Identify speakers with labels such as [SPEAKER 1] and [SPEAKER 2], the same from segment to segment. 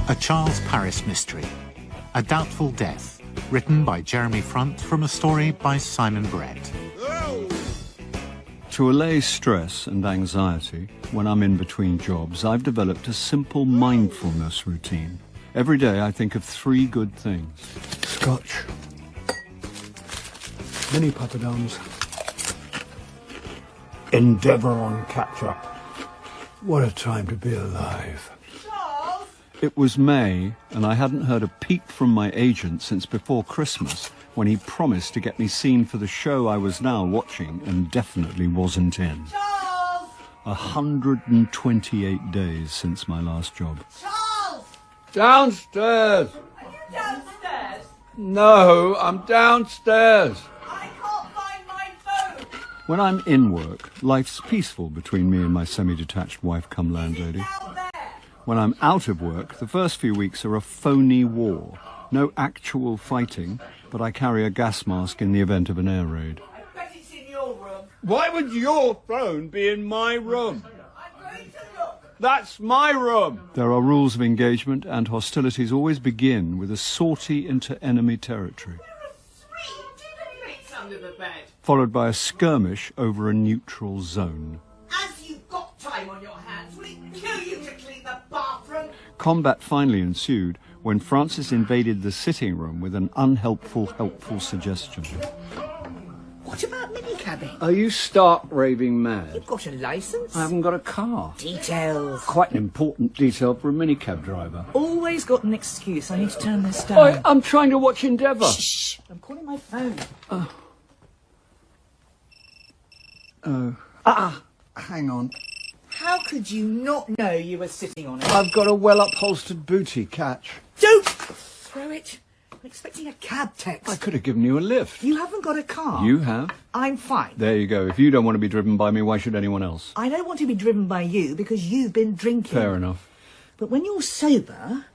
[SPEAKER 1] A Charles Paris mystery, A Doubtful Death, written by Jeremy Front from a story by Simon Brett.
[SPEAKER 2] To allay stress and anxiety when I'm in between jobs, I've developed a simple mindfulness routine. Every day I think of 3 good things.
[SPEAKER 3] Scotch. Mini poppadoms. Endeavour on catch-up. What a time to be alive.
[SPEAKER 4] Charles!
[SPEAKER 2] It was May, and I hadn't heard a peep from my agent since before Christmas, when he promised to get me seen for the show I was now watching and definitely wasn't in.
[SPEAKER 4] Charles!
[SPEAKER 2] 128 days since my last job.
[SPEAKER 4] Charles!
[SPEAKER 3] Downstairs!
[SPEAKER 4] Are you downstairs?
[SPEAKER 3] No, I'm downstairs.
[SPEAKER 4] I can't find my phone!
[SPEAKER 2] When I'm in work, life's peaceful between me and my semi-detached wife-cum-landlady.
[SPEAKER 4] Down there!
[SPEAKER 2] When I'm out of work, the first few weeks are a phony war. No actual fighting, but I carry a gas mask in the event of an air raid.
[SPEAKER 4] I bet it's in your room.
[SPEAKER 3] Why would your phone be in my room?
[SPEAKER 4] I'm going to look.
[SPEAKER 3] That's my room.
[SPEAKER 2] There are rules of engagement, and hostilities always begin with a sortie into enemy territory,
[SPEAKER 4] There are 3 dinner plates under the bed.
[SPEAKER 2] followed by a skirmish over a neutral zone.
[SPEAKER 4] As you've got time on your hands, will it kill you to clean the bathroom?
[SPEAKER 2] Combat finally ensued when Francis invaded the sitting room with an unhelpful, helpful suggestion.
[SPEAKER 4] What about minicabbing?
[SPEAKER 2] Are you stark raving mad?
[SPEAKER 4] You've got a licence?
[SPEAKER 2] I haven't got a car.
[SPEAKER 4] Details.
[SPEAKER 2] Quite an important detail for a minicab driver.
[SPEAKER 4] Always got an excuse. I need to turn this down.
[SPEAKER 2] I'm trying to watch Endeavour.
[SPEAKER 4] Shh! I'm calling my phone.
[SPEAKER 2] Hang on.
[SPEAKER 4] How could you not know you were sitting on it?
[SPEAKER 2] I've got a well-upholstered booty, catch.
[SPEAKER 4] Don't throw it. I'm expecting a cab text.
[SPEAKER 2] I could have given you a lift.
[SPEAKER 4] You haven't got a car.
[SPEAKER 2] You have.
[SPEAKER 4] I'm fine.
[SPEAKER 2] There you go. If you don't want to be driven by me, why should anyone else?
[SPEAKER 4] I don't want to be driven by you because you've been drinking.
[SPEAKER 2] Fair enough.
[SPEAKER 4] But when you're sober,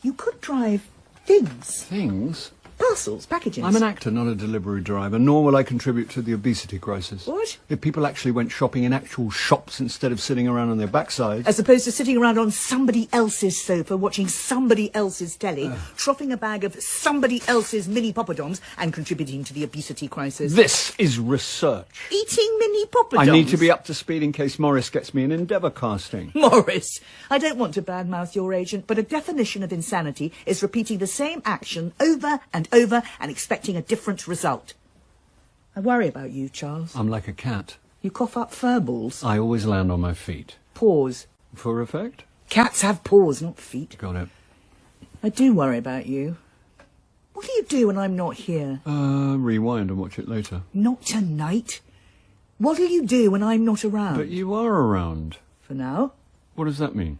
[SPEAKER 4] you could drive things.
[SPEAKER 2] Things?
[SPEAKER 4] Parcels, packages.
[SPEAKER 2] I'm an actor, not a delivery driver, nor will I contribute to the obesity crisis.
[SPEAKER 4] What?
[SPEAKER 2] If people actually went shopping in actual shops instead of sitting around on their backsides...
[SPEAKER 4] As opposed to sitting around on somebody else's sofa watching somebody else's telly, troughing a bag of somebody else's mini poppadoms and contributing to the obesity crisis.
[SPEAKER 2] This is research.
[SPEAKER 4] Eating mini poppadoms?
[SPEAKER 2] I need to be up to speed in case Maurice gets me an Endeavour casting.
[SPEAKER 4] Maurice, I don't want to badmouth your agent, but a definition of insanity is repeating the same action over and over and expecting a different result. I worry about you, Charles.
[SPEAKER 2] I'm like a cat.
[SPEAKER 4] You cough up fur balls.
[SPEAKER 2] I always land on my feet.
[SPEAKER 4] Paws.
[SPEAKER 2] For effect?
[SPEAKER 4] Cats have paws, not feet.
[SPEAKER 2] Got it.
[SPEAKER 4] I do worry about you. What do you do when I'm not here?
[SPEAKER 2] Rewind and watch it later.
[SPEAKER 4] Not tonight. What'll you do when I'm not around?
[SPEAKER 2] But you are around.
[SPEAKER 4] For now.
[SPEAKER 2] What does that mean?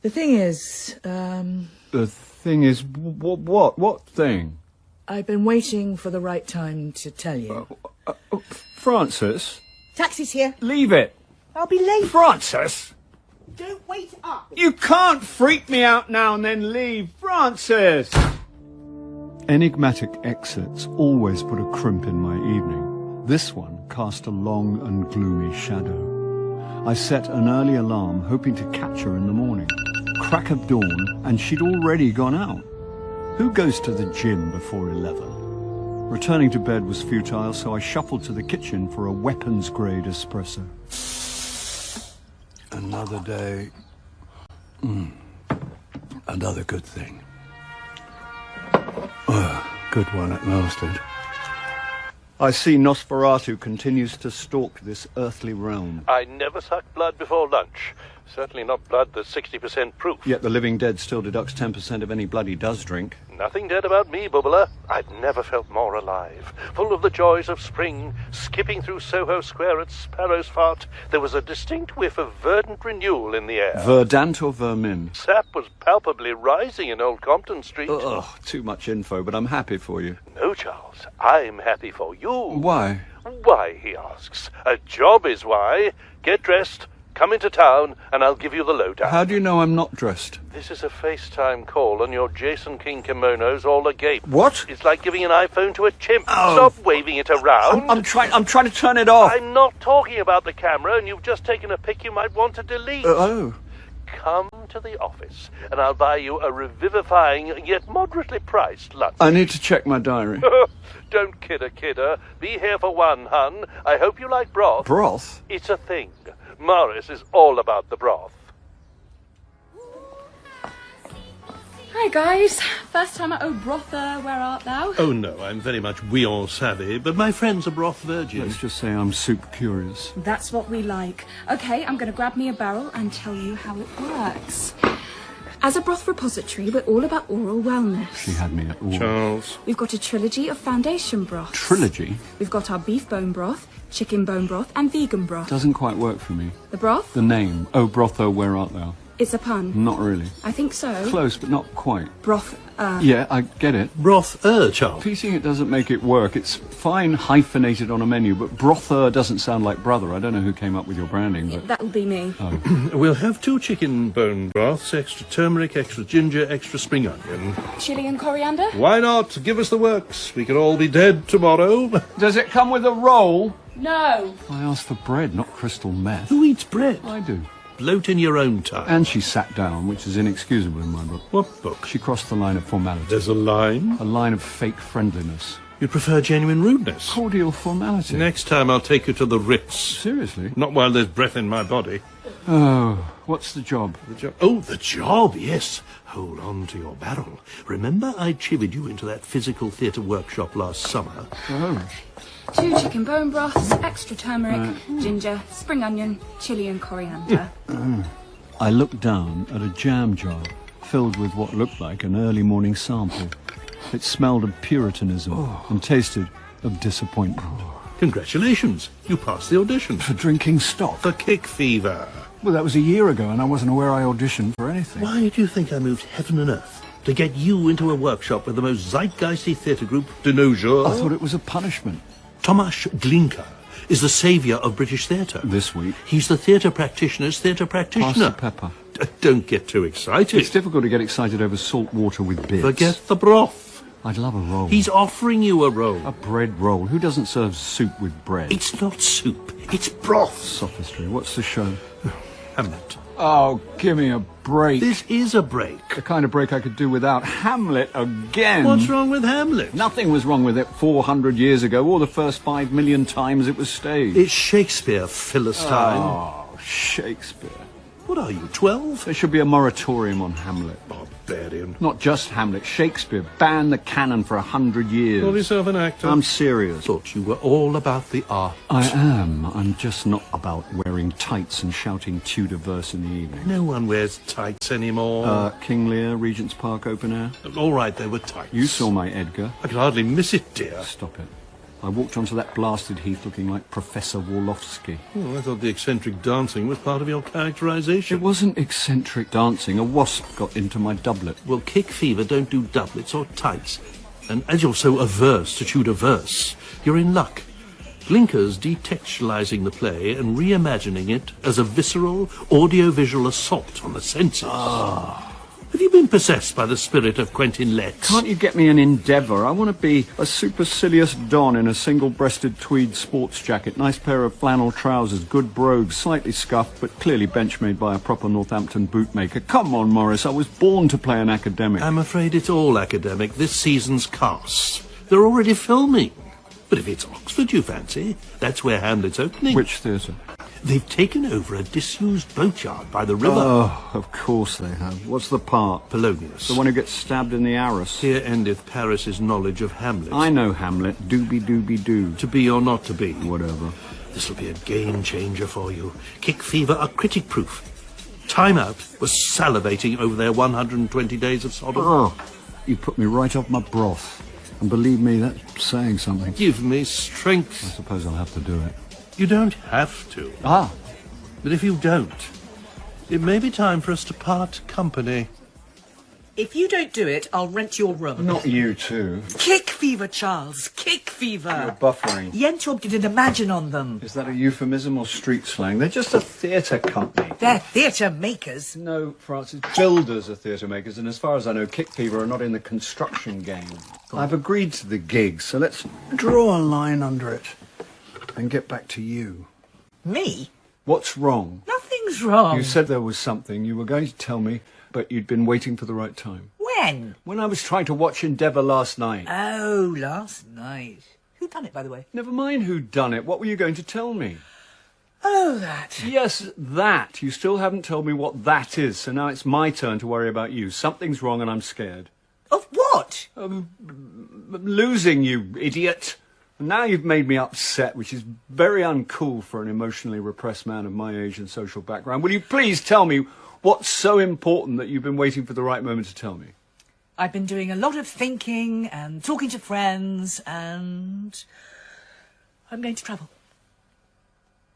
[SPEAKER 4] The thing is,
[SPEAKER 2] The thing is, what? What thing?
[SPEAKER 4] I've been waiting for the right time to tell you.
[SPEAKER 2] Francis?
[SPEAKER 4] Taxi's here.
[SPEAKER 2] Leave it.
[SPEAKER 4] I'll be late.
[SPEAKER 2] Francis!
[SPEAKER 4] Don't wait up.
[SPEAKER 3] You can't freak me out now and then leave. Francis!
[SPEAKER 2] Enigmatic exits always put a crimp in my evening. This one cast a long and gloomy shadow. I set an early alarm, hoping to catch her in the morning. Crack of dawn, and she'd already gone out. Who goes to the gym before 11? Returning to bed was futile, so I shuffled to the kitchen for a weapons-grade espresso.
[SPEAKER 3] Another day. Another good thing. Good one at lasted.
[SPEAKER 2] I see Nosferatu continues to stalk this earthly realm.
[SPEAKER 5] I never suck blood before lunch. Certainly not blood that's 60% proof.
[SPEAKER 2] Yet the living dead still deducts 10% of any blood he does drink.
[SPEAKER 5] Nothing dead about me, Bubbler. I've never felt more alive. Full of the joys of spring, skipping through Soho Square at Sparrow's Fart, there was a distinct whiff of verdant renewal in the air.
[SPEAKER 2] Verdant or vermin?
[SPEAKER 5] Sap was palpably rising in Old Compton Street.
[SPEAKER 2] Ugh, too much info, but I'm happy for you.
[SPEAKER 5] No, Charles. I'm happy for you.
[SPEAKER 2] Why?
[SPEAKER 5] Why, he asks. A job is why. Get dressed, come into town, and I'll give you the lowdown.
[SPEAKER 2] How do you know I'm not dressed?
[SPEAKER 5] This is a FaceTime call, and your Jason King kimono's all agape.
[SPEAKER 2] What?
[SPEAKER 5] It's like giving an iPhone to a chimp.
[SPEAKER 2] Oh.
[SPEAKER 5] Stop waving it around.
[SPEAKER 2] I'm trying to turn it off.
[SPEAKER 5] I'm not talking about the camera, and you've just taken a pic you might want to delete.
[SPEAKER 2] Oh.
[SPEAKER 5] Come into the office, and I'll buy you a revivifying yet moderately priced lunch.
[SPEAKER 2] I need to check my diary.
[SPEAKER 5] Don't kid a kidder. Be here for one, hun. I hope you like broth.
[SPEAKER 2] Broth?
[SPEAKER 5] It's a thing. Maurice is all about the broth.
[SPEAKER 6] Hi guys, first time at Brother, where art thou?
[SPEAKER 7] Oh no, I'm very much Wheon savvy, but my friend's a broth virgin.
[SPEAKER 2] Let's just say I'm soup curious.
[SPEAKER 6] That's what we like. Okay, I'm going to grab me a barrel and tell you how it works. As a broth repository, we're all about oral wellness.
[SPEAKER 2] She had me at all.
[SPEAKER 7] Charles.
[SPEAKER 6] We've got a trilogy of foundation broths.
[SPEAKER 2] Trilogy?
[SPEAKER 6] We've got our beef bone broth, chicken bone broth, and vegan broth.
[SPEAKER 2] Doesn't quite work for me.
[SPEAKER 6] The broth?
[SPEAKER 2] The name. Oh, brotho, where art thou?
[SPEAKER 6] It's a pun.
[SPEAKER 2] Not really.
[SPEAKER 6] I think so.
[SPEAKER 2] Close, but not quite.
[SPEAKER 6] Broth,
[SPEAKER 2] Yeah, I get it.
[SPEAKER 7] Broth, Charles.
[SPEAKER 2] Piecing it doesn't make it work. It's fine hyphenated on a menu, but brother doesn't sound like brother. I don't know who came up with your branding, but...
[SPEAKER 6] That'll be me.
[SPEAKER 7] We'll have 2 chicken bone broths, extra turmeric, extra ginger, extra spring onion.
[SPEAKER 6] Chili and coriander?
[SPEAKER 7] Why not? Give us the works. We could all be dead tomorrow.
[SPEAKER 2] Does it come with a roll?
[SPEAKER 6] No.
[SPEAKER 2] I asked for bread, not crystal meth.
[SPEAKER 7] Who eats bread?
[SPEAKER 2] I do.
[SPEAKER 7] Bloat in your own time.
[SPEAKER 2] And she sat down, which is inexcusable in my book.
[SPEAKER 7] What book?
[SPEAKER 2] She crossed the line of formality.
[SPEAKER 7] There's a line.
[SPEAKER 2] A line of fake friendliness.
[SPEAKER 7] You prefer genuine rudeness.
[SPEAKER 2] Cordial formality.
[SPEAKER 7] Next time I'll take you to the Ritz.
[SPEAKER 2] Seriously?
[SPEAKER 7] Not while there's breath in my body.
[SPEAKER 2] Oh, what's the job?
[SPEAKER 7] The job? Oh, the job, yes. Hold on to your barrel. Remember I chivied you into that physical theatre workshop last summer?
[SPEAKER 2] Oh.
[SPEAKER 6] 2 chicken bone broths, extra turmeric, ginger, spring onion, chili and coriander.
[SPEAKER 2] I looked down at a jam jar filled with what looked like an early morning sample. It smelled of Puritanism and tasted of disappointment.
[SPEAKER 7] Congratulations. You passed the audition.
[SPEAKER 2] For drinking stock.
[SPEAKER 7] For kick fever.
[SPEAKER 2] Well, that was a year ago, and I wasn't aware I auditioned for anything.
[SPEAKER 7] Why do you think I moved heaven and earth? To get you into a workshop with the most zeitgeisty theatre group de nos jours?
[SPEAKER 2] I thought it was a punishment.
[SPEAKER 7] Tomasz Glinka is the saviour of British theatre.
[SPEAKER 2] This week.
[SPEAKER 7] He's the theatre practitioner's theatre
[SPEAKER 2] Pass
[SPEAKER 7] practitioner.
[SPEAKER 2] the pepper.
[SPEAKER 7] Don't get too excited.
[SPEAKER 2] It's difficult to get excited over salt water with bits.
[SPEAKER 7] Forget the broth.
[SPEAKER 2] I'd love a roll.
[SPEAKER 7] He's offering you a roll.
[SPEAKER 2] A bread roll. Who doesn't serve soup with bread?
[SPEAKER 7] It's not soup. It's broth.
[SPEAKER 2] Sophistry. What's the show?
[SPEAKER 7] Hamlet.
[SPEAKER 2] Oh, give me a break.
[SPEAKER 7] This is a break.
[SPEAKER 2] The kind of break I could do without. Hamlet again.
[SPEAKER 7] What's wrong with Hamlet?
[SPEAKER 2] Nothing was wrong with it 400 years ago, or the first 5 million times it was staged.
[SPEAKER 7] It's Shakespeare, Philistine.
[SPEAKER 2] Oh, Shakespeare.
[SPEAKER 7] What are you, 12?
[SPEAKER 2] There should be a moratorium on Hamlet.
[SPEAKER 7] Barbarian.
[SPEAKER 2] Not just Hamlet, Shakespeare. Ban the canon for 100 years.
[SPEAKER 7] Call yourself an actor.
[SPEAKER 2] I'm serious.
[SPEAKER 7] Thought you were all about the art.
[SPEAKER 2] I am. I'm just not about wearing tights and shouting Tudor verse in the evening.
[SPEAKER 7] No one wears tights anymore.
[SPEAKER 2] King Lear, Regent's Park open air.
[SPEAKER 7] All right, they were tights.
[SPEAKER 2] You saw my Edgar.
[SPEAKER 7] I could hardly miss it, dear.
[SPEAKER 2] Stop it. I walked onto that blasted heath looking like Professor Warlowski.
[SPEAKER 7] Oh, I thought the eccentric dancing was part of your characterization.
[SPEAKER 2] It wasn't eccentric dancing. A wasp got into my doublet.
[SPEAKER 7] Well, kick fever don't do doublets or tights. And as you're so averse to Tudor verse, you're in luck. Glinka's detextualizing the play and reimagining it as a visceral, audiovisual assault on the senses. Have you been possessed by the spirit of Quentin Letts?
[SPEAKER 2] Can't you get me an endeavour? I want to be a supercilious don in a single-breasted tweed sports jacket, nice pair of flannel trousers, good brogues, slightly scuffed, but clearly bench-made by a proper Northampton bootmaker. Come on, Maurice, I was born to play an academic.
[SPEAKER 7] I'm afraid it's all academic, this season's cast. They're already filming. But if it's Oxford you fancy, that's where Hamlet's opening.
[SPEAKER 2] Which theatre?
[SPEAKER 7] They've taken over a disused boatyard by the river.
[SPEAKER 2] Oh, of course they have. What's the part?
[SPEAKER 7] Polonius.
[SPEAKER 2] The one who gets stabbed in the arras.
[SPEAKER 7] Here endeth Paris's knowledge of Hamlet.
[SPEAKER 2] I know Hamlet. Doobie-doobie-doo.
[SPEAKER 7] To be or not to be.
[SPEAKER 2] Whatever.
[SPEAKER 7] This'll be a game changer for you. Kick fever are critic proof. Time Out was salivating over their 120 days of Sodom.
[SPEAKER 2] Oh, you put me right off my broth. And believe me, that's saying something.
[SPEAKER 7] Give me strength.
[SPEAKER 2] I suppose I'll have to do it.
[SPEAKER 7] You don't have to.
[SPEAKER 2] Ah.
[SPEAKER 7] But if you don't, it may be time for us to part company.
[SPEAKER 4] If you don't do it, I'll rent your room.
[SPEAKER 2] Not you, too.
[SPEAKER 4] Kick fever, Charles. Kick fever.
[SPEAKER 2] You're buffering.
[SPEAKER 4] Yentob didn't imagine on them.
[SPEAKER 2] Is that a euphemism or street slang? They're just a theatre company.
[SPEAKER 4] They're theatre makers.
[SPEAKER 2] No, Francis. Builders are theatre makers, and as far as I know, Kick Fever are not in the construction game. I've agreed to the gig, so let's draw a line under it and get back to you.
[SPEAKER 4] Me?
[SPEAKER 2] What's wrong?
[SPEAKER 4] Nothing's wrong.
[SPEAKER 2] You said there was something. You were going to tell me, but you'd been waiting for the right time.
[SPEAKER 4] When?
[SPEAKER 2] When I was trying to watch Endeavour last night.
[SPEAKER 4] Oh, last night. Who done it, by the way?
[SPEAKER 2] Never mind who'd done it. What were you going to tell me?
[SPEAKER 4] Oh, that.
[SPEAKER 2] Yes, that. You still haven't told me what that is, so now it's my turn to worry about you. Something's wrong and I'm scared.
[SPEAKER 4] Of what?
[SPEAKER 2] Losing you, idiot. Now you've made me upset, which is very uncool for an emotionally repressed man of my age and social background. Will you please tell me what's so important that you've been waiting for the right moment to tell me?
[SPEAKER 4] I've been doing a lot of thinking and talking to friends, and I'm going to travel.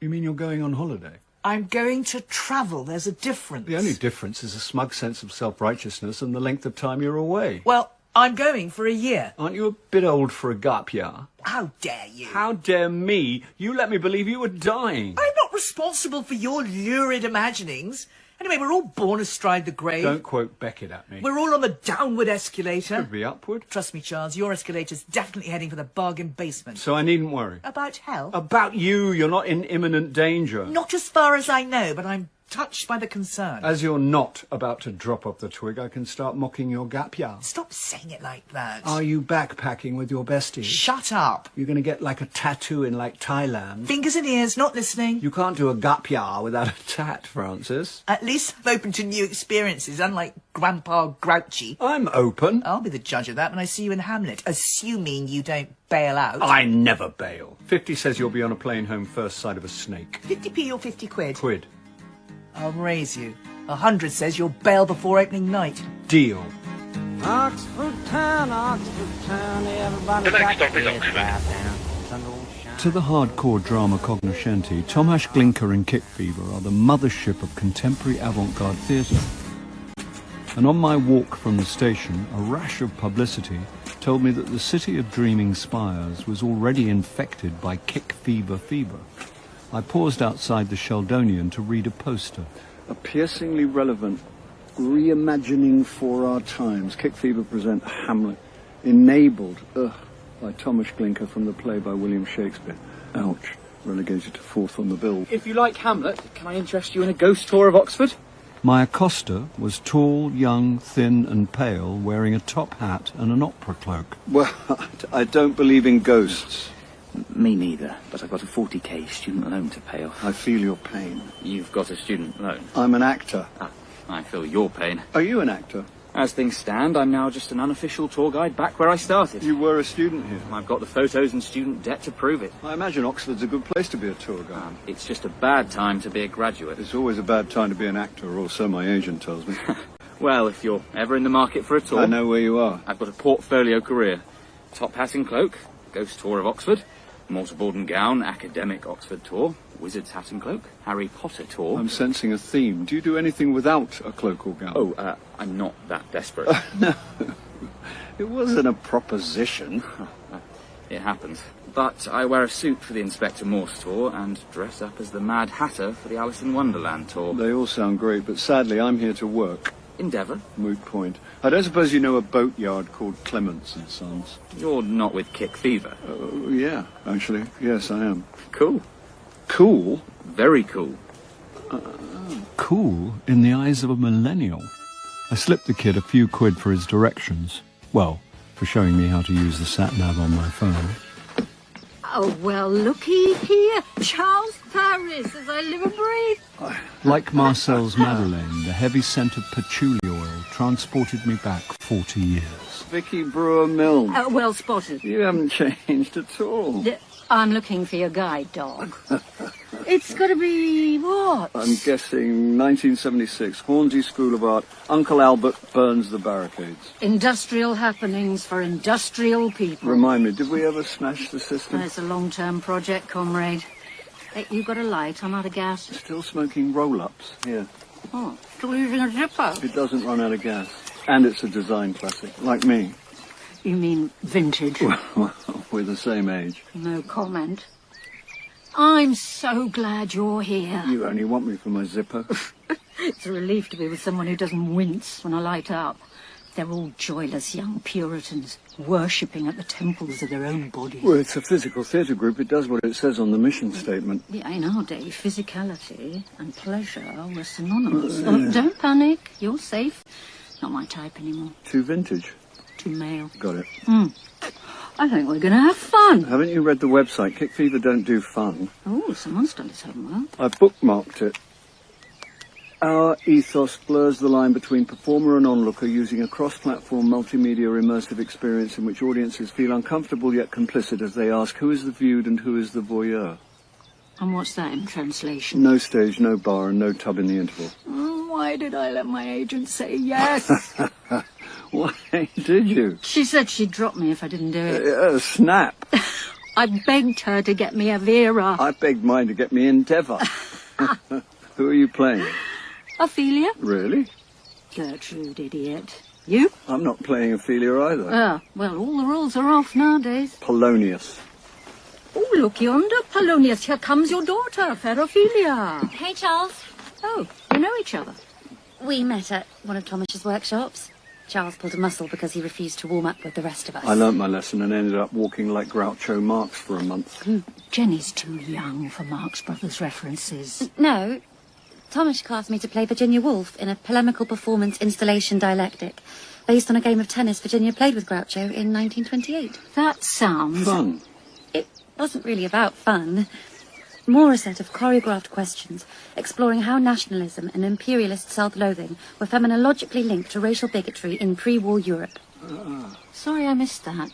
[SPEAKER 2] You mean you're going on holiday?
[SPEAKER 4] I'm going to travel. There's a difference.
[SPEAKER 2] The only difference is a smug sense of self-righteousness and the length of time you're away.
[SPEAKER 4] Well, I'm going for a year.
[SPEAKER 2] Aren't you a bit old for a gap year?
[SPEAKER 4] How dare you?
[SPEAKER 2] How dare me? You let me believe you were dying.
[SPEAKER 4] I'm not responsible for your lurid imaginings. Anyway, we're all born astride the grave.
[SPEAKER 2] Don't quote Beckett at me.
[SPEAKER 4] We're all on the downward escalator.
[SPEAKER 2] Could be upward.
[SPEAKER 4] Trust me, Charles, your escalator's definitely heading for the bargain basement.
[SPEAKER 2] So I needn't worry.
[SPEAKER 4] About hell?
[SPEAKER 2] About you, you're not in imminent danger.
[SPEAKER 4] Not as far as I know, but I'm touched by the concern.
[SPEAKER 2] As you're not about to drop off the twig, I can start mocking your gap year.
[SPEAKER 4] Stop saying it like that.
[SPEAKER 2] Are you backpacking with your besties?
[SPEAKER 4] Shut up.
[SPEAKER 2] You're going to get like a tattoo in like Thailand.
[SPEAKER 4] Fingers and ears, not listening.
[SPEAKER 2] You can't do a gap year without a tat, Francis.
[SPEAKER 4] At least I'm open to new experiences, unlike Grandpa Grouchy.
[SPEAKER 2] I'm open.
[SPEAKER 4] I'll be the judge of that when I see you in Hamlet, assuming you don't bail out.
[SPEAKER 2] I never bail. 50 says you'll be on a plane home first sight of a snake.
[SPEAKER 4] 50p or 50 quid?
[SPEAKER 2] Quid.
[SPEAKER 4] I'll raise you. 100 says you'll bail before opening night.
[SPEAKER 2] Deal.
[SPEAKER 8] Oxford town, everybody.
[SPEAKER 5] The next stop is Oxford.
[SPEAKER 2] To the hardcore drama cognoscenti, Tomasz Glinka and Kick Fever are the mothership of contemporary avant-garde theatre. And on my walk from the station, a rash of publicity told me that the city of dreaming spires was already infected by Kick Fever fever. I paused outside the Sheldonian to read a poster. A piercingly relevant reimagining for our times. Kick Fever present Hamlet, enabled by Tomasz Glinka from the play by William Shakespeare. Ouch, relegated to fourth on the bill.
[SPEAKER 9] If you like Hamlet, can I interest you in a ghost tour of Oxford?
[SPEAKER 2] My accoster was tall, young, thin and pale, wearing a top hat and an opera cloak. Well, I don't believe in ghosts.
[SPEAKER 9] Me neither, but I've got a 40k student loan to pay off.
[SPEAKER 2] I feel your pain.
[SPEAKER 9] You've got a student loan?
[SPEAKER 2] I'm an actor.
[SPEAKER 9] Ah, I feel your pain.
[SPEAKER 2] Are you an actor?
[SPEAKER 9] As things stand, I'm now just an unofficial tour guide back where I started.
[SPEAKER 2] You were a student here.
[SPEAKER 9] I've got the photos and student debt to prove it.
[SPEAKER 2] I imagine Oxford's a good place to be a tour guide.
[SPEAKER 9] It's just a bad time to be a graduate.
[SPEAKER 2] It's always a bad time to be an actor, or so my agent tells me.
[SPEAKER 9] Well, if you're ever in the market for a tour...
[SPEAKER 2] I know where you are.
[SPEAKER 9] I've got a portfolio career. Top hat and cloak, ghost tour of Oxford, mortarboard and gown, academic Oxford tour, wizard's hat and cloak, Harry Potter tour...
[SPEAKER 2] I'm sensing a theme. Do you do anything without a cloak or gown?
[SPEAKER 9] Oh, I'm not that desperate.
[SPEAKER 2] No. It wasn't a proposition.
[SPEAKER 9] It happens. But I wear a suit for the Inspector Morse tour and dress up as the Mad Hatter for the Alice in Wonderland tour.
[SPEAKER 2] They all sound great, but sadly I'm here to work.
[SPEAKER 9] Endeavour?
[SPEAKER 2] Moot point. I don't suppose you know a boatyard called Clements and Sons?
[SPEAKER 9] You're not with Kick Fever?
[SPEAKER 2] Yeah, actually. Yes, I am.
[SPEAKER 9] Cool.
[SPEAKER 2] Cool?
[SPEAKER 9] Very cool.
[SPEAKER 2] Cool in the eyes of a millennial. I slipped the kid a few quid for his directions. Well, for showing me how to use the sat-nav on my phone.
[SPEAKER 10] Oh, well, looky here. Charles Paris, as I live and breathe.
[SPEAKER 2] Like Marcel's Madeleine, the heavy scent of patchouli oil transported me back 40 years. Vicky Brewer Milne.
[SPEAKER 10] Well spotted.
[SPEAKER 2] You haven't changed at all.
[SPEAKER 10] I'm looking for your guide dog. It's got to be what?
[SPEAKER 2] I'm guessing 1976, Hornsey School of Art. Uncle Albert burns the barricades.
[SPEAKER 10] Industrial happenings for industrial people.
[SPEAKER 2] Remind me, did we ever smash the system?
[SPEAKER 10] It's a long-term project, comrade. Hey, you got a light? I'm out of gas.
[SPEAKER 2] Still smoking roll-ups. Here.
[SPEAKER 10] Oh, still using a zipper?
[SPEAKER 2] It doesn't run out of gas. And it's a design classic, like me.
[SPEAKER 10] You mean vintage?
[SPEAKER 2] Well, we're the same age.
[SPEAKER 10] No comment. I'm so glad you're here.
[SPEAKER 2] You only want me for my zipper.
[SPEAKER 10] It's a relief to be with someone who doesn't wince when I light up. They're all joyless young Puritans, worshipping at the temples of their own bodies.
[SPEAKER 2] Well, it's a physical theatre group. It does what it says on the mission statement.
[SPEAKER 10] Yeah, in our day, physicality and pleasure were synonymous. Oh, don't panic. You're safe. Not my type anymore.
[SPEAKER 2] Too vintage.
[SPEAKER 10] Too male.
[SPEAKER 2] Got it.
[SPEAKER 10] I think we're going to have fun.
[SPEAKER 2] Haven't you read the website? Kick Fever don't do fun.
[SPEAKER 10] Oh, someone's done his homework.
[SPEAKER 2] I bookmarked it. Our ethos blurs the line between performer and onlooker using a cross-platform multimedia immersive experience in which audiences feel uncomfortable yet complicit as they ask who is the viewed and who is the voyeur.
[SPEAKER 10] And what's that in translation?
[SPEAKER 2] No stage, no bar, and no tub in the interval.
[SPEAKER 10] Why did I let my agent say yes?
[SPEAKER 2] Why did you?
[SPEAKER 10] She said she'd drop me if I didn't do it.
[SPEAKER 2] Snap.
[SPEAKER 10] I begged her to get me a Vera.
[SPEAKER 2] I begged mine to get me Endeavour. Who are you playing?
[SPEAKER 10] Ophelia?
[SPEAKER 2] Really?
[SPEAKER 10] Gertrude, idiot. You?
[SPEAKER 2] I'm not playing Ophelia either.
[SPEAKER 10] Ah, well, all the rules are off nowadays.
[SPEAKER 2] Polonius.
[SPEAKER 10] Oh, look yonder, Polonius. Here comes your daughter, fair Ophelia.
[SPEAKER 11] Hey, Charles.
[SPEAKER 10] Oh, you know each other?
[SPEAKER 11] We met at one of Thomas's workshops. Charles pulled a muscle because he refused to warm up with the rest of us.
[SPEAKER 2] I learnt my lesson and ended up walking like Groucho Marx for a month.
[SPEAKER 10] Jenny's too young for Marx Brothers references.
[SPEAKER 11] No. Thomas asked me to play Virginia Woolf in a polemical performance installation dialectic based on a game of tennis Virginia played with Groucho in 1928.
[SPEAKER 10] That sounds...
[SPEAKER 2] Fun.
[SPEAKER 11] It wasn't really about fun. More a set of choreographed questions exploring how nationalism and imperialist self-loathing were phenomenologically linked to racial bigotry in pre-war Europe.
[SPEAKER 10] Sorry I missed that.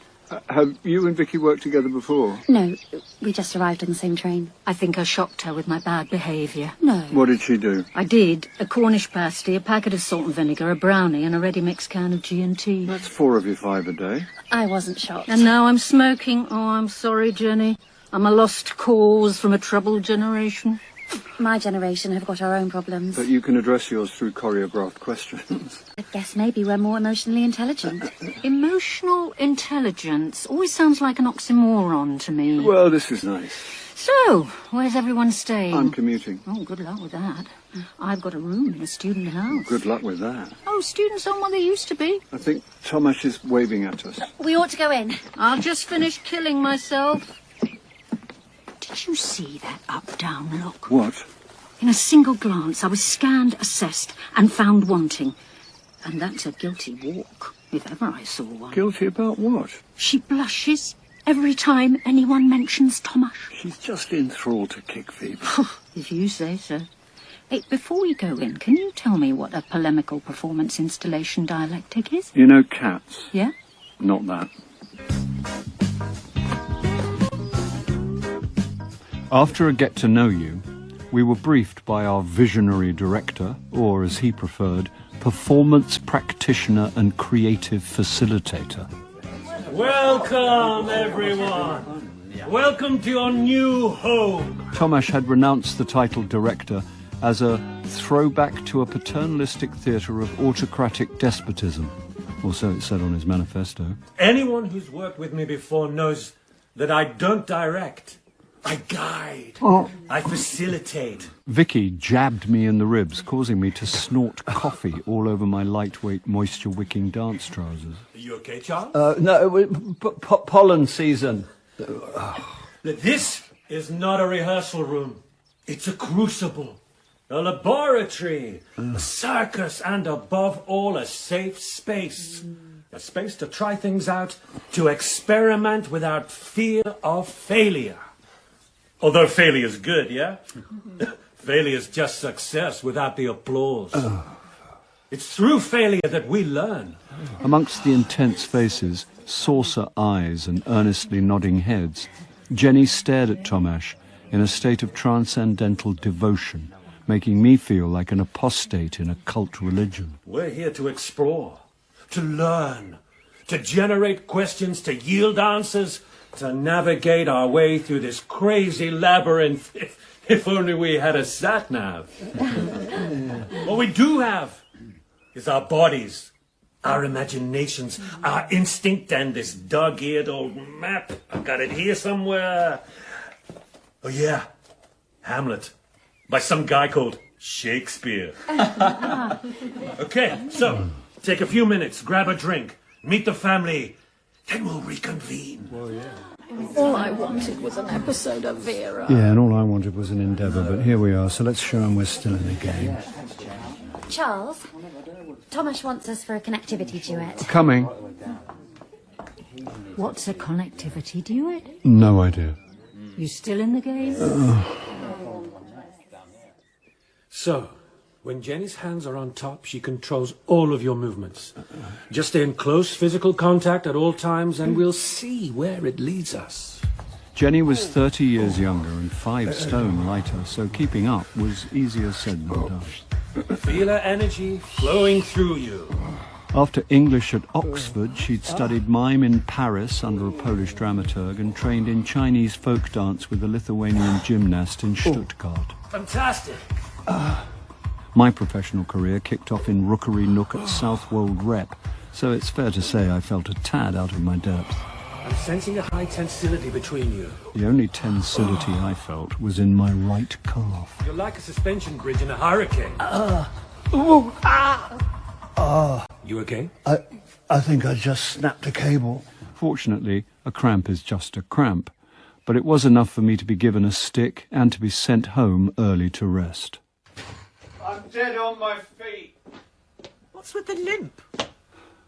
[SPEAKER 2] Have you and Vicky worked together before?
[SPEAKER 11] No, we just arrived on the same train.
[SPEAKER 10] I think I shocked her with my bad behaviour.
[SPEAKER 11] No.
[SPEAKER 2] What did she do?
[SPEAKER 10] I did. A Cornish pasty, a packet of salt and vinegar, a brownie and a ready-mixed can of G&T.
[SPEAKER 2] That's 4 of your 5 a day.
[SPEAKER 11] I wasn't shocked.
[SPEAKER 10] And now I'm smoking. Oh, I'm sorry, Jenny. I'm a lost cause from a troubled generation.
[SPEAKER 11] My generation have got our own problems.
[SPEAKER 2] But you can address yours through choreographed questions.
[SPEAKER 11] I guess maybe we're more emotionally intelligent.
[SPEAKER 10] Emotional intelligence always sounds like an oxymoron to me.
[SPEAKER 2] Well, this is nice.
[SPEAKER 10] So, where's everyone staying?
[SPEAKER 2] I'm commuting.
[SPEAKER 10] Oh, good luck with that. I've got a room in a student house.
[SPEAKER 2] Good luck with that.
[SPEAKER 10] Oh, students aren't what they used to be.
[SPEAKER 2] I think Thomas is waving at us.
[SPEAKER 11] We ought to go in.
[SPEAKER 10] I'll just finish killing myself. Did you see that up-down look?
[SPEAKER 2] What?
[SPEAKER 10] In a single glance, I was scanned, assessed, and found wanting. And that's a guilty walk, if ever I saw one.
[SPEAKER 2] Guilty about what?
[SPEAKER 10] She blushes every time anyone mentions Thomas.
[SPEAKER 2] She's just enthralled to Kick Fever.
[SPEAKER 10] If you say so. Hey, before we go in, can you tell me what a polemical performance installation dialectic is?
[SPEAKER 2] You know Cats?
[SPEAKER 10] Yeah?
[SPEAKER 2] Not that. After a get-to-know-you, we were briefed by our visionary director, or as he preferred, performance practitioner and creative facilitator.
[SPEAKER 12] Welcome, everyone. Welcome to your new home.
[SPEAKER 2] Thomas had renounced the title director as a throwback to a paternalistic theatre of autocratic despotism, or so it said on his manifesto.
[SPEAKER 12] Anyone who's worked with me before knows that I don't direct. I guide. I facilitate.
[SPEAKER 2] Vicky jabbed me in the ribs, causing me to snort coffee all over my lightweight, moisture-wicking dance trousers.
[SPEAKER 12] Are you okay, Charles?
[SPEAKER 3] No, pollen season.
[SPEAKER 12] This is not a rehearsal room. It's a crucible, a laboratory, a circus, and above all, a safe space. A space to try things out, to experiment without fear of failure. Although failure's good, yeah? Failure's just success without the applause. It's through failure that we learn.
[SPEAKER 2] Amongst the intense faces, saucer eyes and earnestly nodding heads, Jenny stared at Tomasz in a state of transcendental devotion, making me feel like an apostate in a cult religion.
[SPEAKER 12] We're here to explore, to learn, to generate questions, to yield answers, to navigate our way through this crazy labyrinth. If only we had a sat-nav. What we do have is our bodies, our imaginations, our instinct, and this dog-eared old map. I've got it here somewhere. Oh yeah, Hamlet, by some guy called Shakespeare. Okay, so Take a few minutes, grab a drink, meet the family, then we'll reconvene.
[SPEAKER 3] Well, yeah.
[SPEAKER 6] All I wanted was an episode of Vera.
[SPEAKER 2] Yeah, and all I wanted was an endeavour, but here we are, so let's show them we're still in the game.
[SPEAKER 11] Charles, Thomas wants us for a connectivity duet.
[SPEAKER 2] Coming.
[SPEAKER 10] What's a connectivity duet?
[SPEAKER 2] No idea.
[SPEAKER 10] You still in the game?
[SPEAKER 12] So, when Jenny's hands are on top, she controls all of your movements. Just stay in close physical contact at all times, and we'll see where it leads us.
[SPEAKER 2] Jenny was 30 years younger and 5 stone lighter, so keeping up was easier said than done.
[SPEAKER 12] Feel her energy flowing through you.
[SPEAKER 2] After English at Oxford, she'd studied mime in Paris under a Polish dramaturg and trained in Chinese folk dance with a Lithuanian gymnast in Stuttgart.
[SPEAKER 12] Fantastic!
[SPEAKER 2] My professional career kicked off in Rookery Nook at Southwold Rep, so it's fair to say I felt a tad out of my depth.
[SPEAKER 12] I'm sensing a high tensility between you.
[SPEAKER 2] The only tensility I felt was in my right calf.
[SPEAKER 12] You're like a suspension bridge in a hurricane. You okay?
[SPEAKER 3] I think I just snapped a cable.
[SPEAKER 2] Fortunately, a cramp is just a cramp, but it was enough for me to be given a stick and to be sent home early to rest.
[SPEAKER 3] I'm dead on my feet.
[SPEAKER 4] What's with the limp?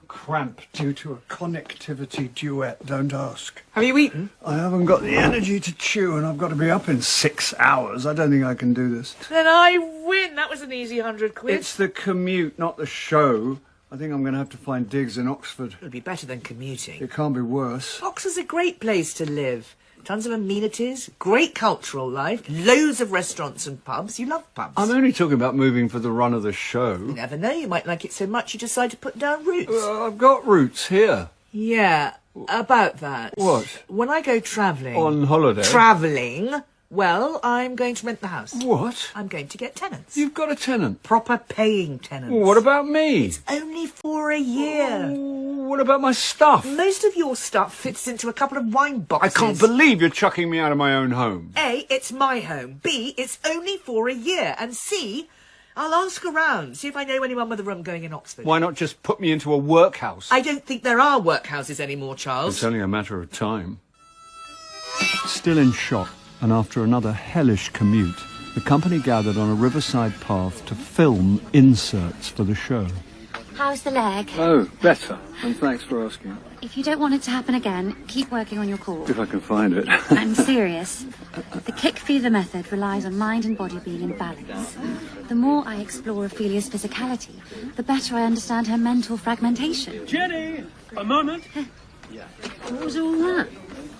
[SPEAKER 3] Cramp due to a connectivity duet, don't ask.
[SPEAKER 4] Have you eaten?
[SPEAKER 3] I haven't got the energy to chew and I've got to be up in 6 hours. I don't think I can do this.
[SPEAKER 4] Then I win. That was an easy 100 quid.
[SPEAKER 3] It's the commute, not the show. I think I'm going to have to find digs in Oxford.
[SPEAKER 4] It'll be better than commuting.
[SPEAKER 3] It can't be worse.
[SPEAKER 4] Oxford's a great place to live. Tons of amenities, great cultural life, loads of restaurants and pubs. You love pubs.
[SPEAKER 2] I'm only talking about moving for the run of the show.
[SPEAKER 4] You never know, you might like it so much you decide to put down roots.
[SPEAKER 2] I've got roots here.
[SPEAKER 4] Yeah, about that.
[SPEAKER 2] What?
[SPEAKER 4] When I go travelling...
[SPEAKER 2] On holiday?
[SPEAKER 4] Travelling... Well, I'm going to rent the house.
[SPEAKER 2] What?
[SPEAKER 4] I'm going to get tenants.
[SPEAKER 2] You've got a tenant?
[SPEAKER 4] Proper paying tenants.
[SPEAKER 2] Well, what about me?
[SPEAKER 4] It's only for a year.
[SPEAKER 2] What about my stuff?
[SPEAKER 4] Most of your stuff fits into a couple of wine
[SPEAKER 2] I
[SPEAKER 4] boxes.
[SPEAKER 2] can't believe you're chucking me out of my own home.
[SPEAKER 4] A, it's my home. B, it's only for a year. And C, I'll ask around, see if I know anyone with a room going in Oxford.
[SPEAKER 2] Why not just put me into a workhouse?
[SPEAKER 4] I don't think there are workhouses anymore, Charles.
[SPEAKER 2] It's only a matter of time. Still in shock, and after another hellish commute, the company gathered on a riverside path to film inserts for the show.
[SPEAKER 11] How's the leg?
[SPEAKER 2] Oh, better. And thanks for asking.
[SPEAKER 11] If you don't want it to happen again, keep working on your core.
[SPEAKER 2] If I can find it.
[SPEAKER 11] I'm serious. The kick feeder method relies on mind and body being in balance. The more I explore Ophelia's physicality, the better I understand her mental fragmentation.
[SPEAKER 12] Jenny, a moment.
[SPEAKER 10] What was all that?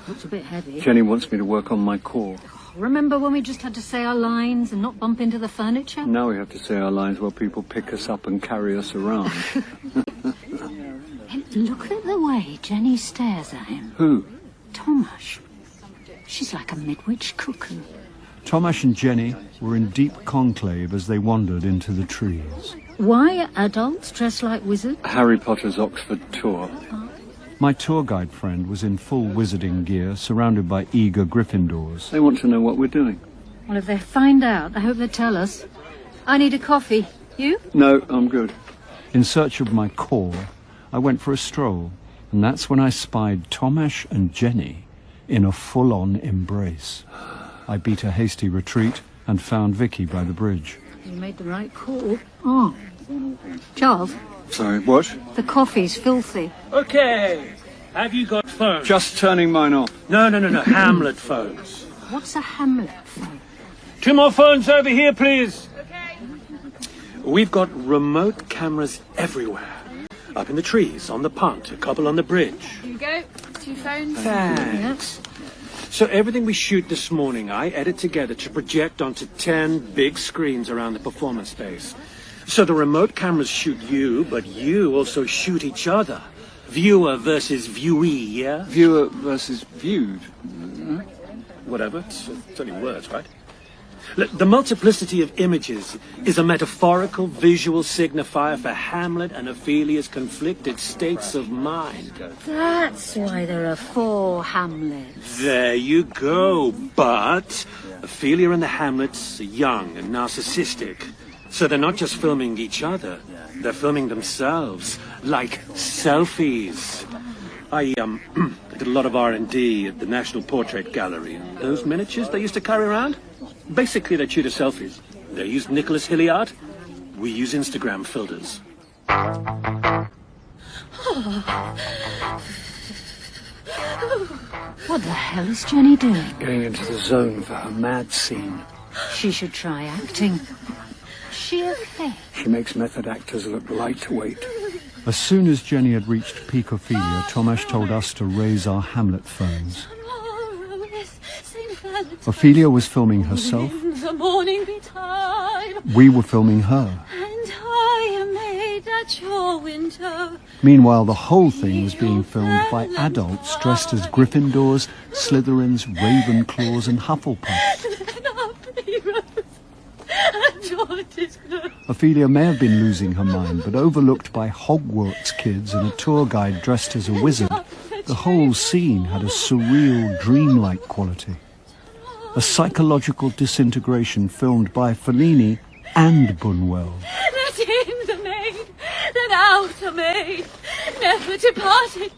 [SPEAKER 10] Looks a bit heavy.
[SPEAKER 2] Jenny wants me to work on my core.
[SPEAKER 10] Remember when we just had to say our lines and not bump into the furniture?
[SPEAKER 2] Now we have to say our lines while people pick us up and carry us around.
[SPEAKER 10] And look at the way Jenny stares at him.
[SPEAKER 2] Who?
[SPEAKER 10] Tomash. She's like a midwich cuckoo.
[SPEAKER 2] Tomash and Jenny were in deep conclave as they wandered into the trees.
[SPEAKER 10] Why are adults dressed like wizards?
[SPEAKER 2] Harry Potter's Oxford tour. My tour guide friend was in full wizarding gear, surrounded by eager Gryffindors. They want to know what we're doing.
[SPEAKER 10] Well, if they find out, I hope they tell us. I need a coffee. You?
[SPEAKER 2] No, I'm good. In search of my core, I went for a stroll, and that's when I spied Tomash and Jenny in a full-on embrace. I beat a hasty retreat and found Vicky by the bridge.
[SPEAKER 10] You made the right call. Oh. Charles?
[SPEAKER 2] Sorry, what?
[SPEAKER 10] The coffee's filthy.
[SPEAKER 12] Okay. Have you got phones?
[SPEAKER 2] Just turning mine off.
[SPEAKER 12] No. Hamlet phones.
[SPEAKER 10] What's a Hamlet phone?
[SPEAKER 12] 2 more phones over here, please. Okay. We've got remote cameras everywhere. Up in the trees, on the punt, a couple on the bridge.
[SPEAKER 6] Here you go. 2 phones.
[SPEAKER 12] Thanks. So everything we shoot this morning, I edit together to project onto 10 big screens around the performance space. So the remote cameras shoot you, but you also shoot each other. Viewer versus viewee, yeah?
[SPEAKER 2] Viewer versus viewed.
[SPEAKER 12] Whatever, it's only words, right? Look, the multiplicity of images is a metaphorical visual signifier for Hamlet and Ophelia's conflicted states of mind.
[SPEAKER 10] That's why there are 4 Hamlets.
[SPEAKER 12] There you go, but Ophelia and the Hamlets are young and narcissistic. So they're not just filming each other, They're filming themselves, like selfies. I did a lot of R&D at the National Portrait Gallery. Those miniatures they used to carry around? Basically, they're Tudor selfies. They use Nicholas Hilliard. We use Instagram filters.
[SPEAKER 10] What the hell is Jenny doing?
[SPEAKER 3] Getting into the zone for her mad scene.
[SPEAKER 10] She should try acting. Is she okay?
[SPEAKER 3] She makes method actors look lightweight.
[SPEAKER 2] As soon as Jenny had reached peak Ophelia, Tomasz told us to raise our Hamlet phones. Ophelia was filming herself.
[SPEAKER 11] The morning betime,
[SPEAKER 2] We were filming her.
[SPEAKER 11] and I am made at your window.
[SPEAKER 2] Meanwhile, the whole thing was being filmed by adults dressed as Gryffindors, Slytherins, Ravenclaws and Hufflepuffs. Ophelia may have been losing her mind, but overlooked by Hogwarts kids and a tour guide dressed as a wizard, the whole scene had a surreal, dreamlike quality. A psychological disintegration filmed by Fellini and Bunwell.
[SPEAKER 11] Let in the maid, let out the maid, never departed.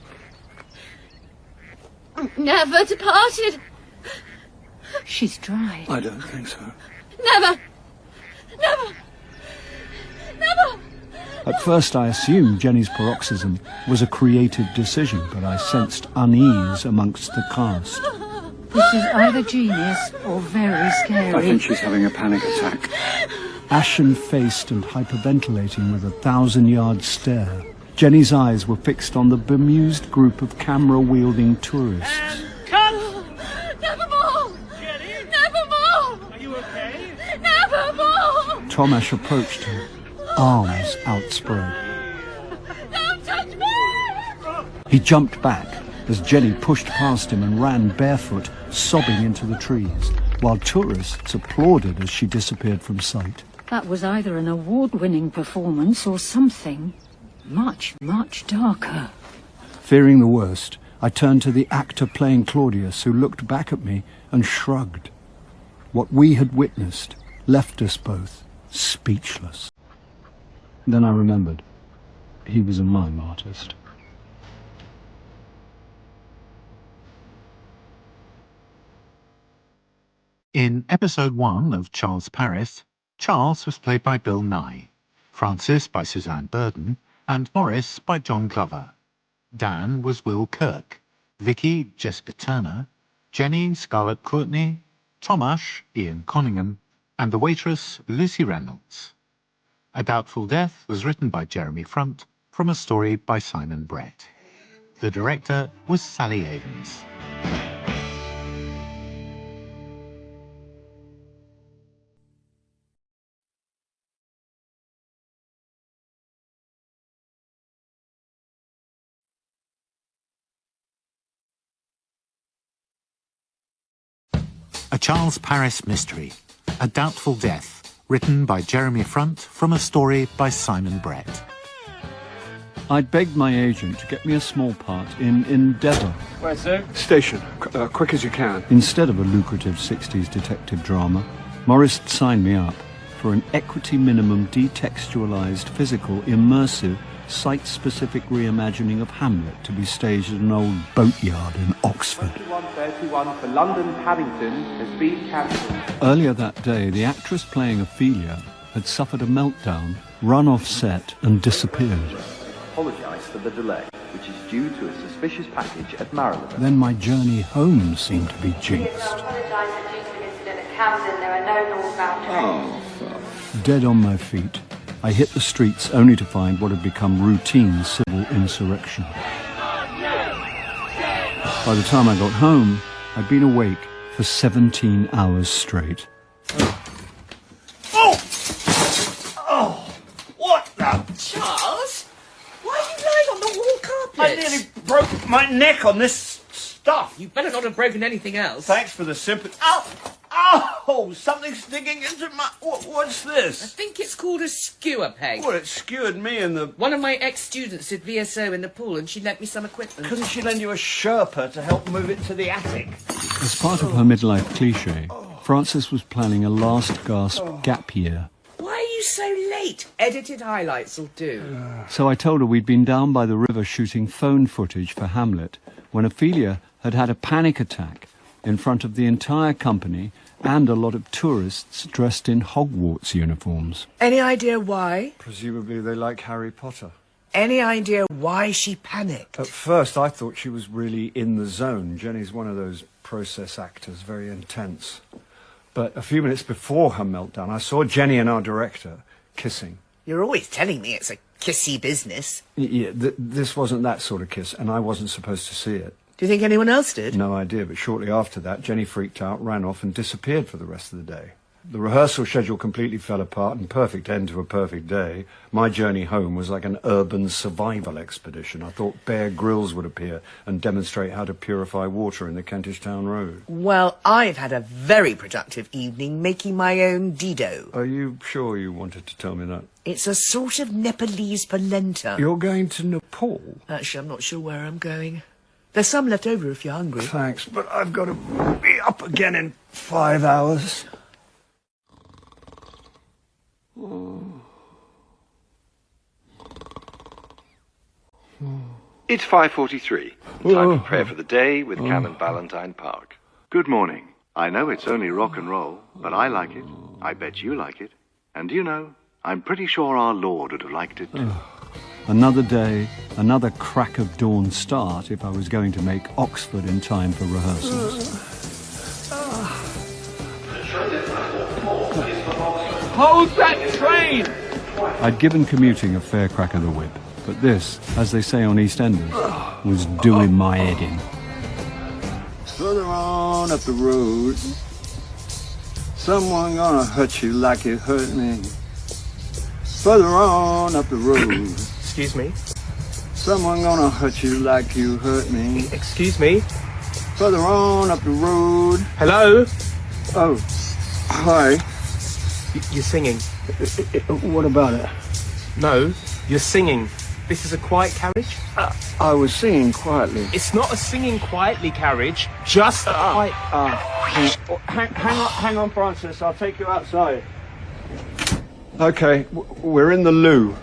[SPEAKER 11] Never departed.
[SPEAKER 10] She's dry.
[SPEAKER 3] I don't think so.
[SPEAKER 11] Never. Never. Never.
[SPEAKER 2] At first I assumed Jenny's paroxysm was a creative decision, but I sensed unease amongst the cast.
[SPEAKER 10] This is either genius or very scary.
[SPEAKER 3] I think she's having a panic attack.
[SPEAKER 2] Ashen-faced and hyperventilating with a 1,000-yard stare, Jenny's eyes were fixed on the bemused group of camera-wielding tourists.
[SPEAKER 11] Never more. Jenny? Never more. Are you okay? Never more.
[SPEAKER 2] Tomasz approached her, arms outspread.
[SPEAKER 11] Don't touch me.
[SPEAKER 2] He jumped back as Jenny pushed past him and ran barefoot, sobbing into the trees, while tourists applauded as she disappeared from sight.
[SPEAKER 10] That was either an award-winning performance or something much, much darker.
[SPEAKER 2] Fearing the worst, I turned to the actor playing Claudius, who looked back at me and shrugged. What we had witnessed left us both speechless. Then I remembered. He was a mime artist.
[SPEAKER 1] In episode 1 of Charles Paris, Charles was played by Bill Nye, Francis by Suzanne Burden, and Maurice by John Glover. Dan was Will Kirk, Vicky Jessica Turner, Jenny Scarlett Courtney, Tomasz Ian Conningham, and the waitress Lucy Reynolds. A Doubtful Death was written by Jeremy Front from a story by Simon Brett. The director was Sally Avens. A Charles Paris Mystery, A Doubtful Death, written by Jeremy Front from a story by Simon Brett.
[SPEAKER 2] I'd begged my agent to get me a small part in Endeavour.
[SPEAKER 3] Where, sir? Station. Quick as you can.
[SPEAKER 2] Instead of a lucrative 60s detective drama, Maurice signed me up for an equity minimum detextualized, physical, immersive, site-specific reimagining of Hamlet to be staged at an old boatyard in Oxford.
[SPEAKER 13] 21:31 for London Paddington has been cancelled.
[SPEAKER 2] Earlier that day, the actress playing Ophelia had suffered a meltdown, run off set and disappeared.
[SPEAKER 13] Apologise for the delay, which is due to a suspicious package at Maryland.
[SPEAKER 2] Then my journey home seemed to be jinxed.
[SPEAKER 14] Apologise that due to an incident at Camden, there are no northbound trains.
[SPEAKER 2] Dead on my feet, I hit the streets only to find what had become routine civil insurrection. By the time I got home, I'd been awake for 17 hours straight.
[SPEAKER 15] Oh! What the...
[SPEAKER 4] Charles? Why are you lying on the wall carpet?
[SPEAKER 15] I nearly broke my neck on this stuff.
[SPEAKER 4] You better not have broken anything else.
[SPEAKER 15] Thanks for the sympathy. Ow! Ow! Something's digging into my... What's this?
[SPEAKER 4] I think it's called a skewer peg.
[SPEAKER 15] Well, it skewered me in the...
[SPEAKER 4] One of my ex-students did VSO in the pool and she lent me some equipment.
[SPEAKER 15] Couldn't she lend you a Sherpa to help move it to the attic?
[SPEAKER 2] As part of her midlife cliché, Frances was planning a last-gasp gap year.
[SPEAKER 4] Why are you so late?
[SPEAKER 16] Great! Edited highlights will do.
[SPEAKER 2] So I told her we'd been down by the river shooting phone footage for Hamlet when Ophelia had had a panic attack in front of the entire company and a lot of tourists dressed in Hogwarts uniforms.
[SPEAKER 16] Any idea why?
[SPEAKER 2] Presumably they like Harry Potter.
[SPEAKER 16] Any idea why she panicked?
[SPEAKER 2] At first I thought she was really in the zone. Jenny's one of those process actors, very intense. But a few minutes before her meltdown, I saw Jenny and our director kissing.
[SPEAKER 16] You're always telling me it's a kissy business.
[SPEAKER 2] Yeah, this wasn't that sort of kiss, and I wasn't supposed to see it.
[SPEAKER 16] Do you think anyone else did?
[SPEAKER 2] No idea, but shortly after that, Jenny freaked out, ran off, and disappeared for the rest of the day. The rehearsal schedule completely fell apart, and perfect end to a perfect day. My journey home was like an urban survival expedition. I thought Bear Grylls would appear and demonstrate how to purify water in the Kentish Town Road.
[SPEAKER 16] Well, I've had a very productive evening making my own Dido.
[SPEAKER 2] Are you sure you wanted to tell me that?
[SPEAKER 16] It's a sort of Nepalese polenta.
[SPEAKER 2] You're going to Nepal?
[SPEAKER 16] Actually, I'm not sure where I'm going. There's some left over if you're hungry.
[SPEAKER 2] Thanks, but I've got to be up again in 5 hours.
[SPEAKER 13] It's 5:43. Time for prayer for the day with Canon Ballantyne Park. Good morning. I know it's only rock and roll, but I like it. I bet you like it. And you know, I'm pretty sure our Lord would have liked it too.
[SPEAKER 2] Another day, another crack of dawn start if I was going to make Oxford in time for rehearsals.
[SPEAKER 12] Hold that train!
[SPEAKER 2] I'd given commuting a fair crack of the whip, but this, as they say on EastEnders, was doing my head in.
[SPEAKER 17] Further on up the road, someone gonna hurt you like you hurt me. Further on up the road.
[SPEAKER 18] Excuse me?
[SPEAKER 17] Someone gonna hurt you like you hurt me.
[SPEAKER 18] Excuse me?
[SPEAKER 17] Further on up the road.
[SPEAKER 18] Hello?
[SPEAKER 17] Oh, hi.
[SPEAKER 18] You're singing.
[SPEAKER 17] What about it?
[SPEAKER 18] No, you're singing. This is a quiet carriage?
[SPEAKER 17] I was singing quietly.
[SPEAKER 18] It's not a singing quietly carriage, just a quiet...
[SPEAKER 17] Hang on, Francis. I'll take you outside. Okay, we're in the loo.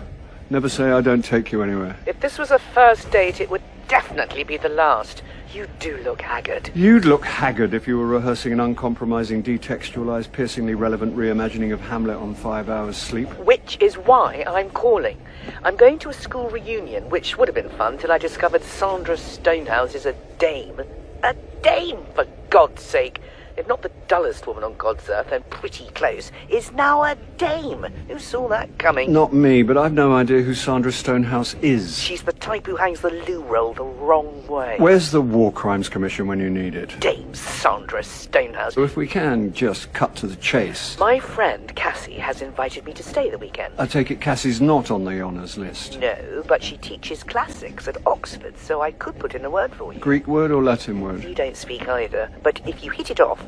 [SPEAKER 17] Never say I don't take you anywhere.
[SPEAKER 16] If this was a first date, it would definitely be the last. You do look haggard.
[SPEAKER 2] You'd look haggard if you were rehearsing an uncompromising, detextualized, piercingly relevant reimagining of Hamlet on 5 hours sleep.
[SPEAKER 16] Which is why I'm calling. I'm going to a school reunion, which would have been fun till I discovered Sandra Stonehouse is a dame. A dame, for God's sake! If not the dullest woman on God's earth, then pretty close, is now a dame. Who saw that coming?
[SPEAKER 2] Not me, but I've no idea who Sandra Stonehouse is.
[SPEAKER 16] She's the type who hangs the loo roll the wrong way.
[SPEAKER 2] Where's the War Crimes Commission when you need it?
[SPEAKER 16] Dame Sandra Stonehouse.
[SPEAKER 2] So if we can just cut to the chase.
[SPEAKER 16] My friend Cassie has invited me to stay the weekend.
[SPEAKER 2] I take it Cassie's not on the honours list.
[SPEAKER 16] No, but she teaches classics at Oxford, so I could put in a word for you.
[SPEAKER 2] Greek word or Latin word?
[SPEAKER 16] You don't speak either, but if you hit it off,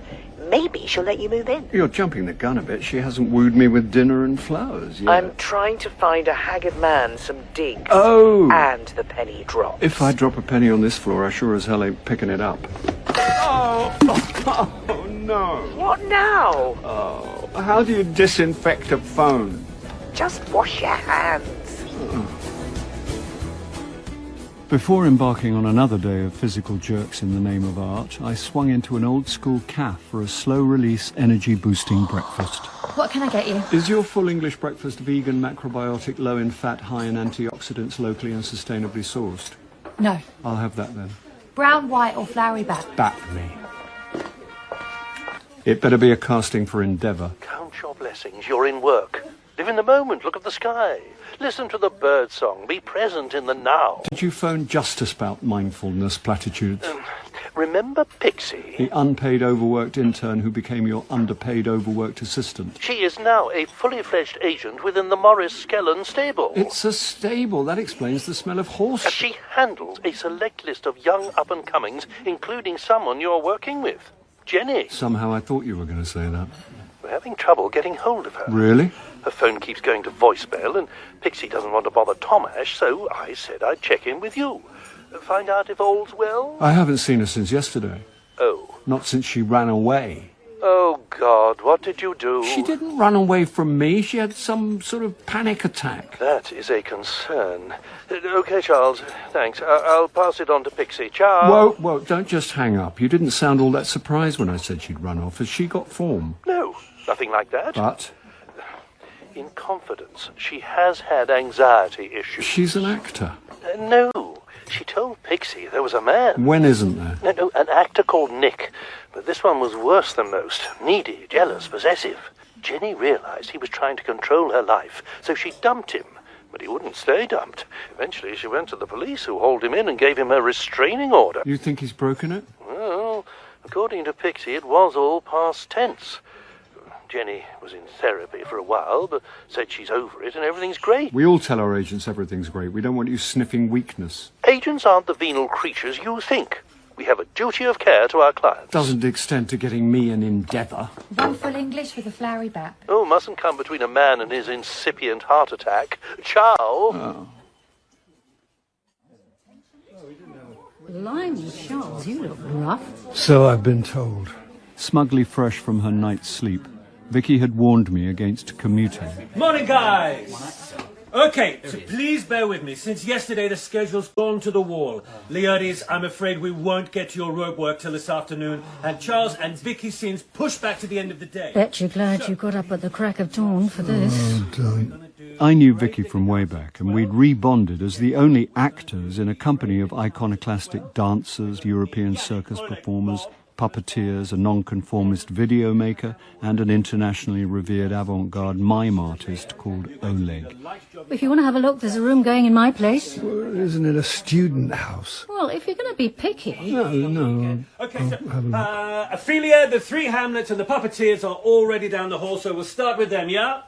[SPEAKER 16] maybe she'll let you move in.
[SPEAKER 2] You're jumping the gun a bit. She hasn't wooed me with dinner and flowers yet.
[SPEAKER 16] I'm trying to find a haggard man some digs.
[SPEAKER 2] Oh!
[SPEAKER 16] And the penny drops.
[SPEAKER 2] If I drop a penny on this floor, I sure as hell ain't picking it up. Oh no.
[SPEAKER 16] What now?
[SPEAKER 2] Oh, how do you disinfect a phone?
[SPEAKER 16] Just wash your hands.
[SPEAKER 2] Before embarking on another day of physical jerks in the name of art, I swung into an old-school cafe for a slow-release, energy-boosting breakfast.
[SPEAKER 11] What can I get you?
[SPEAKER 2] Is your full English breakfast vegan, macrobiotic, low in fat, high in antioxidants, locally and sustainably sourced?
[SPEAKER 11] No.
[SPEAKER 2] I'll have that then.
[SPEAKER 11] Brown, white or floury bat?
[SPEAKER 2] Bat me. It better be a casting for Endeavour.
[SPEAKER 5] Count your blessings, you're in work. Live in the moment, look at the sky. Listen to the bird song, be present in the now.
[SPEAKER 2] Did you phone just to spout mindfulness platitudes?
[SPEAKER 5] Remember Pixie?
[SPEAKER 2] The unpaid overworked intern who became your underpaid overworked assistant.
[SPEAKER 5] She is now a fully fledged agent within the Maurice Skellen stable.
[SPEAKER 2] It's a stable. That explains the smell of horse.
[SPEAKER 5] She handles a select list of young up-and-comings, including someone you're working with. Jenny.
[SPEAKER 2] Somehow I thought you were going to say that.
[SPEAKER 5] We're having trouble getting hold of her.
[SPEAKER 2] Really?
[SPEAKER 5] Her phone keeps going to voicemail, and Pixie doesn't want to bother Tom Ash, so I said I'd check in with you. Find out if all's well?
[SPEAKER 2] I haven't seen her since yesterday.
[SPEAKER 5] Oh.
[SPEAKER 2] Not since she ran away.
[SPEAKER 5] Oh, God, what did you do?
[SPEAKER 12] She didn't run away from me. She had some sort of panic attack.
[SPEAKER 5] That is a concern. OK, Charles, thanks. I'll pass it on to Pixie. Ciao.
[SPEAKER 12] Whoa, don't just hang up. You didn't sound all that surprised when I said she'd run off. Has she got form?
[SPEAKER 5] No, nothing like that.
[SPEAKER 12] But?
[SPEAKER 5] In confidence, she has had anxiety issues.
[SPEAKER 12] She's an actor.
[SPEAKER 5] No, she told Pixie there was a man.
[SPEAKER 12] When isn't there?
[SPEAKER 5] No, an actor called Nick. But this one was worse than most. Needy, jealous, possessive. Jenny realized he was trying to control her life, so she dumped him. But he wouldn't stay dumped. Eventually she went to the police, who hauled him in and gave him a restraining order.
[SPEAKER 12] You think he's broken it?
[SPEAKER 5] Well, according to Pixie, it was all past tense. Jenny was in therapy for a while, but said she's over it and everything's great.
[SPEAKER 12] We all tell our agents everything's great. We don't want you sniffing weakness.
[SPEAKER 5] Agents aren't the venal creatures you think. We have a duty of care to our clients.
[SPEAKER 12] Doesn't extend to getting me an endeavour.
[SPEAKER 11] One full English with a flowery back.
[SPEAKER 5] Oh, mustn't come between a man and his incipient heart attack. Ciao.
[SPEAKER 12] Oh.
[SPEAKER 10] Blimey, Charles, you look rough.
[SPEAKER 3] So I've been told.
[SPEAKER 2] Smugly fresh from her night's sleep, Vicky had warned me against commuting.
[SPEAKER 12] Morning, guys! Okay, so please bear with me. Since yesterday, the schedule's gone to the wall. Leotis, I'm afraid we won't get to your rope work till this afternoon. And Charles and Vicky scenes pushed back to the end of the day.
[SPEAKER 10] Bet you're glad you got up at the crack of dawn for this.
[SPEAKER 3] Oh, don't.
[SPEAKER 2] I knew Vicky from way back, and we'd rebonded as the only actors in a company of iconoclastic dancers, European circus performers, puppeteers, a nonconformist video maker, and an internationally revered avant-garde mime artist called Oleg.
[SPEAKER 10] If you want to have a look, there's a room going in my place.
[SPEAKER 3] Well, isn't it a student house?
[SPEAKER 10] Well, if you're going to be picky...
[SPEAKER 3] No.
[SPEAKER 12] Okay, so, Ophelia, the three Hamlets and the puppeteers are already down the hall, so we'll start with them, yeah?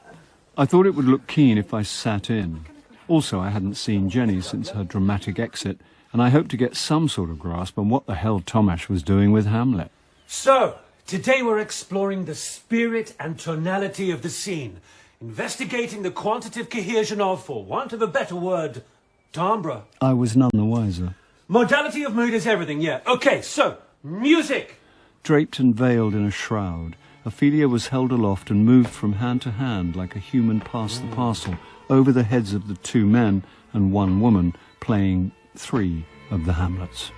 [SPEAKER 2] I thought it would look keen if I sat in. Also, I hadn't seen Jenny since her dramatic exit, and I hoped to get some sort of grasp on what the hell Tomasz was doing with Hamlet.
[SPEAKER 12] So, today we're exploring the spirit and tonality of the scene, investigating the quantitative cohesion of, for want of a better word, timbre.
[SPEAKER 2] I was none the wiser.
[SPEAKER 12] Modality of mood is everything, yeah. Okay, so, music!
[SPEAKER 2] Draped and veiled in a shroud, Ophelia was held aloft and moved from hand to hand like a human past the parcel, over the heads of the two men and one woman, playing 3 of the Hamlets.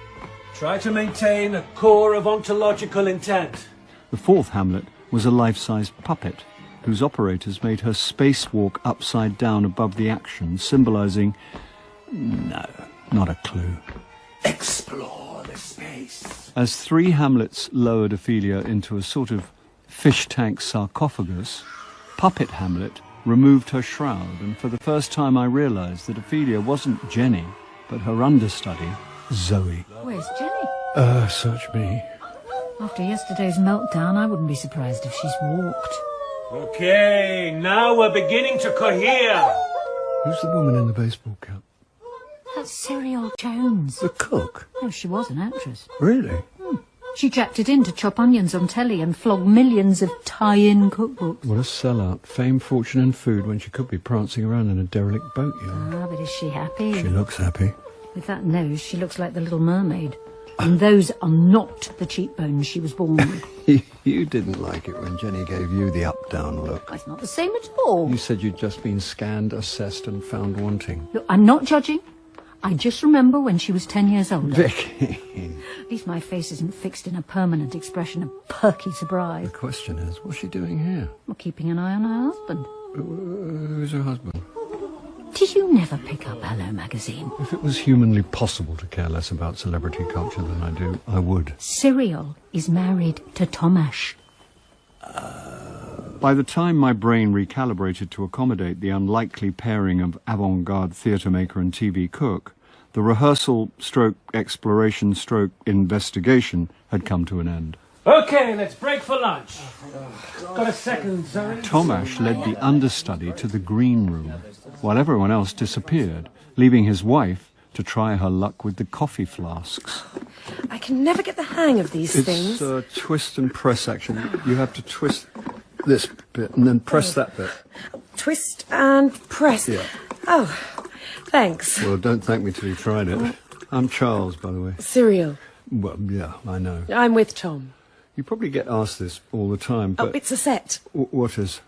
[SPEAKER 12] Try to maintain a core of ontological intent.
[SPEAKER 2] The 4th Hamlet was a life-sized puppet, whose operators made her spacewalk upside down above the action, symbolizing... no, not a clue.
[SPEAKER 12] Explore the space.
[SPEAKER 2] As 3 Hamlets lowered Ophelia into a sort of fish tank sarcophagus, Puppet Hamlet removed her shroud, and for the first time I realized that Ophelia wasn't Jenny, but her understudy, Zoe.
[SPEAKER 10] Where's Jenny?
[SPEAKER 3] Search me.
[SPEAKER 10] After yesterday's meltdown, I wouldn't be surprised if she's walked.
[SPEAKER 12] Okay, now we're beginning to cohere.
[SPEAKER 3] Who's the woman in the baseball cap?
[SPEAKER 10] That's Serial Jones.
[SPEAKER 3] The cook?
[SPEAKER 10] Oh, she was an actress.
[SPEAKER 3] Really?
[SPEAKER 10] She jacked it in to chop onions on telly and flog millions of tie-in cookbooks.
[SPEAKER 2] What a sellout. Fame, fortune and food when she could be prancing around in a derelict boatyard.
[SPEAKER 10] Ah, but is she happy?
[SPEAKER 3] She looks happy.
[SPEAKER 10] With that nose, she looks like the Little Mermaid. And those are not the cheekbones she was born with.
[SPEAKER 3] You didn't like it when Jenny gave you the up-down look.
[SPEAKER 10] It's not the same at all.
[SPEAKER 2] You said you'd just been scanned, assessed and found wanting.
[SPEAKER 10] Look, I'm not judging. I just remember when she was 10 years older.
[SPEAKER 3] Vicky.
[SPEAKER 10] At least my face isn't fixed in a permanent expression of perky surprise.
[SPEAKER 3] The question is, what's she doing here?
[SPEAKER 10] Well, keeping an eye on her husband.
[SPEAKER 3] Who's her husband?
[SPEAKER 10] Did you never pick up Hello magazine?
[SPEAKER 2] If it was humanly possible to care less about celebrity culture than I do, I would.
[SPEAKER 10] Serial is married to Tomasz.
[SPEAKER 2] By the time my brain recalibrated to accommodate the unlikely pairing of avant-garde theatre maker and TV cook, the rehearsal stroke exploration stroke investigation had come to an end.
[SPEAKER 12] Okay, let's break for lunch. Got a second, Zoe?
[SPEAKER 2] Tomasz led the understudy to the green room, while everyone else disappeared, leaving his wife to try her luck with the coffee flasks.
[SPEAKER 19] I can never get the hang of these things.
[SPEAKER 2] It's twist and press action. You have to twist this bit and then press that bit.
[SPEAKER 19] Twist and press.
[SPEAKER 2] Yeah.
[SPEAKER 19] Oh, thanks.
[SPEAKER 2] Well, don't thank me till you tried it. I'm Charles, by the way.
[SPEAKER 19] Serial.
[SPEAKER 2] Well, yeah, I know.
[SPEAKER 19] I'm with Tom.
[SPEAKER 2] You probably get asked this all the time, but...
[SPEAKER 19] Oh, it's a set.
[SPEAKER 2] What is?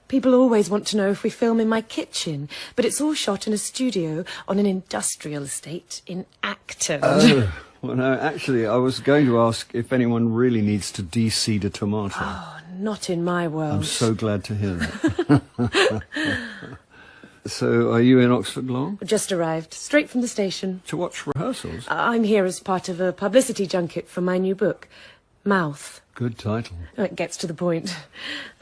[SPEAKER 19] People always want to know if we film in my kitchen, but it's all shot in a studio on an industrial estate in Acton.
[SPEAKER 2] Oh, well, no, actually, I was going to ask if anyone really needs to de-seed a tomato.
[SPEAKER 19] Oh, not in my world.
[SPEAKER 2] I'm so glad to hear that. So, are you in Oxford long?
[SPEAKER 19] Just arrived, straight from the station.
[SPEAKER 2] To watch rehearsals?
[SPEAKER 19] I'm here as part of a publicity junket for my new book, Mouth.
[SPEAKER 2] Good title.
[SPEAKER 19] It gets to the point.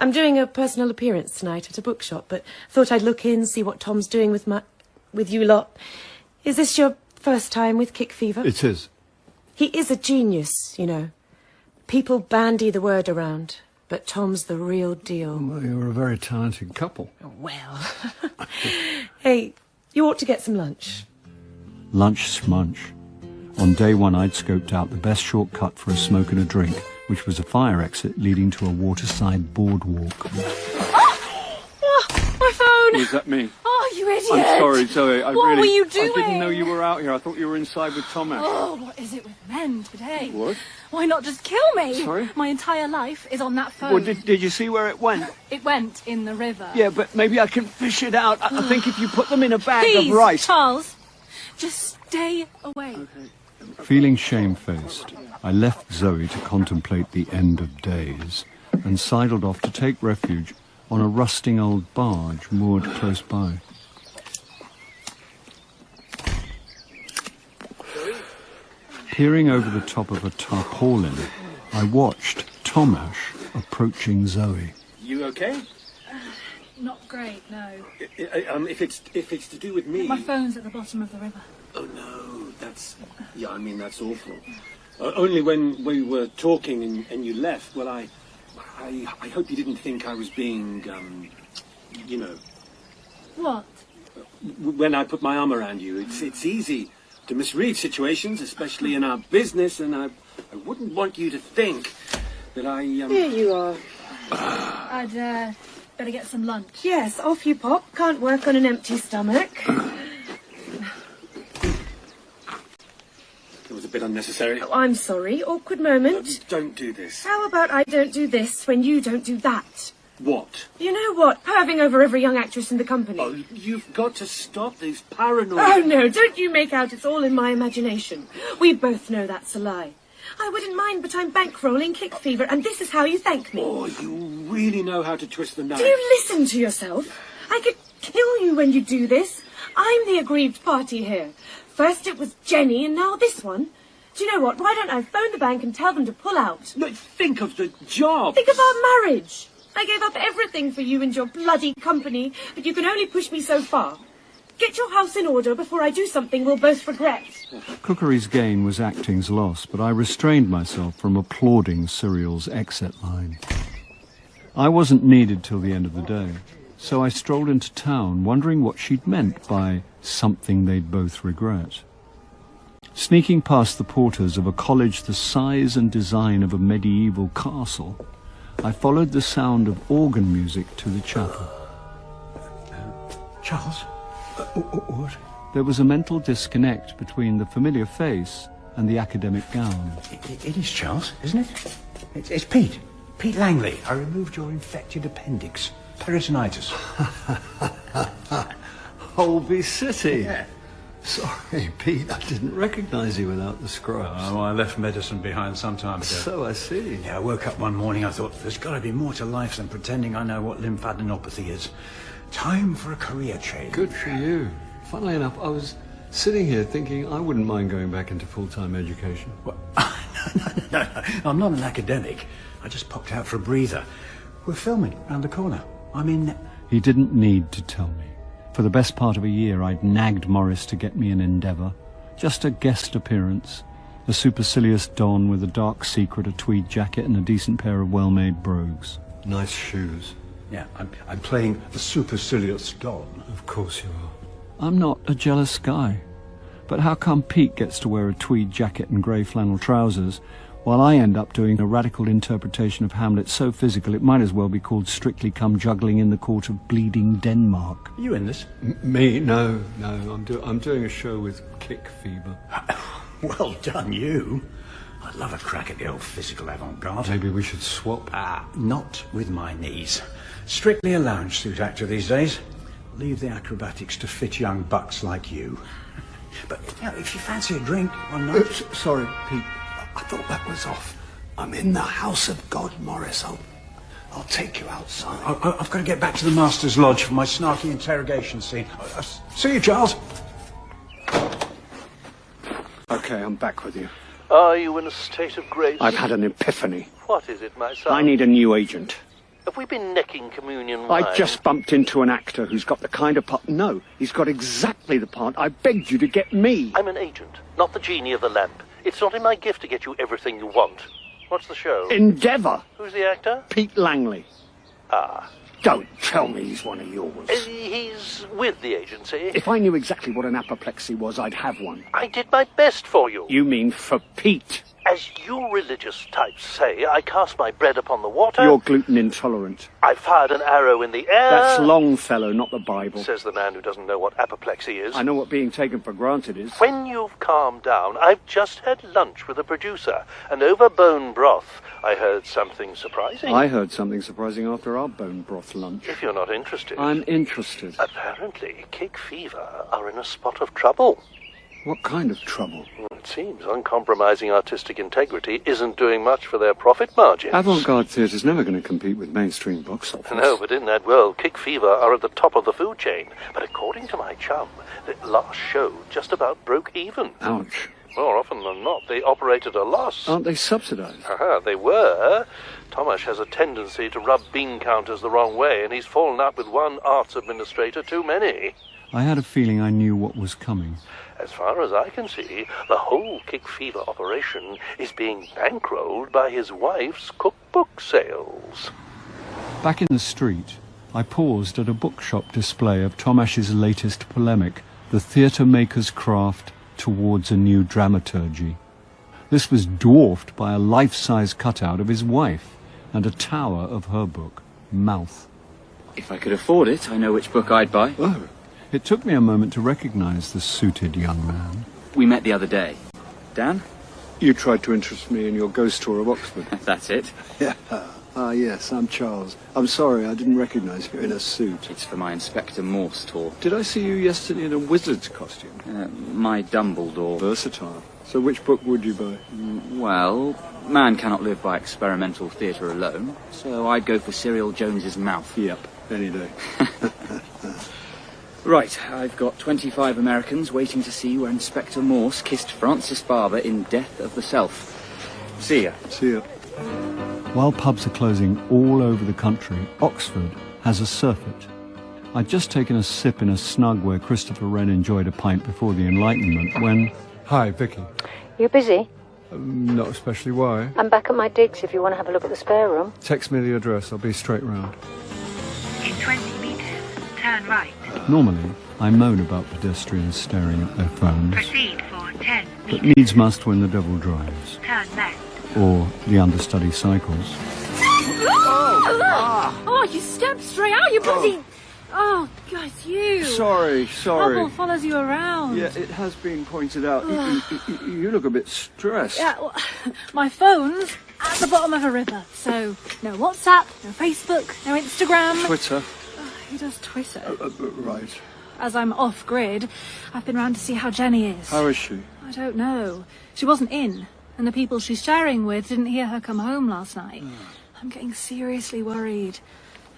[SPEAKER 19] I'm doing a personal appearance tonight at a bookshop, but thought I'd look in, see what Tom's doing with you lot. Is this your first time with Kick Fever?
[SPEAKER 2] It is.
[SPEAKER 19] He is a genius, you know. People bandy the word around, but Tom's the real deal.
[SPEAKER 2] Well, you're a very talented couple.
[SPEAKER 19] Well. Hey, you ought to get some lunch.
[SPEAKER 2] Lunch smunch. On day one, I'd scoped out the best shortcut for a smoke and a drink, which was a fire exit leading to a waterside boardwalk.
[SPEAKER 6] Oh, my phone!
[SPEAKER 17] Was that me?
[SPEAKER 6] Oh, you idiot!
[SPEAKER 17] I'm sorry, Zoe.
[SPEAKER 6] What were you doing?
[SPEAKER 17] I didn't know you were out here. I thought you were inside with Thomas.
[SPEAKER 6] Oh, what is it with men today?
[SPEAKER 17] What?
[SPEAKER 6] Why not just kill me?
[SPEAKER 17] Sorry?
[SPEAKER 6] My entire life is on that phone.
[SPEAKER 17] Well, did you see where it went?
[SPEAKER 6] It went in the river.
[SPEAKER 17] Yeah, but maybe I can fish it out. I think if you put them in a bag
[SPEAKER 6] Please,
[SPEAKER 17] of rice...
[SPEAKER 6] Charles, just stay away.
[SPEAKER 17] Okay.
[SPEAKER 2] Feeling shamefaced, I left Zoe to contemplate the end of days and sidled off to take refuge on a rusting old barge moored close by. Peering over the top of a tarpaulin, I watched Thomas approaching Zoe.
[SPEAKER 12] You okay?
[SPEAKER 6] Not great, no.
[SPEAKER 12] If it's to do with me...
[SPEAKER 6] My phone's at the bottom of the river.
[SPEAKER 12] Oh, no, that's... Yeah, I mean, that's awful. Only when we were talking and you left, well, I hope you didn't think I was being, you know...
[SPEAKER 6] What?
[SPEAKER 12] When I put my arm around you, it's easy to misread situations, especially in our business, and I wouldn't want you to think that I,
[SPEAKER 19] Here you are.
[SPEAKER 6] I'd, better get some lunch.
[SPEAKER 19] Yes, off you pop. Can't work on an empty stomach.
[SPEAKER 12] It was a bit unnecessary.
[SPEAKER 19] Oh, I'm sorry. Awkward moment.
[SPEAKER 12] Don't do this.
[SPEAKER 19] How about I don't do this when you don't do that?
[SPEAKER 12] What?
[SPEAKER 19] You know what? Perving over every young actress in the company.
[SPEAKER 12] Oh, you've got to stop these paranoid...
[SPEAKER 19] Oh, no, don't you make out it's all in my imagination. We both know that's a lie. I wouldn't mind, but I'm bankrolling Kick Fever, and this is how you thank me.
[SPEAKER 12] Oh, you really know how to twist the knife.
[SPEAKER 19] Do you listen to yourself? I could kill you when you do this. I'm the aggrieved party here. First it was Jenny, and now this one. Do you know what? Why don't I phone the bank and tell them to pull out?
[SPEAKER 12] No, think of the job.
[SPEAKER 19] Think of our marriage. I gave up everything for you and your bloody company, but you can only push me so far. Get your house in order before I do something we'll both regret.
[SPEAKER 2] Cookery's gain was acting's loss, but I restrained myself from applauding Cyril's exit line. I wasn't needed till the end of the day, so I strolled into town, wondering what she'd meant by something they'd both regret. Sneaking past the porters of a college the size and design of a medieval castle, I followed the sound of organ music to the chapel.
[SPEAKER 3] Charles? What?
[SPEAKER 2] There was a mental disconnect between the familiar face and the academic gown.
[SPEAKER 3] It is Charles, isn't it? It's Pete. Pete Langley. I removed your infected appendix. Peritonitis.
[SPEAKER 2] Holby City.
[SPEAKER 3] Yeah.
[SPEAKER 2] Sorry, Pete, I didn't recognise you without the scrubs.
[SPEAKER 3] Oh, I left medicine behind some time ago.
[SPEAKER 2] So I see.
[SPEAKER 3] Yeah, I woke up one morning, I thought, there's got to be more to life than pretending I know what lymphadenopathy is. Time for a career change.
[SPEAKER 2] Good for you. Funnily enough, I was sitting here thinking I wouldn't mind going back into full-time education.
[SPEAKER 3] What? No, I'm not an academic. I just popped out for a breather. We're filming round the corner. I'm in...
[SPEAKER 2] He didn't need to tell me. For the best part of a year, I'd nagged Maurice to get me an endeavour. Just a guest appearance. A supercilious don with a dark secret, a tweed jacket and a decent pair of well-made brogues. Nice shoes.
[SPEAKER 3] Yeah, I'm playing the supercilious don.
[SPEAKER 2] Of course you are. I'm not a jealous guy. But how come Pete gets to wear a tweed jacket and grey flannel trousers, while I end up doing a radical interpretation of Hamlet so physical it might as well be called Strictly Come Juggling in the Court of Bleeding Denmark?
[SPEAKER 3] Are you in this?
[SPEAKER 2] Me? No. I'm doing a show with Kick Fever.
[SPEAKER 3] Well done, you. I'd love a crack at the old physical avant-garde.
[SPEAKER 2] Maybe we should swap.
[SPEAKER 3] Not with my knees. Strictly a lounge suit actor these days. Leave the acrobatics to fit young bucks like you. But, if you fancy a drink one night...
[SPEAKER 2] Sorry, Pete.
[SPEAKER 15] I thought that was off. I'm in the house of God, Maurice. I'll take you outside.
[SPEAKER 3] I've got to get back to the Master's Lodge for my snarky interrogation scene. See you, Charles.
[SPEAKER 17] Okay, I'm back with you.
[SPEAKER 5] Are you in a state of grace?
[SPEAKER 17] I've had an epiphany.
[SPEAKER 5] What is it, my son?
[SPEAKER 17] I need a new agent.
[SPEAKER 5] Have we been necking communion wine?
[SPEAKER 17] I just bumped into an actor who's got the kind of part... No, he's got exactly the part I begged you to get me.
[SPEAKER 5] I'm an agent, not the genie of the lamp. It's not in my gift to get you everything you want. What's the show?
[SPEAKER 17] Endeavour.
[SPEAKER 5] Who's the actor?
[SPEAKER 17] Pete Langley.
[SPEAKER 5] Ah.
[SPEAKER 17] Don't tell me he's one of yours.
[SPEAKER 5] He's with the agency.
[SPEAKER 17] If I knew exactly what an apoplexy was, I'd have one.
[SPEAKER 5] I did my best for you.
[SPEAKER 17] You mean for Pete?
[SPEAKER 5] As you religious types say, I cast my bread upon the water.
[SPEAKER 17] You're gluten intolerant.
[SPEAKER 5] I fired an arrow in the air.
[SPEAKER 17] That's Longfellow, not the Bible.
[SPEAKER 5] Says the man who doesn't know what apoplexy is.
[SPEAKER 17] I know what being taken for granted is.
[SPEAKER 5] When you've calmed down, I've just had lunch with a producer, and over bone broth, I heard something surprising.
[SPEAKER 17] I heard something surprising after our bone broth lunch.
[SPEAKER 5] If you're not interested.
[SPEAKER 17] I'm interested.
[SPEAKER 5] Apparently, Kick Fever are in a spot of trouble.
[SPEAKER 17] What kind of trouble?
[SPEAKER 5] It seems uncompromising artistic integrity isn't doing much for their profit margins.
[SPEAKER 17] Avant-garde theatre's never going to compete with mainstream box office.
[SPEAKER 5] No, but in that world, Kick Fever are at the top of the food chain. But according to my chum, the last show just about broke even.
[SPEAKER 17] Ouch.
[SPEAKER 5] More often than not, they operated a loss.
[SPEAKER 17] Aren't they subsidised?
[SPEAKER 5] They were. Tomasz has a tendency to rub bean counters the wrong way, and he's fallen out with one arts administrator too many.
[SPEAKER 2] I had a feeling I knew what was coming.
[SPEAKER 5] As far as I can see, the whole Kick Fever operation is being bankrolled by his wife's cookbook sales.
[SPEAKER 2] Back in the street, I paused at a bookshop display of Tomasz's latest polemic, The Theatre Maker's Craft Towards a New Dramaturgy. This was dwarfed by a life-size cutout of his wife and a tower of her book, Mouth.
[SPEAKER 9] If I could afford it, I know which book I'd buy.
[SPEAKER 2] Oh. It took me a moment to recognise the suited young man.
[SPEAKER 9] We met the other day. Dan?
[SPEAKER 17] You tried to interest me in your ghost tour of Oxford.
[SPEAKER 9] That's it.
[SPEAKER 17] Yeah. Yes, I'm Charles. I'm sorry, I didn't recognise you in a suit.
[SPEAKER 9] It's for my Inspector Morse tour.
[SPEAKER 17] Did I see you yesterday in a wizard's costume?
[SPEAKER 9] My Dumbledore.
[SPEAKER 17] Versatile. So which book would you buy?
[SPEAKER 9] Well, man cannot live by experimental theatre alone, so I'd go for Cyril Jones's Mouth.
[SPEAKER 17] Yep, any day.
[SPEAKER 9] Right, I've got 25 Americans waiting to see where Inspector Morse kissed Francis Barber in Death of the Self. See ya.
[SPEAKER 17] See ya.
[SPEAKER 2] While pubs are closing all over the country, Oxford has a surfeit. I'd just taken a sip in a snug where Christopher Wren enjoyed a pint before the Enlightenment when...
[SPEAKER 20] Hi, Vicky.
[SPEAKER 11] You busy?
[SPEAKER 20] Not especially. Why?
[SPEAKER 11] I'm back at my digs if you want to have a look at the spare room.
[SPEAKER 20] Text me the address. I'll be straight round.
[SPEAKER 21] In 20 metres, turn right.
[SPEAKER 2] Normally, I moan about pedestrians staring at their phones.
[SPEAKER 21] Proceed for 10
[SPEAKER 2] But needs must when the devil drives.
[SPEAKER 21] Turn left.
[SPEAKER 2] Or the understudy cycles.
[SPEAKER 6] Oh, you stepped straight out, you bloody... Oh, guys, you.
[SPEAKER 17] Sorry.
[SPEAKER 6] Trouble follows you around.
[SPEAKER 17] Yeah, it has been pointed out. You look a bit stressed.
[SPEAKER 6] Yeah, well, my phone's at the bottom of a river, so no WhatsApp, no Facebook, no Instagram.
[SPEAKER 17] Twitter.
[SPEAKER 6] Who does Twitter?
[SPEAKER 17] Right.
[SPEAKER 6] As I'm off-grid, I've been round to see how Jenny is.
[SPEAKER 17] How is she?
[SPEAKER 6] I don't know. She wasn't in, and the people she's sharing with didn't hear her come home last night. I'm getting seriously worried.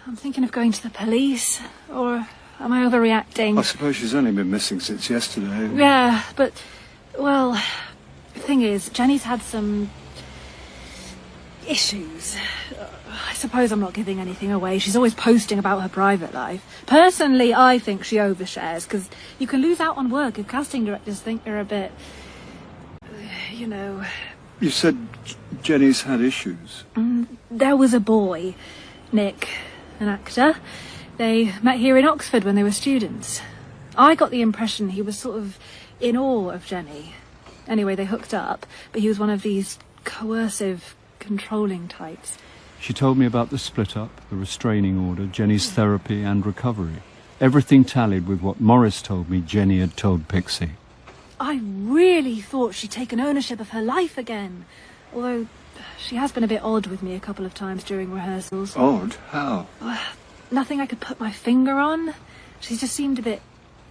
[SPEAKER 6] I'm thinking of going to the police, or am I overreacting?
[SPEAKER 17] I suppose she's only been missing since yesterday.
[SPEAKER 6] Yeah, but, well, the thing is, Jenny's had some issues. I suppose I'm not giving anything away. She's always posting about her private life. Personally, I think she overshares, because you can lose out on work if casting directors think you're a bit, you know...
[SPEAKER 17] You said Jenny's had issues.
[SPEAKER 6] There was a boy, Nick, an actor. They met here in Oxford when they were students. I got the impression he was sort of in awe of Jenny. Anyway, they hooked up, but he was one of these coercive, controlling types.
[SPEAKER 2] She told me about the split-up, the restraining order, Jenny's therapy and recovery. Everything tallied with what Maurice told me Jenny had told Pixie.
[SPEAKER 6] I really thought she'd taken ownership of her life again. Although she has been a bit odd with me a couple of times during rehearsals.
[SPEAKER 2] Odd? How?
[SPEAKER 6] Nothing I could put my finger on. She's just seemed a bit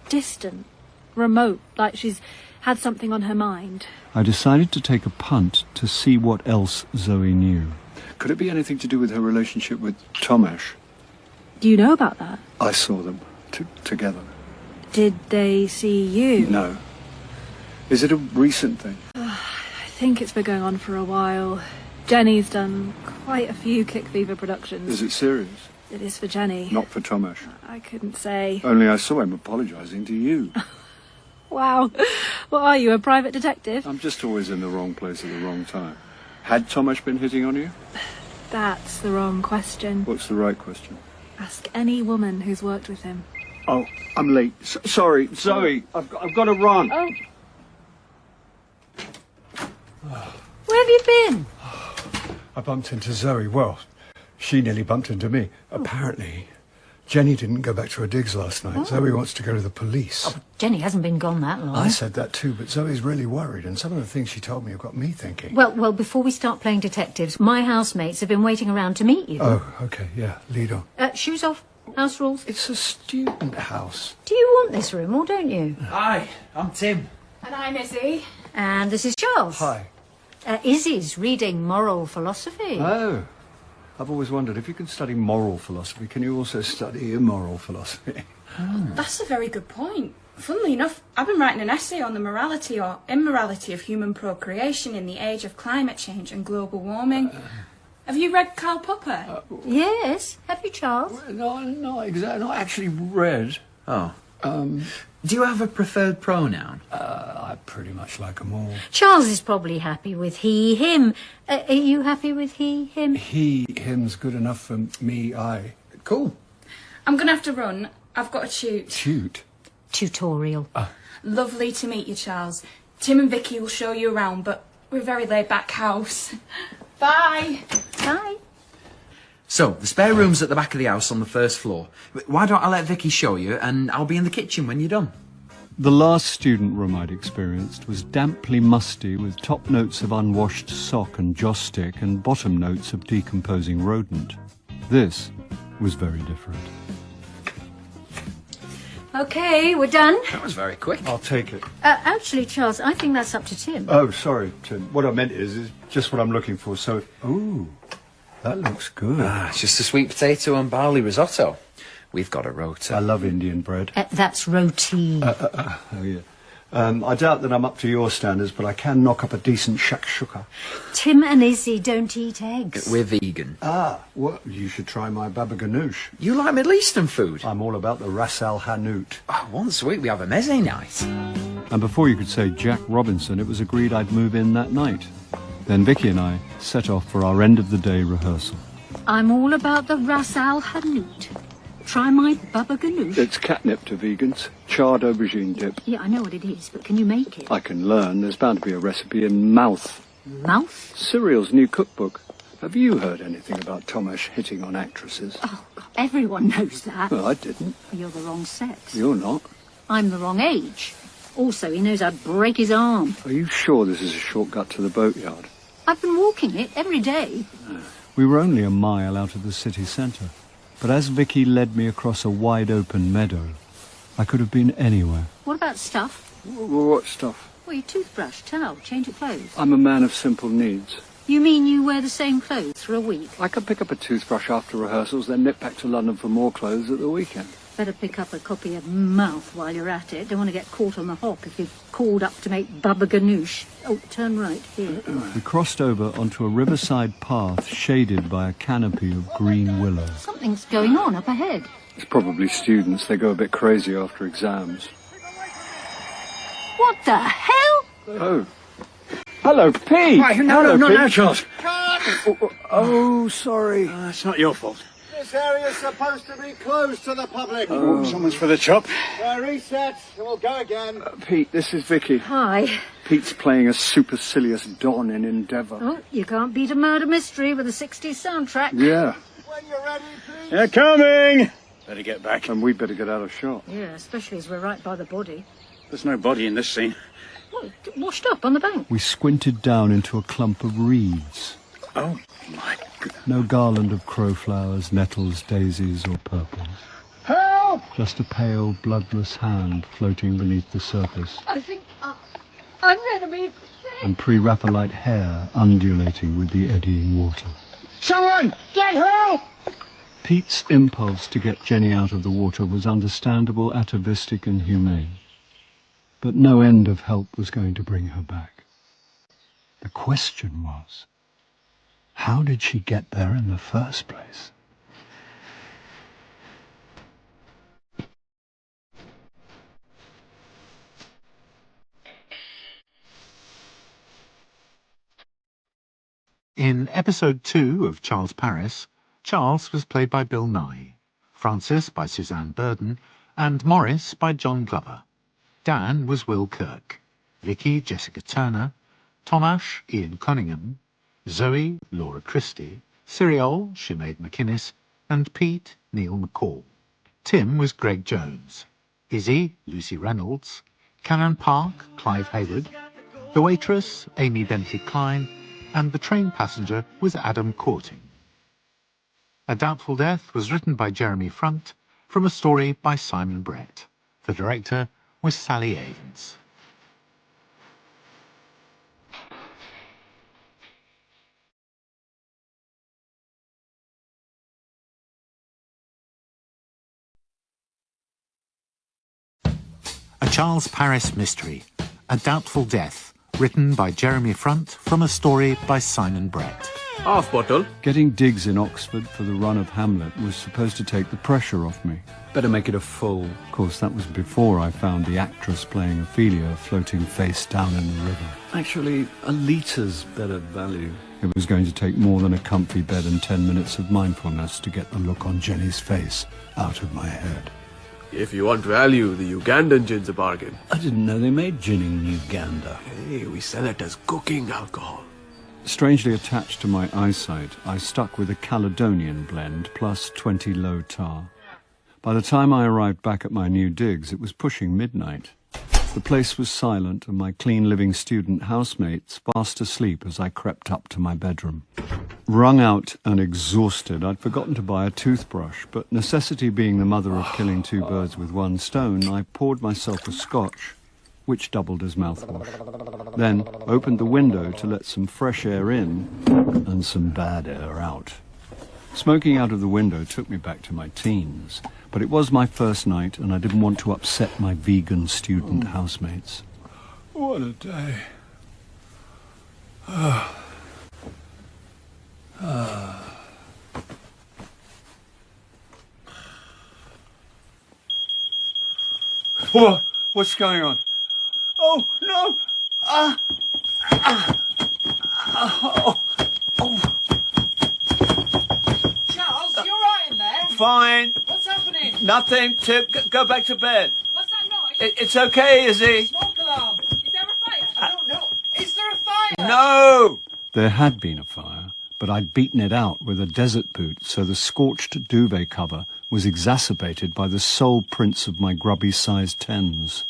[SPEAKER 6] distant, remote, like she's had something on her mind.
[SPEAKER 2] I decided to take a punt to see what else Zoe knew. Could it be anything to do with her relationship with Tomasz?
[SPEAKER 6] Do you know about that?
[SPEAKER 2] I saw them together.
[SPEAKER 6] Did they see you?
[SPEAKER 2] No. Is it a recent thing?
[SPEAKER 6] I think it's been going on for a while. Jenny's done quite a few Kick Fever productions.
[SPEAKER 2] Is it serious?
[SPEAKER 6] It is for Jenny.
[SPEAKER 2] Not for Tomasz.
[SPEAKER 6] I couldn't say.
[SPEAKER 2] Only I saw him apologising to you.
[SPEAKER 6] Wow. What are you, a private detective?
[SPEAKER 2] I'm just always in the wrong place at the wrong time. Had Tomasz been hitting on you?
[SPEAKER 6] That's the wrong question.
[SPEAKER 2] What's the right question?
[SPEAKER 6] Ask any woman who's worked with him.
[SPEAKER 2] Oh, I'm late. Sorry, Zoe. I've got to run.
[SPEAKER 6] Oh. Where have you been?
[SPEAKER 2] I bumped into Zoe. Well, she nearly bumped into me. Apparently, Jenny didn't go back to her digs last night. Zoe wants to go to the police.
[SPEAKER 10] Oh, Jenny hasn't been gone that long.
[SPEAKER 2] I said that too, but Zoe's really worried, and some of the things she told me have got me thinking.
[SPEAKER 10] Well, before we start playing detectives, my housemates have been waiting around to meet you.
[SPEAKER 2] Oh, okay, yeah, lead on.
[SPEAKER 10] Shoes off. House rules.
[SPEAKER 2] It's a student house.
[SPEAKER 10] Do you want this room, or don't you?
[SPEAKER 7] Hi, I'm Tim.
[SPEAKER 19] And I'm Izzy.
[SPEAKER 10] And this is Charles.
[SPEAKER 2] Hi.
[SPEAKER 10] Izzy's reading moral philosophy.
[SPEAKER 2] Oh. I've always wondered, if you can study moral philosophy, can you also study immoral philosophy?
[SPEAKER 19] That's a very good point. Funnily enough, I've been writing an essay on the morality or immorality of human procreation in the age of climate change and global warming. Have you read Karl Popper?
[SPEAKER 10] Yes. Have you, Charles?
[SPEAKER 2] No, not exactly. Not actually read.
[SPEAKER 7] Oh. Do you have a preferred pronoun?
[SPEAKER 2] I pretty much like them all.
[SPEAKER 10] Charles is probably happy with he, him. Are you happy with he, him?
[SPEAKER 2] He, him's good enough for me, I.
[SPEAKER 7] Cool.
[SPEAKER 19] I'm going to have to run. I've got a shoot.
[SPEAKER 2] Shoot?
[SPEAKER 10] Tutorial.
[SPEAKER 19] Lovely to meet you, Charles. Tim and Vicky will show you around, but we're a very laid-back house. Bye.
[SPEAKER 10] Bye.
[SPEAKER 7] So, the spare room's at the back of the house on the first floor. Why don't I let Vicky show you, and I'll be in the kitchen when you're done.
[SPEAKER 2] The last student room I'd experienced was damply musty, with top notes of unwashed sock and joss stick and bottom notes of decomposing rodent. This was very different.
[SPEAKER 10] OK, we're done.
[SPEAKER 7] That was very quick.
[SPEAKER 2] I'll take it.
[SPEAKER 10] Actually, Charles, I think that's up to Tim.
[SPEAKER 2] Oh, sorry, Tim. What I meant is just what I'm looking for, so... Ooh, that looks good.
[SPEAKER 7] It's just a sweet potato and barley risotto. We've got a rota.
[SPEAKER 2] I love Indian bread.
[SPEAKER 10] That's roti.
[SPEAKER 2] Oh, yeah. I doubt that I'm up to your standards, but I can knock up a decent shakshuka.
[SPEAKER 10] Tim and Izzy don't eat eggs.
[SPEAKER 7] We're vegan.
[SPEAKER 2] Well, you should try my baba ganoush.
[SPEAKER 7] You like Middle Eastern food?
[SPEAKER 2] I'm all about the ras al hanout.
[SPEAKER 7] Once a week we have a meze night.
[SPEAKER 2] And before you could say Jack Robinson, it was agreed I'd move in that night. Then Vicky and I set off for our end-of-the-day rehearsal.
[SPEAKER 10] I'm all about the ras al hanout. Try my baba ganoush.
[SPEAKER 2] It's catnip to vegans. Charred aubergine dip.
[SPEAKER 10] Yeah, I know what it is, but can you make it?
[SPEAKER 2] I can learn. There's bound to be a recipe in Mouth.
[SPEAKER 10] Mouth?
[SPEAKER 2] Cyril's new cookbook. Have you heard anything about Tomasz hitting on actresses?
[SPEAKER 10] Oh, God, everyone knows that.
[SPEAKER 2] Well, I didn't.
[SPEAKER 10] You're the wrong sex.
[SPEAKER 2] You're not.
[SPEAKER 10] I'm the wrong age. Also, he knows I'd break his arm.
[SPEAKER 2] Are you sure this is a shortcut to the boatyard?
[SPEAKER 10] I've been walking it every day.
[SPEAKER 2] We were only a mile out of the city centre. But as Vicky led me across a wide-open meadow, I could have been anywhere.
[SPEAKER 10] What about stuff?
[SPEAKER 2] What stuff?
[SPEAKER 10] Well, your toothbrush, towel, change of clothes.
[SPEAKER 2] I'm a man of simple needs.
[SPEAKER 10] You mean you wear the same clothes for a week?
[SPEAKER 2] I can pick up a toothbrush after rehearsals, then nip back to London for more clothes at the weekend.
[SPEAKER 10] Better pick up a copy of Mouth while you're at it. Don't want to get caught on the hop if you've called up to make baba ganoush. Oh, turn right, here.
[SPEAKER 2] We crossed over onto a riverside path shaded by a canopy of green willow.
[SPEAKER 10] Something's going on up ahead.
[SPEAKER 2] It's probably students. They go a bit crazy after exams.
[SPEAKER 10] What the hell?
[SPEAKER 2] Oh. Hello, Pete!
[SPEAKER 3] Right, no, not now, Charles.
[SPEAKER 2] Oh, sorry.
[SPEAKER 3] It's not your fault.
[SPEAKER 15] This area's supposed to be closed to the public.
[SPEAKER 3] Oh, someone's for the chop.
[SPEAKER 15] Reset, and we'll go again.
[SPEAKER 2] Pete, this is Vicky.
[SPEAKER 10] Hi.
[SPEAKER 2] Pete's playing a supercilious Don in Endeavour.
[SPEAKER 10] Oh, you can't beat a murder mystery with a 60s soundtrack.
[SPEAKER 2] Yeah.
[SPEAKER 15] When you're ready, please.
[SPEAKER 3] They're coming! Better get back.
[SPEAKER 2] And we'd better get out of shot.
[SPEAKER 10] Yeah, especially as we're right by the body.
[SPEAKER 3] There's no body in this scene.
[SPEAKER 10] Washed up on the bank.
[SPEAKER 2] We squinted down into a clump of reeds.
[SPEAKER 3] Oh, my God.
[SPEAKER 2] No garland of crowflowers, nettles, daisies, or purples.
[SPEAKER 3] Help!
[SPEAKER 2] Just a pale, bloodless hand floating beneath the surface.
[SPEAKER 10] I think I'm going to be...
[SPEAKER 2] And pre-Raphaelite hair undulating with the eddying water.
[SPEAKER 3] Someone! Get help!
[SPEAKER 2] Pete's impulse to get Jenny out of the water was understandable, atavistic, and humane. But no end of help was going to bring her back. The question was, how did she get there in the first place?
[SPEAKER 1] In episode 2 of Charles Paris, Charles was played by Bill Nye, Francis by Suzanne Burden, and Maurice by John Glover. Dan was Will Kirk, Vicky Jessica Turner, Tomash Ian Cunningham, Zoe Laura Christie, Cyril Sinead McInnes, and Pete Neil McCall. Tim was Greg Jones, Izzy Lucy Reynolds, Cannon Park Clive Hayward, the waitress Amy Bentley Klein, and the train passenger was Adam Courting. A Doubtful Death was written by Jeremy Front from a story by Simon Brett. The director was Sally Avens. A Charles Paris Mystery, A Doubtful Death, written by Jeremy Front from a story by Simon Brett.
[SPEAKER 20] Half bottle.
[SPEAKER 2] Getting digs in Oxford for the run of Hamlet was supposed to take the pressure off me. Better make it a full. Of course, that was before I found the actress playing Ophelia floating face down in the river. Actually, a litres better value. It was going to take more than a comfy bed and 10 minutes of mindfulness to get the look on Jenny's face out of my head.
[SPEAKER 20] If you want value, the Ugandan gin's a bargain.
[SPEAKER 2] I didn't know they made gin in Uganda.
[SPEAKER 20] Hey, we sell it as cooking alcohol.
[SPEAKER 2] Strangely attached to my eyesight, I stuck with a Caledonian blend plus 20 low tar. By the time I arrived back at my new digs, it was pushing midnight. The place was silent, and my clean-living student housemates fast asleep as I crept up to my bedroom. Wrung out and exhausted, I'd forgotten to buy a toothbrush, but necessity being the mother of killing two birds with one stone, I poured myself a scotch, which doubled as mouthwash. Then opened the window to let some fresh air in and some bad air out. Smoking out of the window took me back to my teens, but it was my first night and I didn't want to upset my vegan student housemates.
[SPEAKER 20] What a day.
[SPEAKER 2] What's going on?
[SPEAKER 20] Oh, no!
[SPEAKER 8] Charles, you alright in there?
[SPEAKER 20] Fine.
[SPEAKER 8] What's happening?
[SPEAKER 20] Nothing. Tip, go back to bed.
[SPEAKER 8] What's that noise?
[SPEAKER 20] It's okay, Izzy.
[SPEAKER 8] Smoke alarm. Is there a fire? I don't know. Is there a fire?
[SPEAKER 20] No!
[SPEAKER 2] There had been a fire, but I'd beaten it out with a desert boot, so the scorched duvet cover was exacerbated by the sole prints of my grubby-sized tens.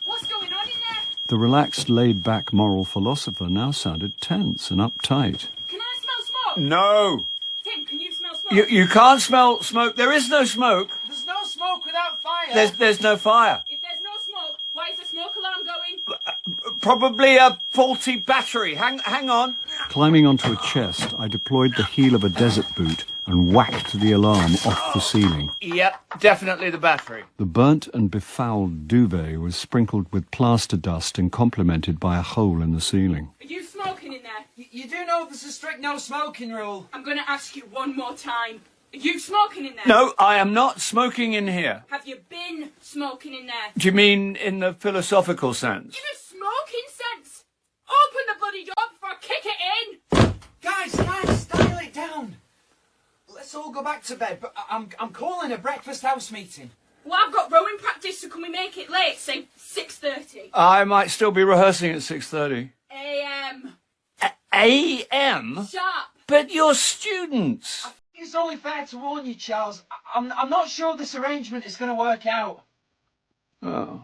[SPEAKER 8] What's going on in there?
[SPEAKER 2] The relaxed, laid-back moral philosopher now sounded tense and uptight.
[SPEAKER 8] Can I smell smoke?
[SPEAKER 20] No!
[SPEAKER 8] Tim, can you smell smoke?
[SPEAKER 20] You can't smell smoke. There is no smoke.
[SPEAKER 8] There's no smoke without fire.
[SPEAKER 20] There's no fire.
[SPEAKER 8] If there's no smoke, why is the smoke alarm going?
[SPEAKER 20] Probably a faulty battery. Hang on.
[SPEAKER 2] Climbing onto a chest, I deployed the heel of a desert boot and whacked the alarm off the ceiling.
[SPEAKER 20] Yep, definitely the battery.
[SPEAKER 2] The burnt and befouled duvet was sprinkled with plaster dust and complemented by a hole in the ceiling.
[SPEAKER 8] Are you smoking in there?
[SPEAKER 22] You do know there's a strict no smoking rule.
[SPEAKER 8] I'm going to ask you one more time. Are you smoking in there?
[SPEAKER 20] No, I am not smoking in here.
[SPEAKER 8] Have you been smoking in there?
[SPEAKER 20] Do you mean in the philosophical sense?
[SPEAKER 8] In a smoking sense? Open the bloody door before I kick it in!
[SPEAKER 22] Guys, dial it down. Let's all go back to bed, but I'm calling a breakfast house meeting.
[SPEAKER 8] Well, I've got rowing practice, so can we make it late? Say 6:30.
[SPEAKER 20] I might still be rehearsing at 6:30.
[SPEAKER 8] A.M.
[SPEAKER 20] A.M.?
[SPEAKER 8] Sharp.
[SPEAKER 20] But you're students.
[SPEAKER 22] I think it's only fair to warn you, Charles. I'm not sure this arrangement is going to work out.
[SPEAKER 20] Oh.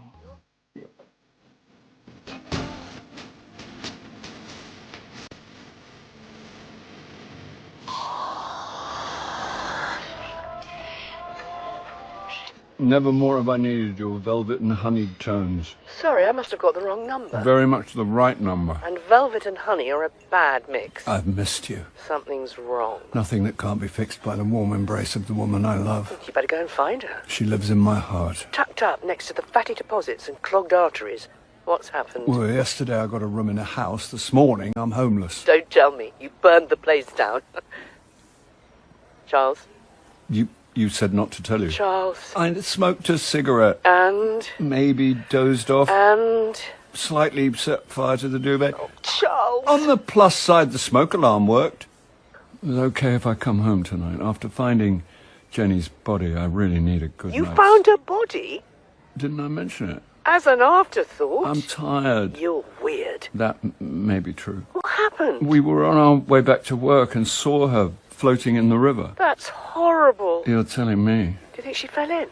[SPEAKER 17] Never more have I needed your velvet and honeyed tones.
[SPEAKER 16] Sorry, I must have got the wrong number.
[SPEAKER 17] Very much the right number.
[SPEAKER 16] And velvet and honey are a bad mix.
[SPEAKER 17] I've missed you.
[SPEAKER 16] Something's wrong.
[SPEAKER 17] Nothing that can't be fixed by the warm embrace of the woman I love.
[SPEAKER 16] You better go and find her.
[SPEAKER 17] She lives in my heart.
[SPEAKER 16] Tucked up next to the fatty deposits and clogged arteries. What's happened?
[SPEAKER 17] Well, yesterday I got a room in a house. This morning I'm homeless.
[SPEAKER 16] Don't tell me. You burned the place down. Charles?
[SPEAKER 17] You said not to tell you.
[SPEAKER 16] Charles.
[SPEAKER 17] I smoked a cigarette.
[SPEAKER 16] And?
[SPEAKER 17] Maybe dozed off.
[SPEAKER 16] And?
[SPEAKER 17] Slightly set fire to the duvet.
[SPEAKER 16] Oh, Charles.
[SPEAKER 17] On the plus side, the smoke alarm worked. It was okay if I come home tonight. After finding Jenny's body, I really need a good
[SPEAKER 16] You
[SPEAKER 17] night's...
[SPEAKER 16] found her body?
[SPEAKER 17] Didn't I mention it?
[SPEAKER 16] As an afterthought?
[SPEAKER 17] I'm tired.
[SPEAKER 16] You're weird.
[SPEAKER 17] That may be true.
[SPEAKER 16] What happened?
[SPEAKER 17] We were on our way back to work and saw her floating in the river.
[SPEAKER 16] That's horrible.
[SPEAKER 17] You're telling me.
[SPEAKER 16] Do you think she fell in?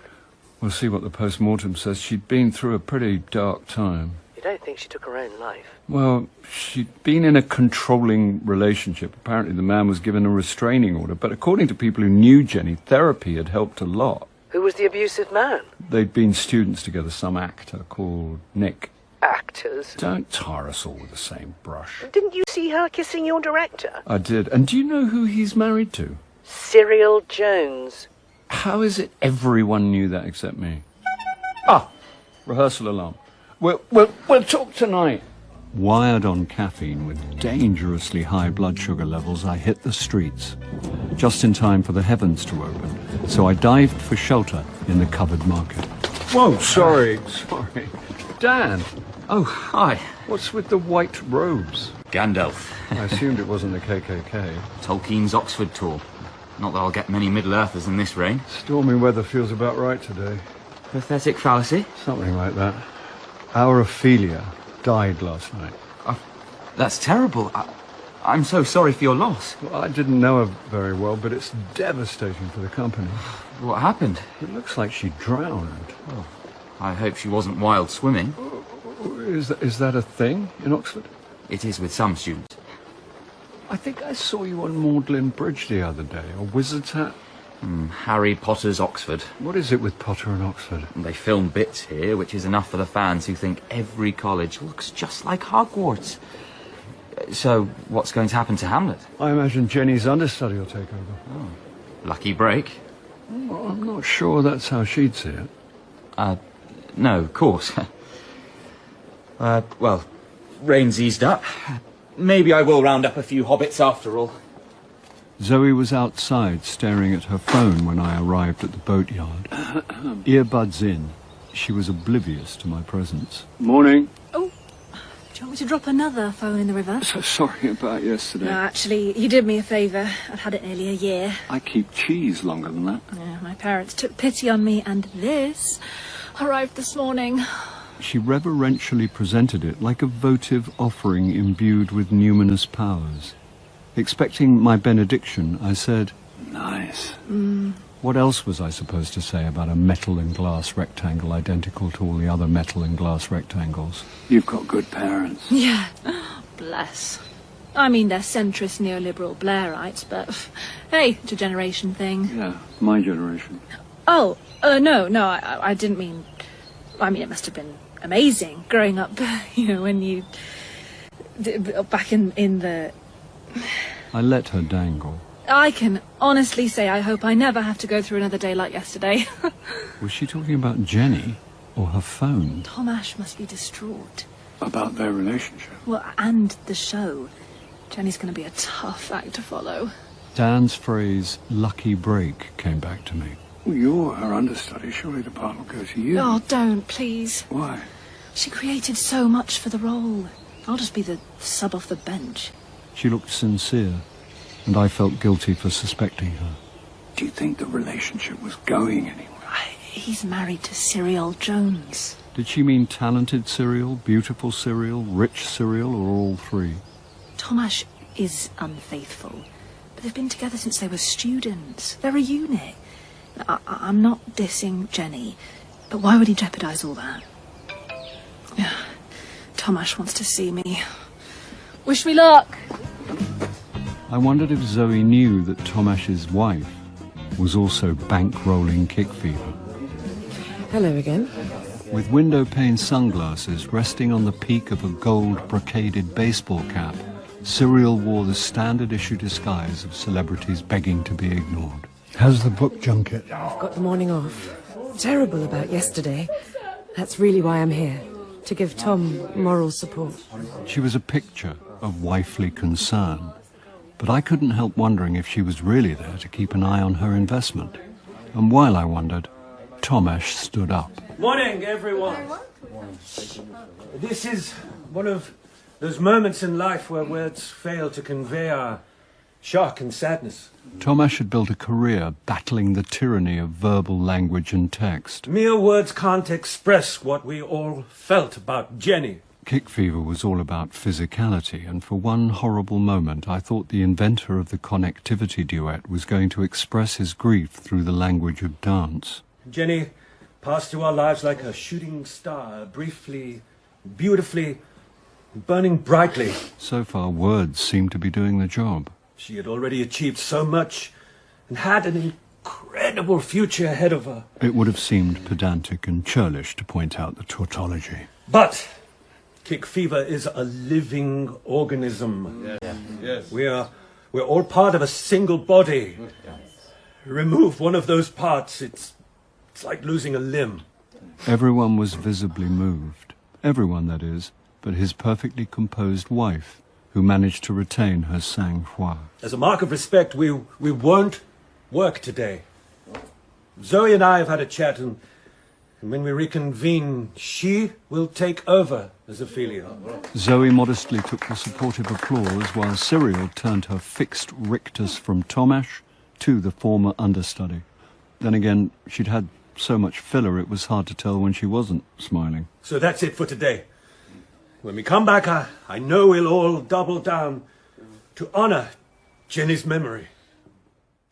[SPEAKER 17] We'll see what the post-mortem says. She'd been through a pretty dark time.
[SPEAKER 16] You don't think she took her own life?
[SPEAKER 17] Well, she'd been in a controlling relationship. Apparently the man was given a restraining order, but according to people who knew Jenny, therapy had helped a lot.
[SPEAKER 16] Who was the abusive man?
[SPEAKER 17] They'd been students together, some actor called Nick.
[SPEAKER 16] Actors?
[SPEAKER 17] Don't tar us all with the same brush.
[SPEAKER 16] Didn't you see her kissing your director?
[SPEAKER 17] I did. And do you know who he's married to?
[SPEAKER 16] Cyril Jones.
[SPEAKER 17] How is it everyone knew that except me? Ah, rehearsal alarm. We'll talk tonight. Wired on caffeine with dangerously high blood sugar levels, I hit the streets. Just in time for the heavens to open, so I dived for shelter in the covered market. Whoa, sorry. Dan.
[SPEAKER 9] Oh, hi.
[SPEAKER 17] What's with the white robes?
[SPEAKER 9] Gandalf.
[SPEAKER 17] I assumed it wasn't the KKK.
[SPEAKER 9] Tolkien's Oxford tour. Not that I'll get many Middle-earthers in this rain.
[SPEAKER 17] Stormy weather feels about right today.
[SPEAKER 9] Pathetic fallacy?
[SPEAKER 17] Something like that. Our Ophelia died last night.
[SPEAKER 9] That's terrible. I'm so sorry for your loss.
[SPEAKER 17] Well, I didn't know her very well, but it's devastating for the company.
[SPEAKER 9] What happened?
[SPEAKER 17] It looks like she drowned.
[SPEAKER 9] Oh, I hope she wasn't wild swimming.
[SPEAKER 17] Is that a thing in Oxford?
[SPEAKER 9] It is with some students.
[SPEAKER 17] I think I saw you on Magdalen Bridge the other day. A wizard's hat?
[SPEAKER 9] Harry Potter's Oxford.
[SPEAKER 17] What is it with Potter and Oxford?
[SPEAKER 9] They film bits here, which is enough for the fans who think every college looks just like Hogwarts. So, what's going to happen to Hamlet?
[SPEAKER 17] I imagine Jenny's understudy will take over.
[SPEAKER 9] Oh. Lucky break.
[SPEAKER 17] Well, I'm not sure that's how she'd see it.
[SPEAKER 9] No, of course. Well, rain's eased up. Maybe I will round up a few hobbits after all.
[SPEAKER 2] Zoe was outside staring at her phone when I arrived at the boatyard. Earbuds in, she was oblivious to my presence.
[SPEAKER 17] Morning.
[SPEAKER 6] Oh, do you want me to drop another phone in the river?
[SPEAKER 17] So sorry about yesterday.
[SPEAKER 6] No, actually, you did me a favour. I've had it nearly a year.
[SPEAKER 17] I keep cheese longer than that.
[SPEAKER 6] Yeah, my parents took pity on me, and this arrived this morning.
[SPEAKER 2] She reverentially presented it like a votive offering imbued with numinous powers. Expecting my benediction, I said,
[SPEAKER 17] Nice.
[SPEAKER 2] What else was I supposed to say about a metal and glass rectangle identical to all the other metal and glass rectangles?
[SPEAKER 17] You've got good parents.
[SPEAKER 6] Yeah, bless. I mean, they're centrist neoliberal Blairites, but hey, it's a generation thing.
[SPEAKER 17] Yeah, my generation.
[SPEAKER 6] Oh, no, I didn't mean... I mean, it must have been amazing growing up, when you... back in the...
[SPEAKER 2] I let her dangle.
[SPEAKER 6] I can honestly say I hope I never have to go through another day like yesterday.
[SPEAKER 2] Was she talking about Jenny or her phone?
[SPEAKER 6] Tom Ash must be distraught.
[SPEAKER 17] About their relationship?
[SPEAKER 6] Well, and the show. Jenny's going to be a tough act to follow.
[SPEAKER 2] Dan's phrase, lucky break, came back to me.
[SPEAKER 17] Well, you're her understudy. Surely the part will go to you.
[SPEAKER 6] Oh, don't, please.
[SPEAKER 17] Why?
[SPEAKER 6] She created so much for the role. I'll just be the sub off the bench.
[SPEAKER 2] She looked sincere, and I felt guilty for suspecting her.
[SPEAKER 17] Do you think the relationship was going anywhere?
[SPEAKER 6] He's married to Cyril Jones.
[SPEAKER 2] Did she mean talented Cyril, beautiful Cyril, rich Cyril, or all three?
[SPEAKER 6] Tom Ash is unfaithful, but they've been together since they were students. They're a unit. I'm not dissing Jenny, but why would he jeopardise all that? Tom Ash wants to see me. Wish me luck!
[SPEAKER 2] I wondered if Zoe knew that Tom Ash's wife was also bankrolling Kick Fever.
[SPEAKER 4] Hello again.
[SPEAKER 2] With window-pane sunglasses resting on the peak of a gold brocaded baseball cap, Cyril wore the standard-issue disguise of celebrities begging to be ignored.
[SPEAKER 15] How's the book junket?
[SPEAKER 4] I've got the morning off. Terrible about yesterday. That's really why I'm here, to give Tom moral support.
[SPEAKER 2] She was a picture of wifely concern, but I couldn't help wondering if she was really there to keep an eye on her investment. And while I wondered, Tomasz stood up.
[SPEAKER 12] Morning, everyone. This is one of those moments in life where words fail to convey our shock and sadness.
[SPEAKER 2] Tomasz had built a career battling the tyranny of verbal language and text.
[SPEAKER 12] Mere words can't express what we all felt about Jenny.
[SPEAKER 2] Kick Fever was all about physicality, and for one horrible moment I thought the inventor of the connectivity duet was going to express his grief through the language of dance.
[SPEAKER 12] Jenny passed through our lives like a shooting star, briefly, beautifully, burning brightly.
[SPEAKER 2] So far, words seemed to be doing the job.
[SPEAKER 12] She had already achieved so much and had an incredible future ahead of her.
[SPEAKER 2] It would have seemed pedantic and churlish to point out the tautology.
[SPEAKER 12] But Kick Fever is a living organism. Yes. We're all part of a single body. Remove one of those parts, it's like losing a limb.
[SPEAKER 2] Everyone was visibly moved. Everyone, that is, but his perfectly composed wife, who managed to retain her sang-froid.
[SPEAKER 12] As a mark of respect, we won't work today. Zoe and I have had a chat, and when we reconvene, she will take over as Ophelia.
[SPEAKER 2] Zoe modestly took the supportive applause, while Cyril turned her fixed rictus from Tomasz to the former understudy. Then again, she'd had so much filler it was hard to tell when she wasn't smiling.
[SPEAKER 12] So that's it for today. When we come back, I know we'll all double down to honor Jenny's memory.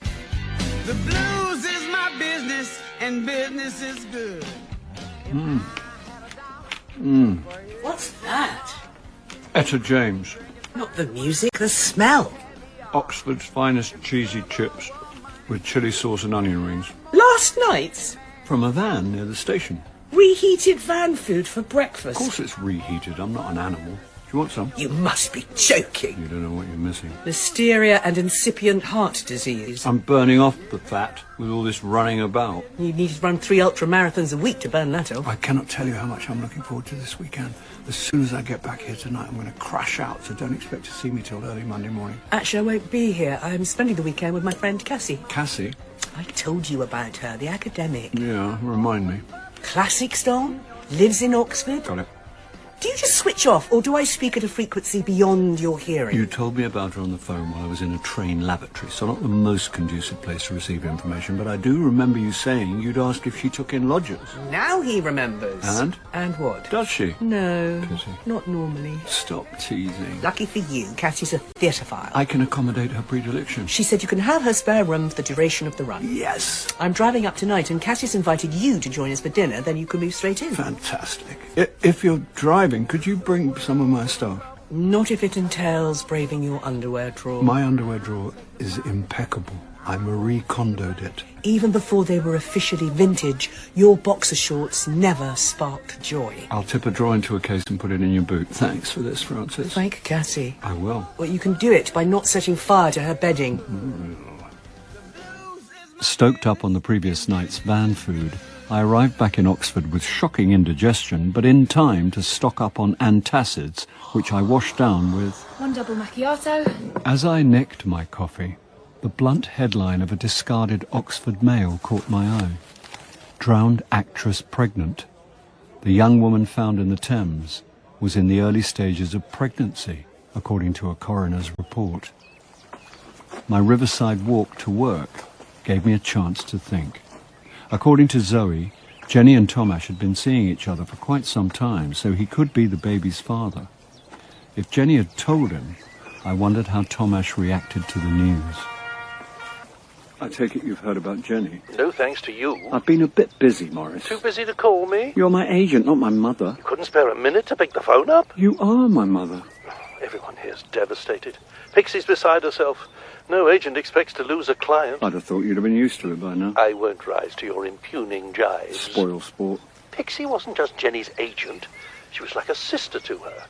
[SPEAKER 14] The blues is my business, and business is good.
[SPEAKER 16] What's that?
[SPEAKER 2] Etta James.
[SPEAKER 16] Not the music, the smell.
[SPEAKER 2] Oxford's finest cheesy chips with chilli sauce and onion rings.
[SPEAKER 16] Last night's?
[SPEAKER 2] From a van near the station.
[SPEAKER 16] Reheated van food for breakfast.
[SPEAKER 2] Of course it's reheated. I'm not an animal. Do you want some?
[SPEAKER 16] You must be joking.
[SPEAKER 2] You don't know what you're missing.
[SPEAKER 16] Listeria and incipient heart disease.
[SPEAKER 2] I'm burning off the fat with all this running about.
[SPEAKER 16] You need to run 3 ultra marathons a week to burn that off.
[SPEAKER 15] I cannot tell you how much I'm looking forward to this weekend. As soon as I get back here tonight, I'm going to crash out, so don't expect to see me till early Monday morning.
[SPEAKER 16] Actually, I won't be here. I'm spending the weekend with my friend Cassie.
[SPEAKER 2] Cassie?
[SPEAKER 16] I told you about her, the academic.
[SPEAKER 2] Yeah, remind me.
[SPEAKER 16] Classic star, lives in Oxford.
[SPEAKER 2] Got it.
[SPEAKER 16] Do you just switch off, or do I speak at a frequency beyond your hearing?
[SPEAKER 2] You told me about her on the phone while I was in a train lavatory, so not the most conducive place to receive information, but I do remember you saying you'd ask if she took in lodgers.
[SPEAKER 16] Now he remembers.
[SPEAKER 2] And?
[SPEAKER 16] And what?
[SPEAKER 2] Does she?
[SPEAKER 16] No,
[SPEAKER 2] Pity.
[SPEAKER 16] not normally.
[SPEAKER 2] Stop teasing.
[SPEAKER 16] Lucky for you, Cassie's a theatrephile.
[SPEAKER 2] I can accommodate her predilection.
[SPEAKER 16] She said you can have her spare room for the duration of the run.
[SPEAKER 2] Yes.
[SPEAKER 16] I'm driving up tonight, and Cassie's invited you to join us for dinner, then you can move straight in.
[SPEAKER 2] Fantastic. If you're driving, could you bring some of my stuff?
[SPEAKER 16] Not if it entails braving your underwear drawer.
[SPEAKER 2] My underwear drawer is impeccable. I Marie Kondo'd it.
[SPEAKER 16] Even before they were officially vintage, your boxer shorts never sparked joy.
[SPEAKER 2] I'll tip a drawer into a case and put it in your boot. Thanks for this, Francis.
[SPEAKER 16] Thank Cassie.
[SPEAKER 2] I will.
[SPEAKER 16] Well, you can do it by not setting fire to her bedding.
[SPEAKER 2] Stoked up on the previous night's van food, I arrived back in Oxford with shocking indigestion, but in time to stock up on antacids, which I washed down with...
[SPEAKER 6] 1 double macchiato.
[SPEAKER 2] As I nicked my coffee, the blunt headline of a discarded Oxford Mail caught my eye. Drowned actress pregnant. The young woman found in the Thames was in the early stages of pregnancy, according to a coroner's report. My riverside walk to work gave me a chance to think. According to Zoe, Jenny and Tomasz had been seeing each other for quite some time, so he could be the baby's father. If Jenny had told him, I wondered how Tomasz reacted to the news. I take it you've heard about Jenny?
[SPEAKER 5] No thanks to you.
[SPEAKER 2] I've been a bit busy, Maurice.
[SPEAKER 5] Too busy to call me?
[SPEAKER 2] You're my agent, not my mother.
[SPEAKER 5] You couldn't spare a minute to pick the phone up?
[SPEAKER 2] You are my mother.
[SPEAKER 5] Everyone here is devastated. Pixie's beside herself. No agent expects to lose a client.
[SPEAKER 2] I'd have thought you'd have been used to it by now.
[SPEAKER 5] I won't rise to your impugning jibes.
[SPEAKER 2] Spoil sport.
[SPEAKER 5] Pixie wasn't just Jenny's agent. She was like a sister to her.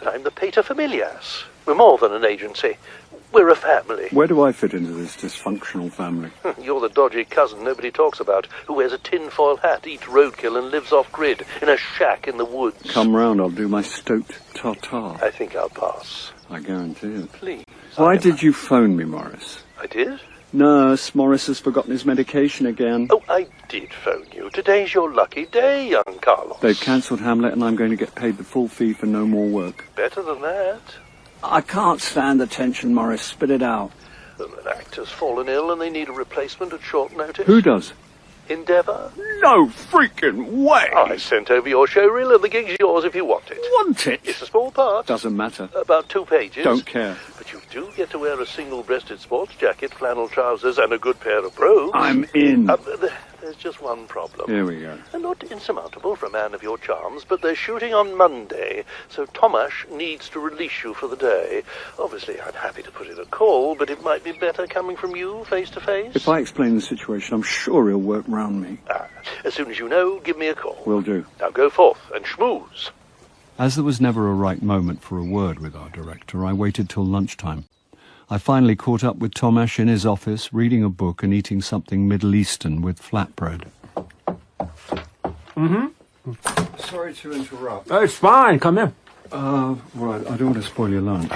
[SPEAKER 5] And I'm the pater familias. We're more than an agency. We're a family.
[SPEAKER 2] Where do I fit into this dysfunctional family?
[SPEAKER 5] You're the dodgy cousin nobody talks about, who wears a tinfoil hat, eats roadkill, and lives off-grid in a shack in the woods.
[SPEAKER 2] Come round, I'll do my stoked tartare.
[SPEAKER 5] I think I'll pass.
[SPEAKER 2] I guarantee it.
[SPEAKER 5] Please.
[SPEAKER 2] Why did you phone me, Maurice?
[SPEAKER 5] I did?
[SPEAKER 2] Nurse, Maurice has forgotten his medication again.
[SPEAKER 5] Oh, I did phone you. Today's your lucky day, young Carlos.
[SPEAKER 2] They've cancelled Hamlet and I'm going to get paid the full fee for no more work.
[SPEAKER 5] Better than that.
[SPEAKER 15] I can't stand the tension, Maurice. Spit it out.
[SPEAKER 5] An actor's fallen ill and they need a replacement at short notice.
[SPEAKER 2] Who does?
[SPEAKER 5] Endeavour?
[SPEAKER 2] No freaking way!
[SPEAKER 5] I sent over your show reel and the gig's yours if you want it.
[SPEAKER 2] Want it?
[SPEAKER 5] It's a small part.
[SPEAKER 2] Doesn't matter.
[SPEAKER 5] About 2 pages.
[SPEAKER 2] Don't care.
[SPEAKER 5] But you do get to wear a single-breasted sports jacket, flannel trousers, and a good pair of brogues.
[SPEAKER 2] I'm in.
[SPEAKER 5] There's just one problem.
[SPEAKER 2] Here we go.
[SPEAKER 5] And not insurmountable for a man of your charms, but they're shooting on Monday, so Tomash needs to release you for the day. Obviously, I'm happy to put in a call, but it might be better coming from you face to face.
[SPEAKER 2] If I explain the situation, I'm sure he'll work round me.
[SPEAKER 5] As soon as you know, give me a call.
[SPEAKER 2] Will do.
[SPEAKER 5] Now go forth and schmooze.
[SPEAKER 2] As there was never a right moment for a word with our director, I waited till lunchtime. I finally caught up with Tomash in his office, reading a book and eating something Middle Eastern with flatbread. Sorry to interrupt.
[SPEAKER 12] Oh, it's fine. Come in.
[SPEAKER 2] Right, I don't want to spoil your lunch.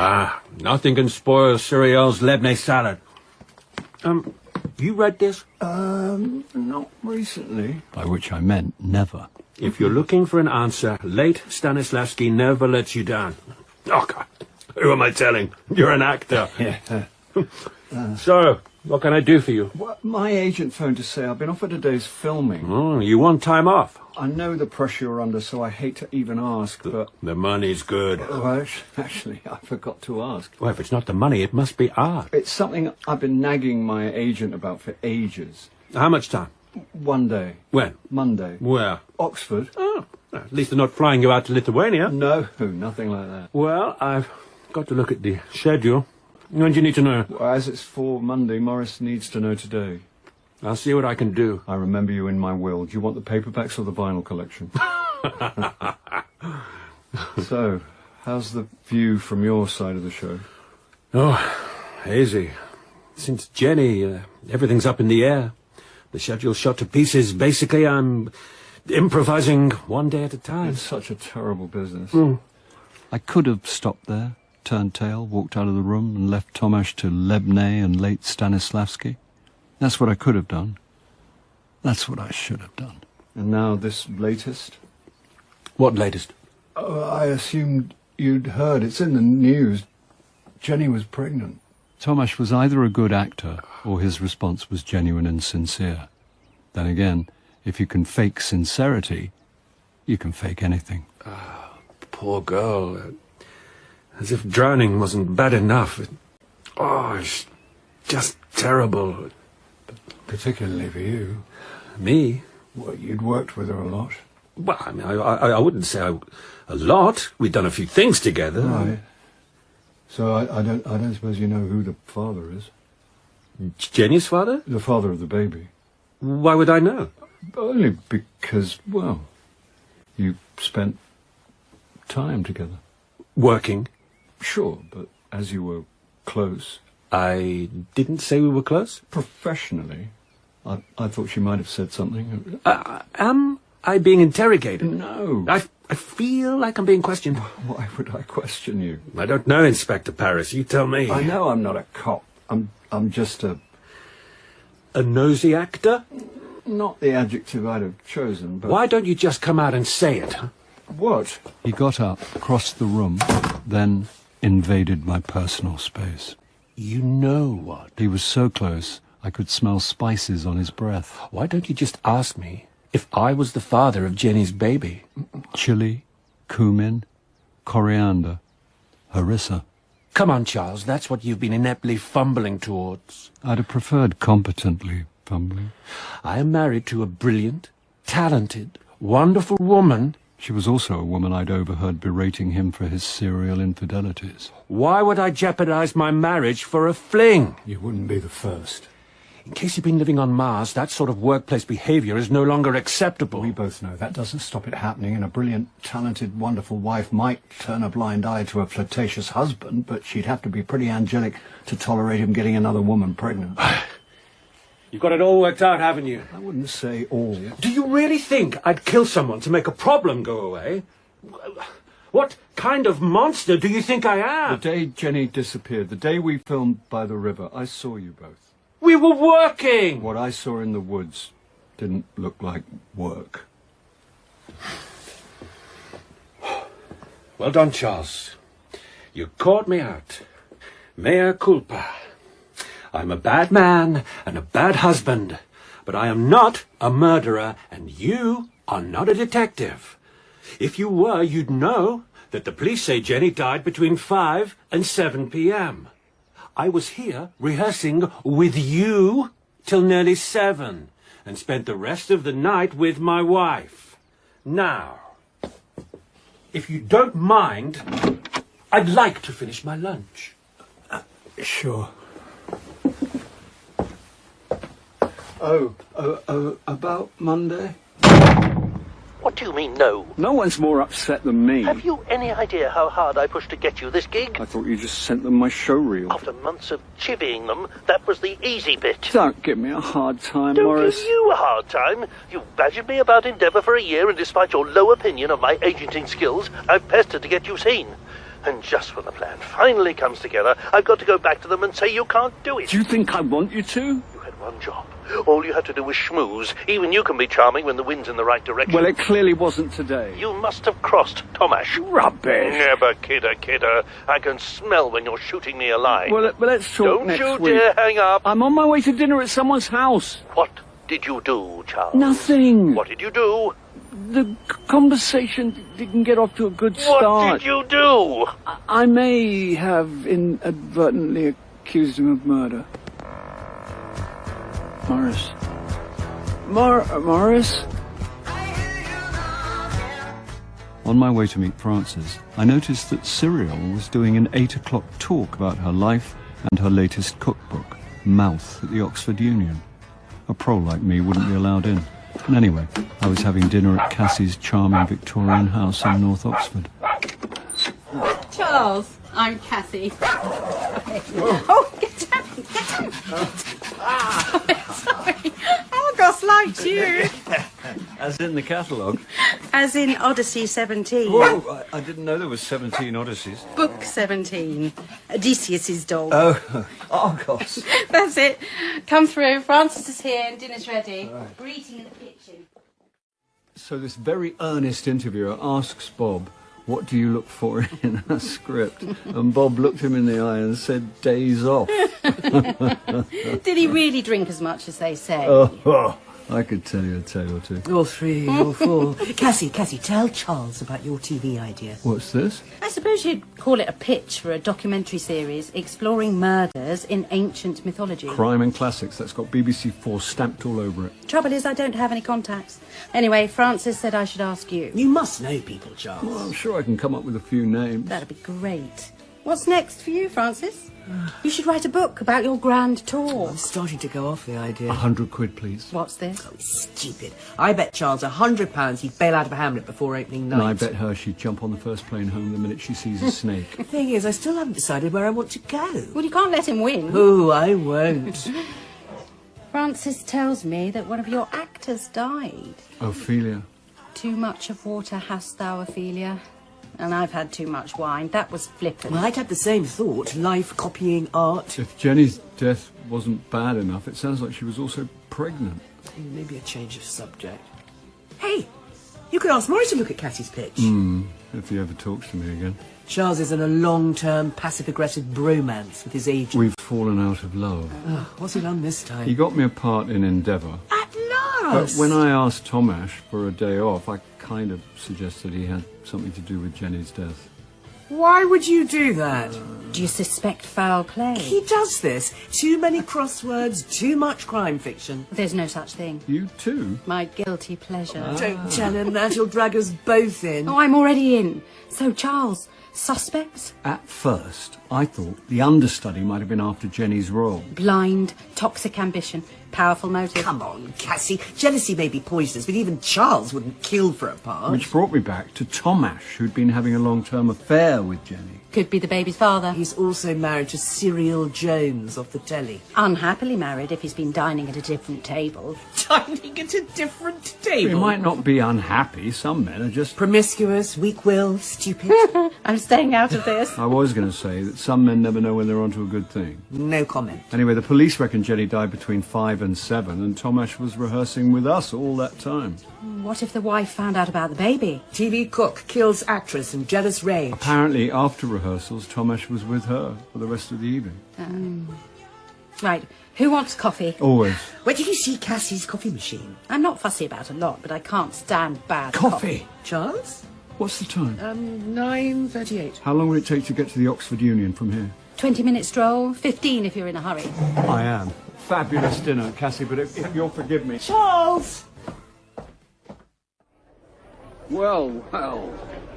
[SPEAKER 12] Nothing can spoil Cyrille's Lebanese salad. You read this?
[SPEAKER 2] Not recently. By which I meant never.
[SPEAKER 12] If you're looking for an answer, late Stanislavski never lets you down. Oh, God. Who am I telling? You're an actor.
[SPEAKER 2] Yeah.
[SPEAKER 12] So, what can I do for you?
[SPEAKER 2] Well, my agent phoned to say I've been offered a day's filming.
[SPEAKER 12] Oh, you want time off?
[SPEAKER 2] I know the pressure you're under, so I hate to even ask, but...
[SPEAKER 12] The money's good.
[SPEAKER 2] Well, actually, I forgot to ask.
[SPEAKER 12] Well, if it's not the money, it must be art.
[SPEAKER 2] It's something I've been nagging my agent about for ages.
[SPEAKER 12] How much time?
[SPEAKER 2] 1 day.
[SPEAKER 12] When?
[SPEAKER 2] Monday.
[SPEAKER 12] Where?
[SPEAKER 2] Oxford.
[SPEAKER 12] Oh, at least they're not flying you out to Lithuania.
[SPEAKER 2] No, nothing like that.
[SPEAKER 12] Well, I've got to look at the schedule. When do you need to know?
[SPEAKER 2] Well, as it's for Monday, Maurice needs to know today.
[SPEAKER 12] I'll see what I can do.
[SPEAKER 2] I remember you in my will. Do you want the paperbacks or the vinyl collection? So, how's the view from your side of the show?
[SPEAKER 12] Oh, hazy. Since Jenny, everything's up in the air. The schedule's shot to pieces. Basically, I'm improvising 1 day at a time.
[SPEAKER 2] It's such a terrible business.
[SPEAKER 12] Mm.
[SPEAKER 2] I could have stopped there, turned tail, walked out of the room, and left Tomash to Lebne and late Stanislavski. That's what I could have done. That's what I should have done. And now this latest?
[SPEAKER 12] What latest?
[SPEAKER 2] I assumed you'd heard. It's in the news. Jenny was pregnant. Tomash was either a good actor or his response was genuine and sincere. Then again, if you can fake sincerity, you can fake anything.
[SPEAKER 12] Poor girl. As if drowning wasn't bad enough. It's just terrible.
[SPEAKER 2] Particularly for you.
[SPEAKER 12] Me?
[SPEAKER 2] Well, you'd worked with her a lot.
[SPEAKER 12] Well, I mean, I wouldn't say a lot. We'd done a few things together.
[SPEAKER 2] Right. So I don't suppose you know who the father is?
[SPEAKER 12] Jenny's father?
[SPEAKER 2] The father of the baby.
[SPEAKER 12] Why would I know?
[SPEAKER 2] Only because, well, you spent time together.
[SPEAKER 12] Working?
[SPEAKER 2] Sure, but as you were close...
[SPEAKER 12] I didn't say we were close?
[SPEAKER 2] Professionally. I thought she might have said something.
[SPEAKER 12] Am I being interrogated?
[SPEAKER 2] No.
[SPEAKER 12] I feel like I'm being questioned.
[SPEAKER 2] Why would I question you?
[SPEAKER 12] I don't know, Inspector Paris. You tell me.
[SPEAKER 2] I know I'm not a cop. I'm just a
[SPEAKER 12] nosy actor?
[SPEAKER 2] Not the adjective I'd have chosen, but...
[SPEAKER 12] Why don't you just come out and say it?
[SPEAKER 2] What? He got up, crossed the room, then invaded my personal space.
[SPEAKER 12] You know what?
[SPEAKER 2] He was so close, I could smell spices on his breath.
[SPEAKER 12] Why don't you just ask me if I was the father of Jenny's baby?
[SPEAKER 2] Chili, cumin, coriander, harissa.
[SPEAKER 12] Come on, Charles, that's what you've been ineptly fumbling towards.
[SPEAKER 2] I'd have preferred competently fumbling.
[SPEAKER 12] I am married to a brilliant, talented, wonderful woman.
[SPEAKER 2] She was also a woman I'd overheard berating him for his serial infidelities.
[SPEAKER 12] Why would I jeopardize my marriage for a fling?
[SPEAKER 15] You wouldn't be the first.
[SPEAKER 12] In case you've been living on Mars, that sort of workplace behavior is no longer acceptable.
[SPEAKER 15] We both know that doesn't stop it happening, and a brilliant, talented, wonderful wife might turn a blind eye to a flirtatious husband, but she'd have to be pretty angelic to tolerate him getting another woman pregnant.
[SPEAKER 12] You've got it all worked out, haven't you?
[SPEAKER 15] I wouldn't say all.
[SPEAKER 12] Do you really think I'd kill someone to make a problem go away? What kind of monster do you think I am?
[SPEAKER 2] The day Jenny disappeared, the day we filmed by the river, I saw you both.
[SPEAKER 12] We were working!
[SPEAKER 2] What I saw in the woods didn't look like work.
[SPEAKER 12] Well done, Charles. You caught me out. Mea culpa. I'm a bad man and a bad husband, but I am not a murderer, and you are not a detective. If you were, you'd know that the police say Jenny died between 5 and 7 p.m. I was here rehearsing with you till nearly 7 and spent the rest of the night with my wife. Now, if you don't mind, I'd like to finish my lunch.
[SPEAKER 15] Sure. About Monday?
[SPEAKER 5] What do you mean, no?
[SPEAKER 17] No one's more upset than me.
[SPEAKER 5] Have you any idea how hard I pushed to get you this gig?
[SPEAKER 17] I thought you just sent them my show reel.
[SPEAKER 5] After months of chivying them, that was the easy bit.
[SPEAKER 17] Don't give me a hard time,
[SPEAKER 5] Don't
[SPEAKER 17] Maurice.
[SPEAKER 5] give you a hard time. You badgered me about Endeavour for a year, and despite your low opinion of my agenting skills, I've pestered to get you seen. And just when the plan finally comes together, I've got to go back to them and say you can't do it.
[SPEAKER 17] Do you think I want you to?
[SPEAKER 5] You had one job. All you had to do was schmooze. Even you can be charming when the wind's in the right direction.
[SPEAKER 17] Well, it clearly wasn't today.
[SPEAKER 5] You must have crossed Tomash.
[SPEAKER 17] Rubbish.
[SPEAKER 5] Never, kidder. I can smell when you're shooting me a line.
[SPEAKER 17] Well, let's talk next
[SPEAKER 5] Don't
[SPEAKER 17] week.
[SPEAKER 5] you dare hang up.
[SPEAKER 17] I'm on my way to dinner at someone's house.
[SPEAKER 5] What did you do, Charles?
[SPEAKER 17] Nothing.
[SPEAKER 5] What did you do?
[SPEAKER 17] The conversation didn't get off to a good start.
[SPEAKER 5] What did you do?
[SPEAKER 17] I may have inadvertently accused him of murder. Maurice. Maurice?
[SPEAKER 2] On my way to meet Frances, I noticed that Cyril was doing an 8 o'clock talk about her life and her latest cookbook, Mouth, at the Oxford Union. A pro like me wouldn't be allowed in. And anyway, I was having dinner at Cassie's charming Victorian house in North Oxford.
[SPEAKER 13] Charles, I'm Cassie. Oh, get down. Sorry. Argos liked you.
[SPEAKER 2] As in the catalogue?
[SPEAKER 13] As in Odyssey 17.
[SPEAKER 2] Whoa, I didn't know there was 17 Odysseys.
[SPEAKER 13] Book 17. Odysseus's dog.
[SPEAKER 2] Oh, Argos.
[SPEAKER 13] That's it. Come through. Francis is here and dinner's ready. Right. We're eating in the kitchen.
[SPEAKER 2] So this very earnest interviewer asks Bob, what do you look for in a script? And Bob looked him in the eye and said, days off.
[SPEAKER 13] Did he really drink as much as they say?
[SPEAKER 2] Oh, I could tell you a tale or two.
[SPEAKER 18] Or 3 or 4. Cassie, tell Charles about your TV idea.
[SPEAKER 2] What's this?
[SPEAKER 13] I suppose you'd call it a pitch for a documentary series exploring murders in ancient mythology.
[SPEAKER 2] Crime and Classics. That's got BBC 4 stamped all over it.
[SPEAKER 13] Trouble is, I don't have any contacts. Anyway, Francis said I should ask you.
[SPEAKER 18] You must know people, Charles.
[SPEAKER 2] Well, I'm sure I can come up with a few names.
[SPEAKER 13] That'd be great. What's next for you, Francis? You should write a book about your grand tour.
[SPEAKER 18] I'm starting to go off the idea.
[SPEAKER 2] 100 quid, please.
[SPEAKER 13] What's this?
[SPEAKER 18] Oh, stupid. I bet Charles £100 he'd bail out of Hamlet before opening night.
[SPEAKER 2] And I bet her she'd jump on the first plane home the minute she sees a snake.
[SPEAKER 18] The thing is, I still haven't decided where I want to go.
[SPEAKER 13] Well, you can't let him win.
[SPEAKER 18] Oh, I won't.
[SPEAKER 13] Francis tells me that one of your actors died.
[SPEAKER 2] Ophelia.
[SPEAKER 13] Too much of water hast thou, Ophelia. And I've had too much wine. That was flippant.
[SPEAKER 18] Well, I'd had the same thought. Life copying art.
[SPEAKER 2] If Jenny's death wasn't bad enough, it sounds like she was also pregnant.
[SPEAKER 18] Maybe a change of subject. Hey, you could ask Maurice to look at Cassie's pitch.
[SPEAKER 2] If he ever talks to me again.
[SPEAKER 18] Charles is in a long-term, passive-aggressive bromance with his agent.
[SPEAKER 2] We've fallen out of love.
[SPEAKER 18] What's he done this time?
[SPEAKER 2] He got me a part in Endeavour.
[SPEAKER 18] At last!
[SPEAKER 2] But when I asked Tomash for a day off, I kind of suggested he had something to do with Jenny's death.
[SPEAKER 18] Why would you do that?
[SPEAKER 13] Do you suspect foul play?
[SPEAKER 18] He does this. Too many crosswords, too much crime fiction.
[SPEAKER 13] There's no such thing.
[SPEAKER 2] You too?
[SPEAKER 13] My guilty pleasure.
[SPEAKER 18] Don't tell him that. He'll drag us both in.
[SPEAKER 13] Oh, I'm already in. So, Charles, suspects?
[SPEAKER 2] At first, I thought the understudy might have been after Jenny's role.
[SPEAKER 13] Blind, toxic ambition, powerful motive.
[SPEAKER 18] Come on, Cassie. Jealousy may be poisonous, but even Charles wouldn't kill for a part.
[SPEAKER 2] Which brought me back to Tomash, who'd been having a long-term affair with Jenny.
[SPEAKER 13] Could be the baby's father.
[SPEAKER 18] He's also married to Cyril Jones off the telly.
[SPEAKER 13] Unhappily married if he's been dining at a different table.
[SPEAKER 18] Dining at a different table?
[SPEAKER 2] He might not be unhappy. Some men are just...
[SPEAKER 18] promiscuous, weak-willed, stupid.
[SPEAKER 13] I'm staying out of this.
[SPEAKER 2] I was going to say that some men never know when they're onto a good thing.
[SPEAKER 18] No comment.
[SPEAKER 2] Anyway, the police reckon Jenny died between 5 and 7, and Tomash was rehearsing with us all that time.
[SPEAKER 13] What if the wife found out about the baby?
[SPEAKER 18] TV cook kills actress in jealous rage.
[SPEAKER 2] Apparently, after rehearsals, Tomash was with her for the rest of the evening.
[SPEAKER 13] Right, who wants coffee?
[SPEAKER 2] Always.
[SPEAKER 18] Where did you see Cassie's coffee machine?
[SPEAKER 13] I'm not fussy about a lot, but I can't stand bad
[SPEAKER 2] Coffee?
[SPEAKER 18] Charles?
[SPEAKER 2] What's the time?
[SPEAKER 18] 9:38.
[SPEAKER 2] How long will it take to get to the Oxford Union from here?
[SPEAKER 13] 20-minute stroll, 15 if you're in a hurry.
[SPEAKER 2] I am. Fabulous dinner, Cassie, but if you'll forgive me...
[SPEAKER 18] Charles!
[SPEAKER 17] Well.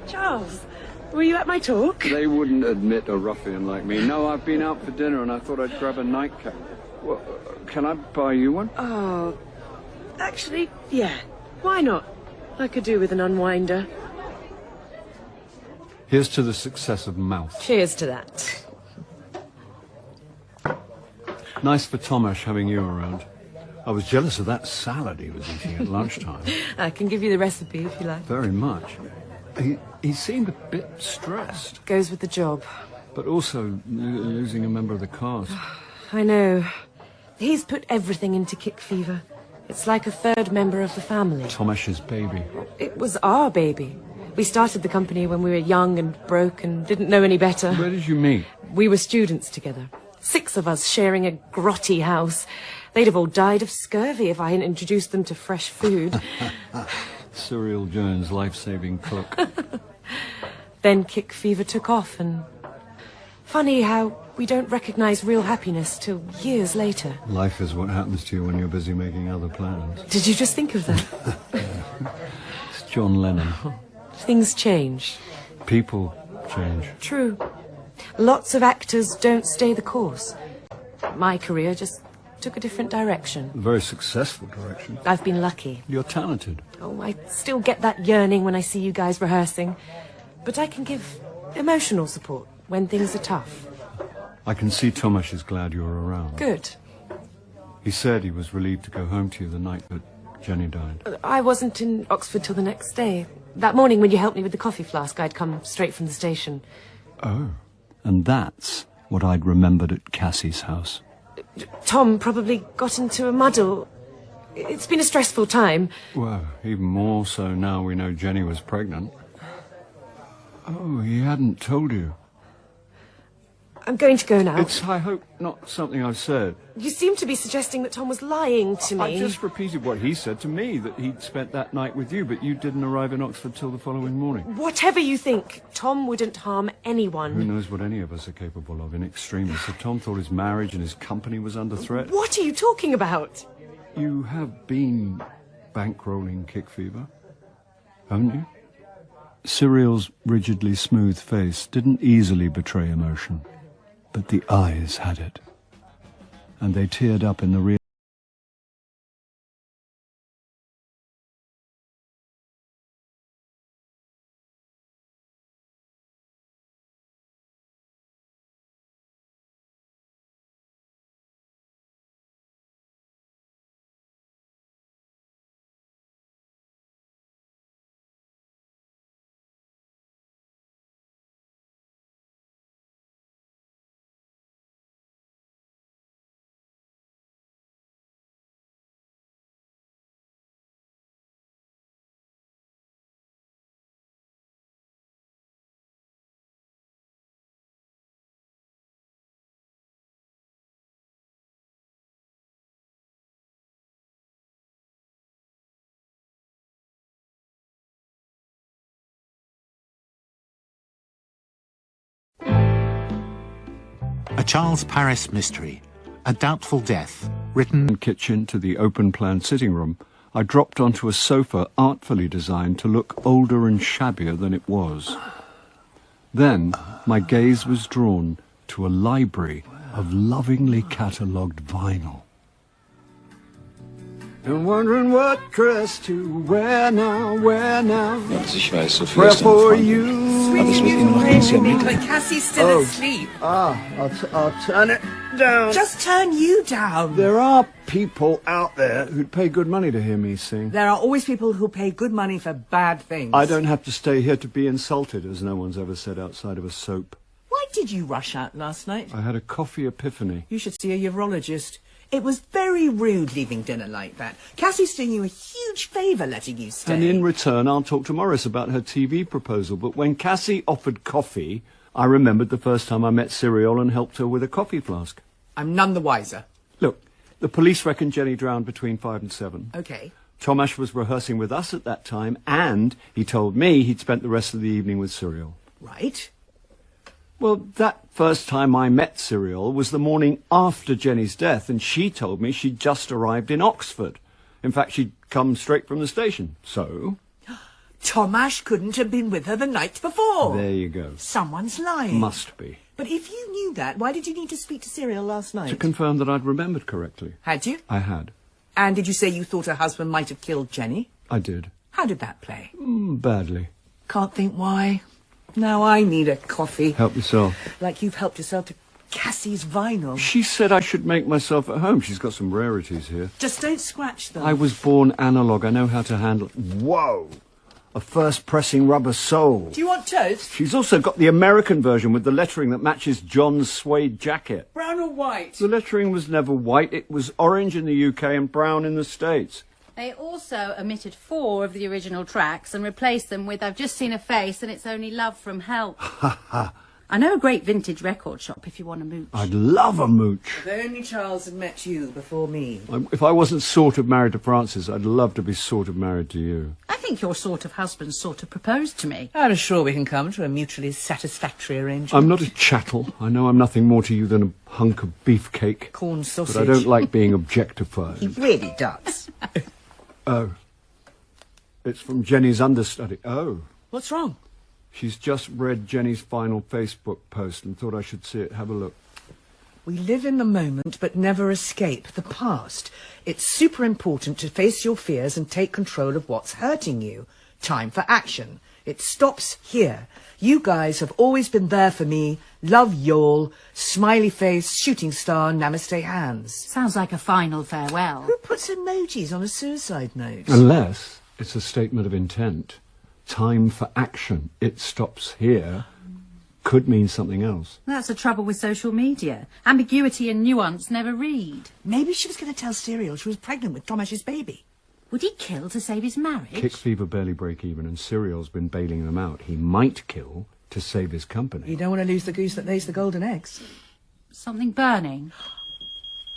[SPEAKER 4] Charles, were you at my talk?
[SPEAKER 17] They wouldn't admit a ruffian like me. No, I've been out for dinner and I thought I'd grab a nightcap. Well, can I buy you one?
[SPEAKER 4] Oh, actually, yeah. Why not? I could do with an unwinder.
[SPEAKER 2] Here's to the success of Mouth.
[SPEAKER 4] Cheers to that.
[SPEAKER 2] Nice for Tomash having you around. I was jealous of that salad he was eating at lunchtime.
[SPEAKER 4] I can give you the recipe if you like.
[SPEAKER 2] Very much. He seemed a bit stressed.
[SPEAKER 4] Goes with the job.
[SPEAKER 2] But also losing a member of the cast.
[SPEAKER 4] I know. He's put everything into Kick Fever. It's like a third member of the family.
[SPEAKER 2] Tomash's baby.
[SPEAKER 4] It was our baby. We started the company when we were young and broke and didn't know any better.
[SPEAKER 2] Where did you meet?
[SPEAKER 4] We were students together. 6 of us sharing a grotty house. They'd have all died of scurvy if I hadn't introduced them to fresh food.
[SPEAKER 2] Cyril Jones, life-saving cook.
[SPEAKER 4] Then Kick Fever took off, and... funny how we don't recognise real happiness till years later.
[SPEAKER 2] Life is what happens to you when you're busy making other plans.
[SPEAKER 4] Did you just think of that?
[SPEAKER 2] It's John Lennon.
[SPEAKER 4] Things change.
[SPEAKER 2] People change.
[SPEAKER 4] True. Lots of actors don't stay the course. My career just took a different direction.
[SPEAKER 2] A very successful direction.
[SPEAKER 4] I've been lucky.
[SPEAKER 2] You're talented.
[SPEAKER 4] Oh, I still get that yearning when I see you guys rehearsing. But I can give emotional support when things are tough.
[SPEAKER 2] I can see Tomash is glad you're around.
[SPEAKER 4] Good.
[SPEAKER 2] He said he was relieved to go home to you the night that Jenny died.
[SPEAKER 4] I wasn't in Oxford till the next day. That morning when you helped me with the coffee flask, I'd come straight from the station.
[SPEAKER 2] Oh. And that's what I'd remembered at Cassie's house.
[SPEAKER 4] Tom probably got into a muddle. It's been a stressful time.
[SPEAKER 2] Well, even more so now we know Jenny was pregnant. Oh, he hadn't told you.
[SPEAKER 4] I'm going to go now.
[SPEAKER 2] It's, I hope, not something I've said.
[SPEAKER 4] You seem to be suggesting that Tom was lying to me.
[SPEAKER 2] I just repeated what he said to me, that he'd spent that night with you, but you didn't arrive in Oxford till the following morning.
[SPEAKER 4] Whatever you think, Tom wouldn't harm anyone.
[SPEAKER 2] Who knows what any of us are capable of in extremis? If Tom thought his marriage and his company was under threat...
[SPEAKER 4] What are you talking about?
[SPEAKER 2] You have been bankrolling Kick Fever, haven't you? Cyril's rigidly smooth face didn't easily betray emotion, but the eyes had it, and they teared up in the real
[SPEAKER 1] A Charles Paris mystery, A Doubtful Death, written...
[SPEAKER 2] From kitchen to the open-plan sitting room, I dropped onto a sofa artfully designed to look older and shabbier than it was. Then my gaze was drawn to a library of lovingly catalogued vinyl.
[SPEAKER 15] Been wondering what dress to wear now.
[SPEAKER 11] Ich weiß so viel
[SPEAKER 15] Where
[SPEAKER 11] aus deiner
[SPEAKER 15] for
[SPEAKER 11] Freundin.
[SPEAKER 15] you?
[SPEAKER 11] Aber es wird immer noch ganz
[SPEAKER 18] But Cassie's still asleep.
[SPEAKER 15] I'll turn it down.
[SPEAKER 18] Just turn you down.
[SPEAKER 15] There are people out there who'd pay good money to hear me sing.
[SPEAKER 18] There are always people who pay good money for bad things.
[SPEAKER 2] I don't have to stay here to be insulted, as no one's ever said outside of a soap.
[SPEAKER 18] Why did you rush out last night?
[SPEAKER 2] I had a coffee epiphany.
[SPEAKER 18] You should see a urologist. It was very rude leaving dinner like that. Cassie's doing you a huge favour letting you stay.
[SPEAKER 2] And in return, I'll talk to Maurice about her TV proposal. But when Cassie offered coffee, I remembered the first time I met Cyril and helped her with a coffee flask.
[SPEAKER 18] I'm none the wiser.
[SPEAKER 2] Look, the police reckon Jenny drowned between 5 and 7.
[SPEAKER 18] Okay.
[SPEAKER 2] Tomasz was rehearsing with us at that time, and he told me he'd spent the rest of the evening with Cyril.
[SPEAKER 18] Right.
[SPEAKER 2] Well, that first time I met Cyril was the morning after Jenny's death, and she told me she'd just arrived in Oxford. In fact, she'd come straight from the station. So...
[SPEAKER 18] Tomasz couldn't have been with her the night before.
[SPEAKER 2] There you go.
[SPEAKER 18] Someone's lying.
[SPEAKER 2] Must be.
[SPEAKER 18] But if you knew that, why did you need to speak to Cyril last night?
[SPEAKER 2] To confirm that I'd remembered correctly.
[SPEAKER 18] Had you?
[SPEAKER 2] I had.
[SPEAKER 18] And did you say you thought her husband might have killed Jenny?
[SPEAKER 2] I did.
[SPEAKER 18] How did that play?
[SPEAKER 2] Badly.
[SPEAKER 18] Can't think why. Now I need a coffee.
[SPEAKER 2] Help yourself.
[SPEAKER 18] Like you've helped yourself to Cassie's vinyl.
[SPEAKER 2] She said I should make myself at home. She's got some rarities here.
[SPEAKER 18] Just don't scratch them.
[SPEAKER 2] I was born analog. I know how to handle... Whoa! A first pressing rubber sole.
[SPEAKER 18] Do you want toast?
[SPEAKER 2] She's also got the American version with the lettering that matches John's suede jacket.
[SPEAKER 18] Brown or white?
[SPEAKER 2] The lettering was never white. It was orange in the UK and brown in the States.
[SPEAKER 13] They also omitted 4 of the original tracks and replaced them with I've Just Seen a Face and It's Only Love from Hell.
[SPEAKER 2] Ha ha.
[SPEAKER 13] I know a great vintage record shop if you want a mooch.
[SPEAKER 2] I'd love a mooch.
[SPEAKER 18] If only Charles had met you before me.
[SPEAKER 2] If I wasn't sort of married to Francis, I'd love to be sort of married to you.
[SPEAKER 13] I think your sort of husband sort of proposed to me.
[SPEAKER 18] I'm sure we can come to a mutually satisfactory arrangement.
[SPEAKER 2] I'm not a chattel. I know I'm nothing more to you than a hunk of beefcake.
[SPEAKER 18] Corn sausage.
[SPEAKER 2] But I don't like being objectified.
[SPEAKER 18] He really does.
[SPEAKER 2] Oh. It's from Jenny's understudy. Oh.
[SPEAKER 18] What's wrong?
[SPEAKER 2] She's just read Jenny's final Facebook post and thought I should see it. Have a look.
[SPEAKER 18] We live in the moment but never escape the past. It's super important to face your fears and take control of what's hurting you. Time for action. It stops here. You guys have always been there for me. Love y'all. Smiley face, shooting star, namaste hands.
[SPEAKER 13] Sounds like a final farewell.
[SPEAKER 18] Who puts emojis on a suicide note?
[SPEAKER 2] Unless it's a statement of intent. Time for action. It stops here. Could mean something else.
[SPEAKER 13] That's the trouble with social media. Ambiguity and nuance never read.
[SPEAKER 18] Maybe she was going to tell Cyril she was pregnant with Tomash's baby.
[SPEAKER 13] Would he kill to save his marriage?
[SPEAKER 2] Kick fever barely break even, and Cyril's been bailing them out. He might kill to save his company.
[SPEAKER 18] You don't want to lose the goose that lays the golden eggs.
[SPEAKER 13] Something burning.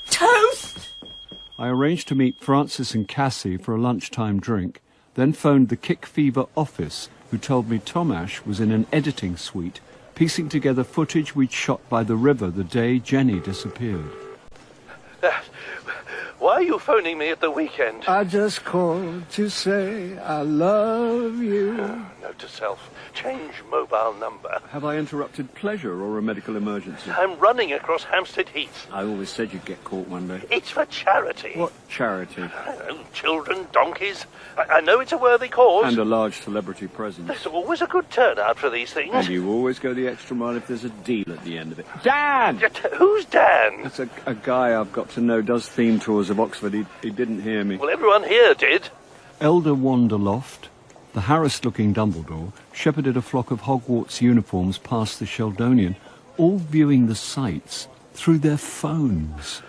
[SPEAKER 18] Toast!
[SPEAKER 2] I arranged to meet Francis and Cassie for a lunchtime drink, then phoned the Kick Fever office, who told me Tomasz was in an editing suite, piecing together footage we'd shot by the river the day Jenny disappeared.
[SPEAKER 5] Why are you phoning me at the weekend?
[SPEAKER 15] I just called to say I love you.
[SPEAKER 5] Note to self. Change mobile number.
[SPEAKER 2] Have I interrupted pleasure or a medical emergency?
[SPEAKER 5] I'm running across Hampstead Heath.
[SPEAKER 2] I always said you'd get caught one day.
[SPEAKER 5] It's for charity.
[SPEAKER 2] What charity?
[SPEAKER 5] I don't know, children, donkeys. I know it's a worthy cause.
[SPEAKER 2] And a large celebrity presence.
[SPEAKER 5] There's always a good turnout for these things.
[SPEAKER 2] And you always go the extra mile if there's a deal at the end of it. Dan!
[SPEAKER 5] Who's Dan?
[SPEAKER 2] That's a guy I've got to know, does theme tours of Oxford. He didn't hear me.
[SPEAKER 5] Well, everyone here did.
[SPEAKER 2] Elder Wanderloft, the harassed-looking Dumbledore, shepherded a flock of Hogwarts uniforms past the Sheldonian, all viewing the sights through their phones.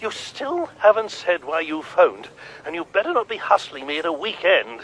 [SPEAKER 5] You still haven't said why you phoned, and you better not be hustling me at a weekend.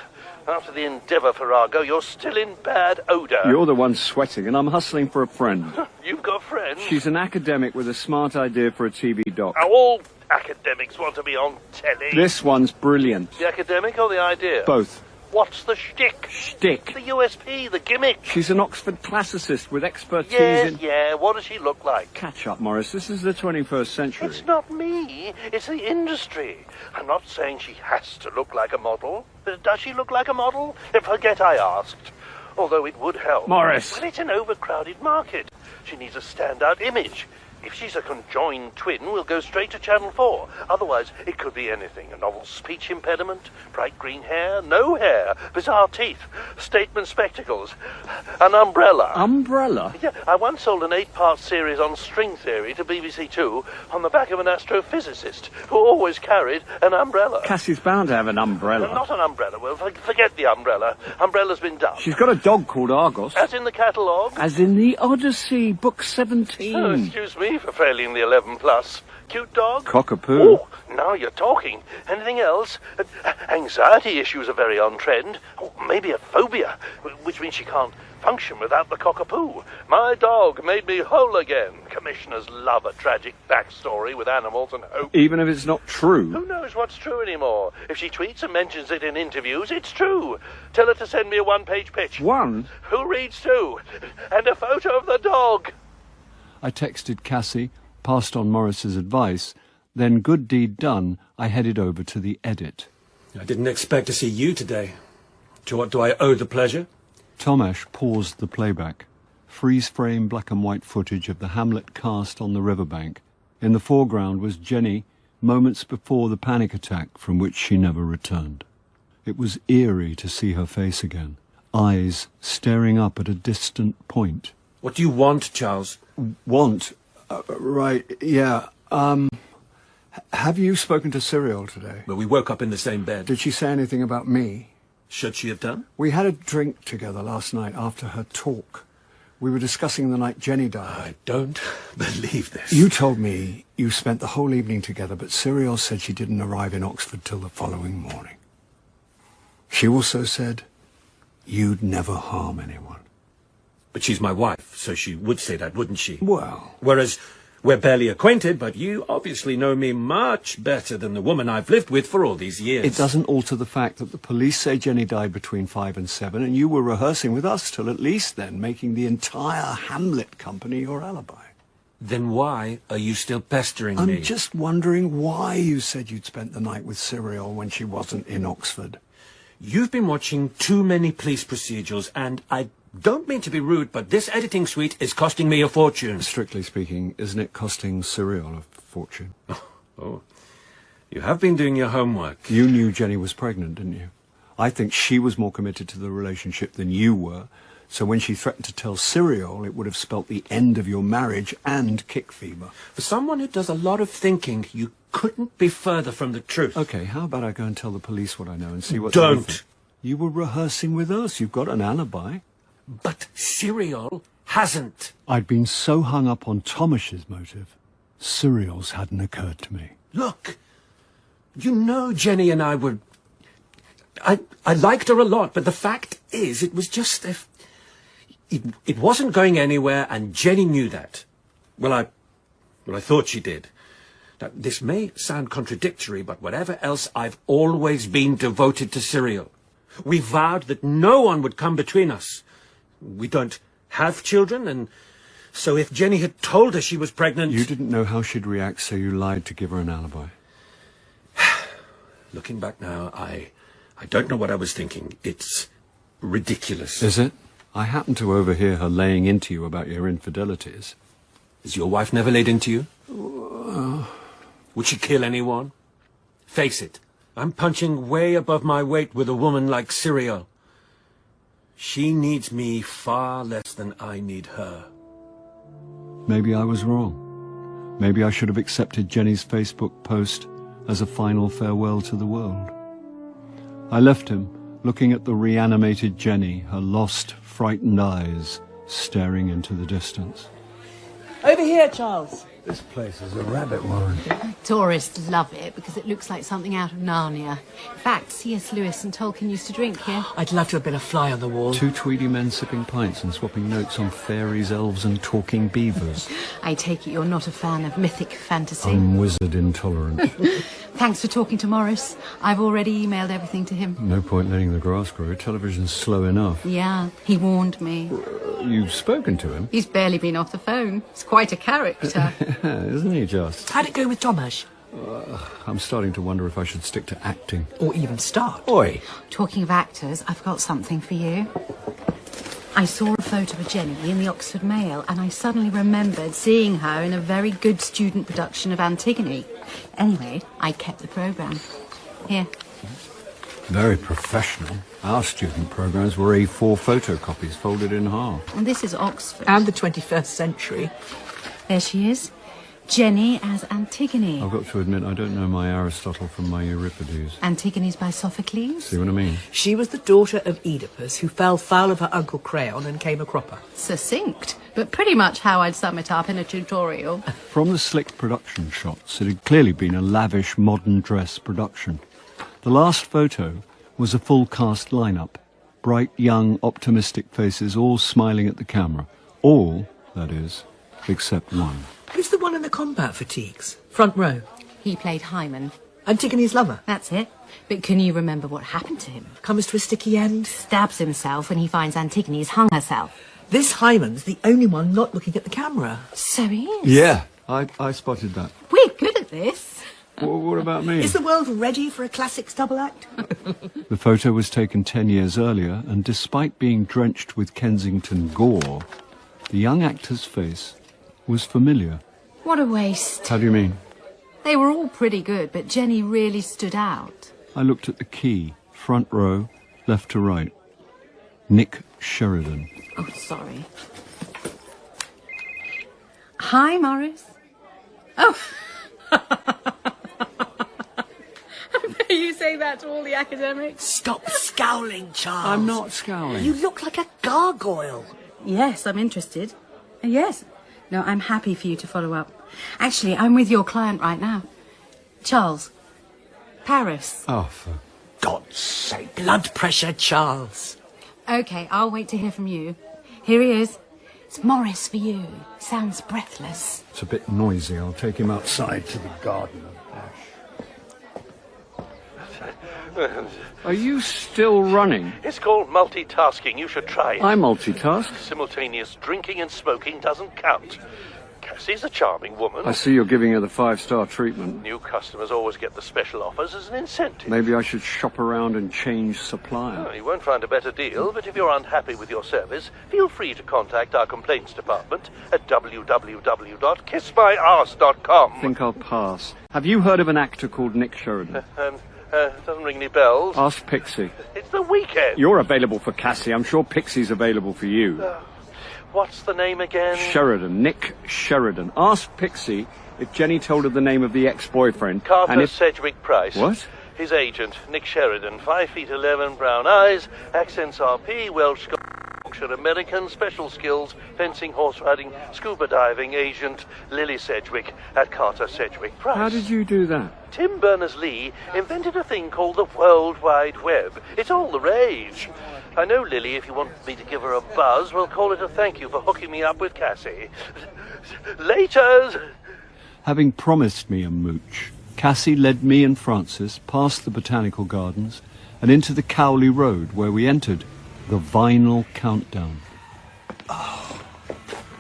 [SPEAKER 5] After the Endeavour farrago, you're still in bad odour.
[SPEAKER 2] You're the one sweating, and I'm hustling for a friend.
[SPEAKER 5] You've got friends?
[SPEAKER 2] She's an academic with a smart idea for a TV doc.
[SPEAKER 5] All academics want to be on telly.
[SPEAKER 2] This one's brilliant.
[SPEAKER 5] The academic or the idea?
[SPEAKER 2] Both.
[SPEAKER 5] What's the shtick?
[SPEAKER 17] Shtick?
[SPEAKER 5] The USP, the gimmick.
[SPEAKER 17] She's an Oxford classicist with expertise in...
[SPEAKER 5] Yeah, what does she look like?
[SPEAKER 17] Catch up, Maurice. This is the 21st century.
[SPEAKER 5] It's not me. It's the industry. I'm not saying she has to look like a model. Does she look like a model? Forget I asked. Although it would help.
[SPEAKER 17] Maurice!
[SPEAKER 5] Well, it's an overcrowded market. She needs a standout image. If she's a conjoined twin, we'll go straight to Channel 4. Otherwise, it could be anything. A novel speech impediment, bright green hair, no hair, bizarre teeth, statement spectacles, an umbrella.
[SPEAKER 17] Umbrella?
[SPEAKER 5] Yeah, I once sold an 8-part series on string theory to BBC Two on the back of an astrophysicist who always carried an umbrella.
[SPEAKER 17] Cassie's bound to have an umbrella.
[SPEAKER 5] Not an umbrella. Well, forget the umbrella. Umbrella's been done.
[SPEAKER 17] She's got a dog called Argos.
[SPEAKER 5] As in the catalogue?
[SPEAKER 17] As in the Odyssey, book 17.
[SPEAKER 5] Oh, excuse me for failing the 11+. Cute dog?
[SPEAKER 17] Cockapoo.
[SPEAKER 5] Oh, now you're talking. Anything else? Anxiety issues are very on trend. Oh, maybe a phobia, which means she can't function without the cockapoo. My dog made me whole again. Commissioners love a tragic backstory with animals and hope.
[SPEAKER 17] Even if it's not true.
[SPEAKER 5] Who knows what's true anymore? If she tweets and mentions it in interviews, it's true. Tell her to send me a one-page pitch.
[SPEAKER 17] One?
[SPEAKER 5] Who reads two? And a photo of the dog.
[SPEAKER 2] I texted Cassie, passed on Maurice's advice, then, good deed done, I headed over to the edit.
[SPEAKER 12] I didn't expect to see you today. To what do I owe the pleasure?
[SPEAKER 2] Tomash paused the playback. Freeze-frame black and white footage of the Hamlet cast on the riverbank. In the foreground was Jenny, moments before the panic attack from which she never returned. It was eerie to see her face again, eyes staring up at a distant point.
[SPEAKER 12] What do you want, Charles?
[SPEAKER 2] Want? Right, yeah. Have you spoken to Cyril today?
[SPEAKER 12] Well, we woke up in the same bed.
[SPEAKER 2] Did she say anything about me?
[SPEAKER 12] Should she have done?
[SPEAKER 2] We had a drink together last night after her talk. We were discussing the night Jenny died.
[SPEAKER 12] I don't believe this.
[SPEAKER 2] You told me you spent the whole evening together, but Cyril said she didn't arrive in Oxford till the following morning. She also said you'd never harm anyone.
[SPEAKER 12] But she's my wife, so she would say that, wouldn't she?
[SPEAKER 2] Well...
[SPEAKER 12] Whereas we're barely acquainted, but you obviously know me much better than the woman I've lived with for all these years.
[SPEAKER 2] It doesn't alter the fact that the police say Jenny died between 5 and 7, and you were rehearsing with us till at least then, making the entire Hamlet company your alibi.
[SPEAKER 12] Then why are you still pestering me?
[SPEAKER 2] I'm just wondering why you said you'd spent the night with Cyril when she wasn't in Oxford.
[SPEAKER 12] You've been watching too many police procedurals, and I don't mean to be rude, but this editing suite is costing me a fortune.
[SPEAKER 2] Strictly speaking, isn't it costing Cyril a fortune?
[SPEAKER 12] Oh, you have been doing your homework.
[SPEAKER 2] You knew Jenny was pregnant, didn't you? I think she was more committed to the relationship than you were, so when she threatened to tell Cyril, it would have spelt the end of your marriage and kick fever.
[SPEAKER 12] For someone who does a lot of thinking, you couldn't be further from the truth.
[SPEAKER 2] Okay, how about I go and tell the police what I know and see what
[SPEAKER 12] Don't!
[SPEAKER 2] they think? You were rehearsing with us. You've got an alibi.
[SPEAKER 12] But Cyril hasn't.
[SPEAKER 2] I'd been so hung up on Tomash's motive, Cyril's hadn't occurred to me.
[SPEAKER 12] Look, you know Jenny and I were... I liked her a lot, but the fact is, it was just... It wasn't going anywhere, and Jenny knew that. Well, I thought she did. Now, this may sound contradictory, but whatever else, I've always been devoted to Cyril. We vowed that no one would come between us. We don't have children, and so if Jenny had told her she was pregnant...
[SPEAKER 2] You didn't know how she'd react, so you lied to give her an alibi.
[SPEAKER 12] Looking back now, I don't know what I was thinking. It's ridiculous.
[SPEAKER 2] Is it? I happened to overhear her laying into you about your infidelities.
[SPEAKER 12] Has your wife never laid into you? Would she kill anyone? Face it, I'm punching way above my weight with a woman like Cyril. She needs me far less than I need her.
[SPEAKER 2] Maybe I was wrong. Maybe I should have accepted Jenny's Facebook post as a final farewell to the world. I left him, looking at the reanimated Jenny, her lost, frightened eyes staring into the distance.
[SPEAKER 18] Over here, Charles.
[SPEAKER 15] This place is a rabbit warren.
[SPEAKER 13] Tourists love it because it looks like something out of Narnia. In fact, C.S. Lewis and Tolkien used to drink here.
[SPEAKER 18] I'd love to have been a fly on the wall.
[SPEAKER 2] 2 tweedy men sipping pints and swapping notes on fairies, elves and talking beavers.
[SPEAKER 13] I take it you're not a fan of mythic fantasy.
[SPEAKER 2] I'm wizard intolerant.
[SPEAKER 13] Thanks for talking to Maurice. I've already emailed everything to him.
[SPEAKER 2] No point letting the grass grow. Television's slow enough.
[SPEAKER 13] Yeah, he warned me.
[SPEAKER 2] You've spoken to him?
[SPEAKER 13] He's barely been off the phone. He's quite a character.
[SPEAKER 2] Isn't he just?
[SPEAKER 18] How'd it go with Tomasz?
[SPEAKER 2] I'm starting to wonder if I should stick to acting.
[SPEAKER 18] Or even start.
[SPEAKER 2] Oi!
[SPEAKER 13] Talking of actors, I've got something for you. I saw a photo of Jenny in the Oxford Mail, and I suddenly remembered seeing her in a very good student production of Antigone. Anyway, I kept the programme. Here.
[SPEAKER 2] Very professional. Our student programmes were A4 photocopies folded in half.
[SPEAKER 13] And this is Oxford.
[SPEAKER 18] And the 21st century.
[SPEAKER 13] There she is. Jenny as Antigone.
[SPEAKER 2] I've got to admit, I don't know my Aristotle from my Euripides.
[SPEAKER 13] Antigone's by Sophocles.
[SPEAKER 2] See what I mean?
[SPEAKER 18] She was the daughter of Oedipus, who fell foul of her uncle Creon and came a cropper.
[SPEAKER 13] Succinct, but pretty much how I'd sum it up in a tutorial.
[SPEAKER 2] From the slick production shots, it had clearly been a lavish modern dress production. The last photo was a full cast lineup. Bright, young, optimistic faces, all smiling at the camera. All, that is, except one.
[SPEAKER 18] Who's the one in the combat fatigues? Front row.
[SPEAKER 13] He played Hymen.
[SPEAKER 18] Antigone's lover.
[SPEAKER 13] That's it. But can you remember what happened to him?
[SPEAKER 18] Comes to a sticky end.
[SPEAKER 13] Stabs himself when he finds Antigone's hung herself.
[SPEAKER 18] This Hymen's the only one not looking at the camera.
[SPEAKER 13] So he is.
[SPEAKER 2] Yeah, I spotted that.
[SPEAKER 13] We're good at this.
[SPEAKER 2] What about me?
[SPEAKER 18] Is the world ready for a classics double act?
[SPEAKER 2] The photo was taken 10 years earlier, and despite being drenched with Kensington gore, the young actor's face was familiar.
[SPEAKER 13] What a waste.
[SPEAKER 2] How do you mean?
[SPEAKER 13] They were all pretty good, but Jenny really stood out.
[SPEAKER 2] I looked at the key, front row, left to right. Nick Sheridan.
[SPEAKER 13] Oh, sorry. Hi, Maurice. Oh. You say that to all the academics?
[SPEAKER 18] Stop scowling, Charles.
[SPEAKER 2] I'm not scowling.
[SPEAKER 18] You look like a gargoyle.
[SPEAKER 13] Yes, I'm interested. Yes. No, I'm happy for you to follow up. Actually, I'm with your client right now. Charles. Paris.
[SPEAKER 2] Oh, for
[SPEAKER 18] God's sake. Blood pressure, Charles.
[SPEAKER 13] OK, I'll wait to hear from you. Here he is. It's Maurice for you. Sounds breathless.
[SPEAKER 2] It's a bit noisy. I'll take him outside to the garden of ash. Are you still running?
[SPEAKER 5] It's called multitasking. You should try it.
[SPEAKER 2] I multitask.
[SPEAKER 5] Simultaneous drinking and smoking doesn't count. Cassie's a charming woman.
[SPEAKER 2] I see you're giving her the 5-star treatment.
[SPEAKER 5] New customers always get the special offers as an incentive.
[SPEAKER 2] Maybe I should shop around and change supplier.
[SPEAKER 5] Oh, you won't find a better deal, but if you're unhappy with your service, feel free to contact our complaints department at www.kissmyarse.com.
[SPEAKER 2] I think I'll pass. Have you heard of an actor called Nick Sheridan?
[SPEAKER 5] Doesn't ring any bells.
[SPEAKER 2] Ask Pixie.
[SPEAKER 5] It's the weekend.
[SPEAKER 2] You're available for Cassie. I'm sure Pixie's available for you.
[SPEAKER 5] What's the name again?
[SPEAKER 2] Sheridan. Nick Sheridan. Ask Pixie if Jenny told her the name of the ex-boyfriend.
[SPEAKER 5] Carter Sedgwick Price.
[SPEAKER 2] What?
[SPEAKER 5] His agent, Nick Sheridan, 5'11", brown eyes, accents RP, Welsh, Yorkshire American, special skills, fencing, horse riding, scuba diving, agent Lily Sedgwick at Carter Sedgwick Price.
[SPEAKER 2] How did you do that?
[SPEAKER 5] Tim Berners-Lee invented a thing called the World Wide Web. It's all the rage. I know, Lily, if you want me to give her a buzz, we'll call it a thank you for hooking me up with Cassie. Laters!
[SPEAKER 2] Having promised me a mooch, Cassie led me and Francis past the botanical gardens and into the Cowley Road, where we entered the Vinyl Countdown.
[SPEAKER 15] Oh,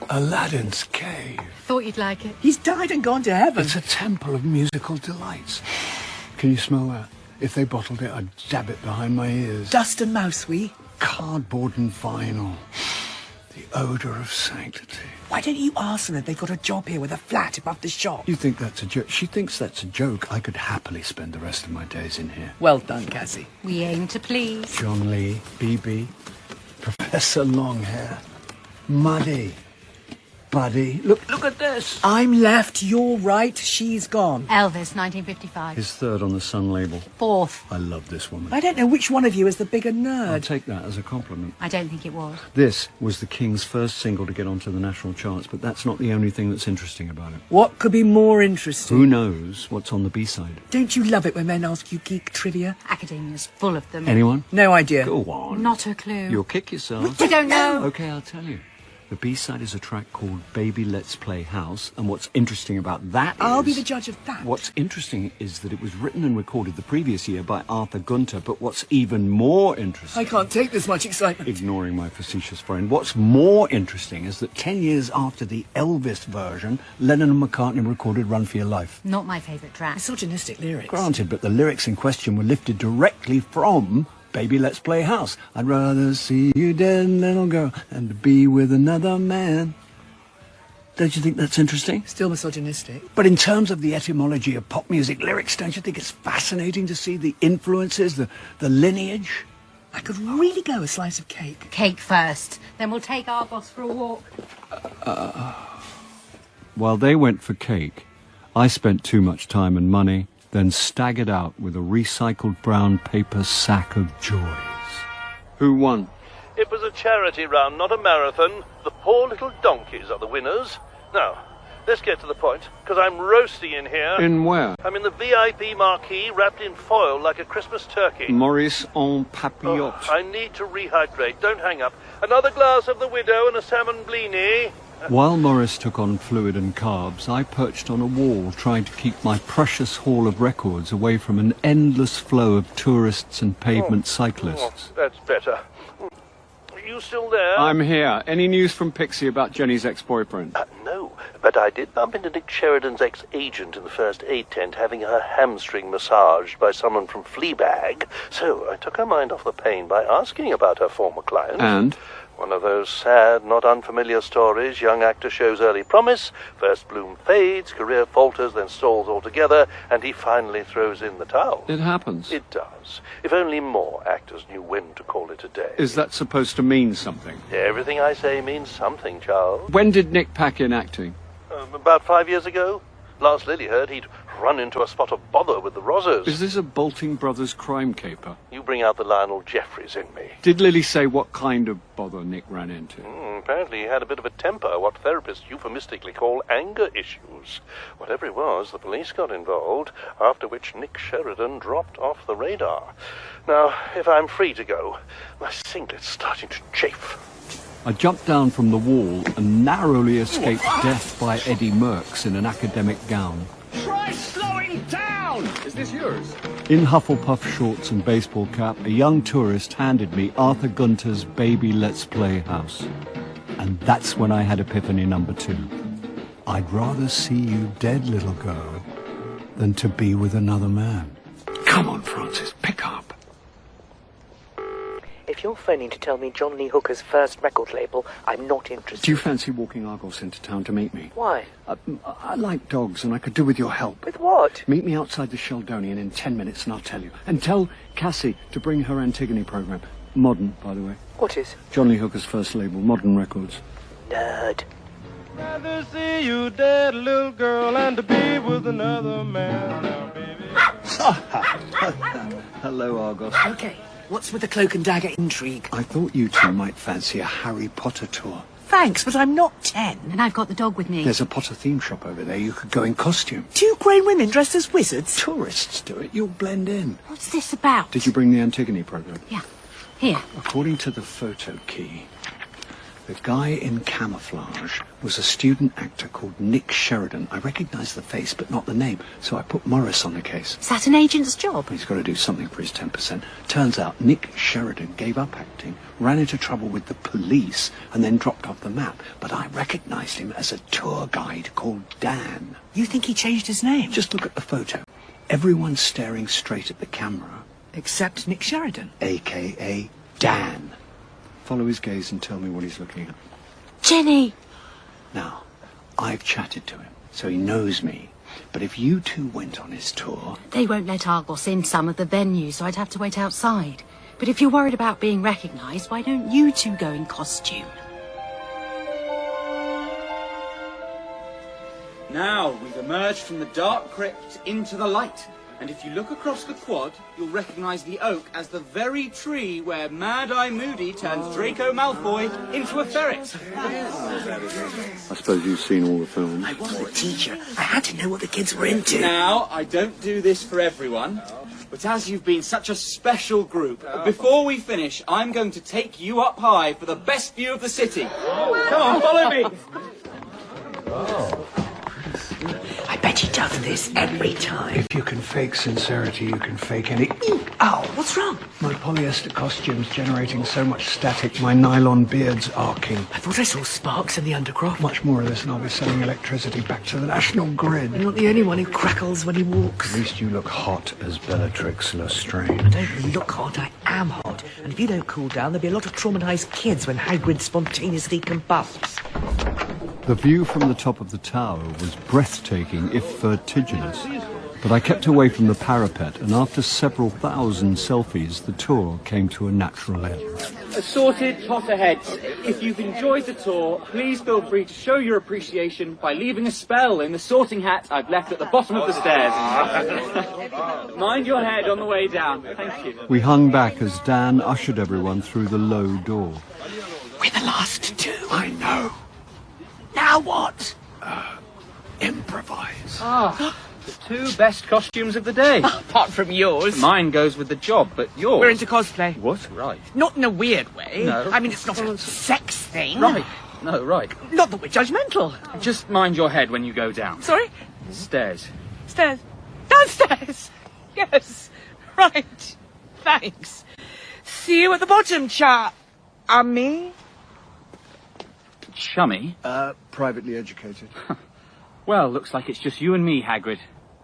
[SPEAKER 15] Aladdin's cave.
[SPEAKER 13] Thought you'd like it.
[SPEAKER 18] He's died and gone to heaven.
[SPEAKER 15] It's a temple of musical delights. Can you smell that? If they bottled it, I'd dab it behind my ears.
[SPEAKER 18] Dust and mousewee.
[SPEAKER 15] Cardboard and vinyl. The odour of sanctity.
[SPEAKER 18] Why don't you ask them if they've got a job here with a flat above the shop?
[SPEAKER 15] You think that's a joke? She thinks that's a joke. I could happily spend the rest of my days in here.
[SPEAKER 18] Well done, Cassie.
[SPEAKER 13] We aim to please.
[SPEAKER 15] John Lee, BB, Professor Longhair, Muddy. buddy. Look at this.
[SPEAKER 18] I'm left, you're right, she's gone.
[SPEAKER 13] Elvis, 1955.
[SPEAKER 2] His third on the Sun label.
[SPEAKER 13] Fourth.
[SPEAKER 2] I love this woman.
[SPEAKER 18] I don't know which one of you is the bigger
[SPEAKER 2] I'll
[SPEAKER 18] nerd.
[SPEAKER 2] take that as a compliment.
[SPEAKER 13] I don't think it was.
[SPEAKER 2] This was the King's first single to get onto the national charts, but that's not the only thing that's interesting about it.
[SPEAKER 18] What could be more interesting?
[SPEAKER 2] Who knows what's on the B-side?
[SPEAKER 18] Don't you love it when men ask you geek trivia?
[SPEAKER 13] Academia's full of them.
[SPEAKER 2] Anyone?
[SPEAKER 18] No idea.
[SPEAKER 2] Go on.
[SPEAKER 13] Not a clue.
[SPEAKER 2] You'll kick yourself.
[SPEAKER 13] I don't know.
[SPEAKER 2] Okay, I'll tell you. The B-side is a track called Baby Let's Play House, and what's interesting about that is...
[SPEAKER 18] I'll be the judge of that.
[SPEAKER 2] What's interesting is that it was written and recorded the previous year by Arthur Gunter, but what's even more interesting...
[SPEAKER 18] I can't take this much excitement.
[SPEAKER 2] Ignoring my facetious friend, what's more interesting is that 10 years after the Elvis version, Lennon and McCartney recorded Run for Your Life.
[SPEAKER 13] Not my favourite track.
[SPEAKER 18] Misogynistic lyrics.
[SPEAKER 2] Granted, but the lyrics in question were lifted directly from... Baby, let's play house. I'd rather see you dead, little girl, than to be with another man. Don't you think that's interesting?
[SPEAKER 18] Still misogynistic.
[SPEAKER 2] But in terms of the etymology of pop music lyrics, don't you think it's fascinating to see the influences, the lineage?
[SPEAKER 18] I could really go a slice of cake.
[SPEAKER 13] Cake first. Then we'll take Argos for a walk.
[SPEAKER 2] While they went for cake, I spent too much time and money, then staggered out with a recycled brown paper sack of joys. Who won?
[SPEAKER 5] It was a charity round, not a marathon. The poor little donkeys are the winners. Now, let's get to the point, because I'm roasty in here.
[SPEAKER 2] In where?
[SPEAKER 5] I'm in the VIP marquee, wrapped in foil like a Christmas turkey.
[SPEAKER 2] Maurice en papillote.
[SPEAKER 5] Oh, I need to rehydrate. Don't hang up. Another glass of the Widow and a salmon blini.
[SPEAKER 2] While Maurice took on fluid and carbs, I perched on a wall trying to keep my precious haul of records away from an endless flow of tourists and pavement cyclists.
[SPEAKER 5] That's better. Are you still there?
[SPEAKER 2] I'm here. Any news from Pixie about Jenny's ex-boyfriend?
[SPEAKER 5] No, but I did bump into Nick Sheridan's ex-agent in the first aid tent having her hamstring massaged by someone from Fleabag. So I took her mind off the pain by asking about her former client.
[SPEAKER 2] And?
[SPEAKER 5] One of those sad, not unfamiliar stories. Young actor shows early promise, first bloom fades, career falters, then stalls altogether, and he finally throws in the towel.
[SPEAKER 2] It happens.
[SPEAKER 5] It does. If only more actors knew when to call it a day.
[SPEAKER 2] Is that supposed to mean something?
[SPEAKER 5] Everything I say means something, Charles.
[SPEAKER 2] When did Nick pack in acting?
[SPEAKER 5] About 5 years ago. Last Lily heard he'd run into a spot of bother with the Rozzers.
[SPEAKER 2] Is this a Bolting Brothers crime caper?
[SPEAKER 5] You bring out the Lionel Jeffries in me.
[SPEAKER 2] Did Lily say what kind of bother Nick ran into?
[SPEAKER 5] Apparently he had a bit of a temper, what therapists euphemistically call anger issues. Whatever it was, the police got involved, after which Nick Sheridan dropped off the radar. Now, if I'm free to go, my singlet's starting to chafe.
[SPEAKER 2] I jumped down from the wall and narrowly escaped death by Eddie Merckx in an academic gown.
[SPEAKER 14] Try slowing down! Is this yours?
[SPEAKER 2] In Hufflepuff shorts and baseball cap, a young tourist handed me Arthur Gunter's Baby Let's Play House. And that's when I had epiphany number 2. I'd rather see you dead, little girl, than to be with another man. Come on, Francis, pick up.
[SPEAKER 16] If you're phoning to tell me John Lee Hooker's first record label, I'm not interested.
[SPEAKER 2] Do you fancy walking Argos into town to meet me?
[SPEAKER 16] Why?
[SPEAKER 2] I like dogs, and I could do with your help.
[SPEAKER 16] With what?
[SPEAKER 2] Meet me outside the Sheldonian in 10 minutes, and I'll tell you. And tell Cassie to bring her Antigone program. Modern, by the way.
[SPEAKER 16] What is?
[SPEAKER 2] John Lee Hooker's first label, Modern Records.
[SPEAKER 16] Nerd.
[SPEAKER 14] Rather see you dead, little girl, and to be with another man now, baby.
[SPEAKER 2] Hello, Argos.
[SPEAKER 18] Okay, what's with the cloak and dagger intrigue?
[SPEAKER 2] I thought you two might fancy a Harry Potter tour.
[SPEAKER 18] Thanks, but I'm not 10.
[SPEAKER 13] And I've got the dog with me.
[SPEAKER 2] There's a Potter theme shop over there. You could go in costume.
[SPEAKER 18] 2 grown women dressed as wizards?
[SPEAKER 2] Tourists do it. You'll blend in.
[SPEAKER 13] What's this about?
[SPEAKER 2] Did you bring the Antigone program?
[SPEAKER 13] Yeah. Here.
[SPEAKER 2] According to the photo key, the guy in camouflage was a student actor called Nick Sheridan. I recognised the face, but not the name, so I put Maurice on the case.
[SPEAKER 13] Is that an agent's job?
[SPEAKER 2] He's got to do something for his 10%. Turns out Nick Sheridan gave up acting, ran into trouble with the police, and then dropped off the map. But I recognised him as a tour guide called Dan.
[SPEAKER 18] You think he changed his name?
[SPEAKER 2] Just look at the photo. Everyone's staring straight at the camera.
[SPEAKER 18] Except Nick Sheridan.
[SPEAKER 2] A.K.A. Dan. Follow his gaze and tell me what he's looking at.
[SPEAKER 13] Jenny!
[SPEAKER 2] Now, I've chatted to him, so he knows me. But if you two went on his tour...
[SPEAKER 13] They won't let Argos in some of the venues, so I'd have to wait outside. But if you're worried about being recognised, why don't you two go in costume?
[SPEAKER 9] Now, we've emerged from the dark crypt into the light. And if you look across the quad, you'll recognise the oak as the very tree where Mad-Eye Moody turns Draco Malfoy into a ferret.
[SPEAKER 2] I suppose you've seen all the films.
[SPEAKER 18] I was a teacher. I had to know what the kids were into.
[SPEAKER 9] Now, I don't do this for everyone, but as you've been such a special group, before we finish, I'm going to take you up high for the best view of the city. Come on, follow me.
[SPEAKER 18] I bet he does this every time.
[SPEAKER 15] If you can fake sincerity, you can fake any...
[SPEAKER 18] Ow, what's wrong?
[SPEAKER 15] My polyester costume's generating so much static, my nylon beard's arcing.
[SPEAKER 18] I thought I saw sparks in the undercroft.
[SPEAKER 15] Much more of this and I'll be selling electricity back to the national grid.
[SPEAKER 18] I'm not the only one who crackles when he walks.
[SPEAKER 15] At least you look hot as Bellatrix Lestrange.
[SPEAKER 18] I don't look hot, I am hot. And if you don't cool down, there'll be a lot of traumatised kids when Hagrid spontaneously combusts.
[SPEAKER 2] The view from the top of the tower was breathtaking, if vertiginous. But I kept away from the parapet, and after several thousand selfies, the tour came to a natural end.
[SPEAKER 9] Assorted Potterheads, if you've enjoyed the tour, please feel free to show your appreciation by leaving a spell in the sorting hat I've left at the bottom of the stairs. Mind your head on the way down. Thank you.
[SPEAKER 2] We hung back as Dan ushered everyone through the low door.
[SPEAKER 18] We're the last two. I know. Now what?
[SPEAKER 15] Improvise.
[SPEAKER 9] Ah, the two best costumes of the day.
[SPEAKER 18] Apart from yours.
[SPEAKER 9] Mine goes with the job, but yours...
[SPEAKER 18] We're into cosplay.
[SPEAKER 9] What? Right.
[SPEAKER 18] Not in a weird way.
[SPEAKER 9] No.
[SPEAKER 18] I mean, it's not a sex thing.
[SPEAKER 9] Right. No, right.
[SPEAKER 18] Not that we're judgmental.
[SPEAKER 9] Just mind your head when you go down.
[SPEAKER 18] Sorry?
[SPEAKER 9] Stairs.
[SPEAKER 18] Stairs. Downstairs. Yes. Right. Thanks. See you at the bottom, me?
[SPEAKER 9] Chummy?
[SPEAKER 15] Privately educated.
[SPEAKER 9] Well, looks like it's just you and me, Hagrid.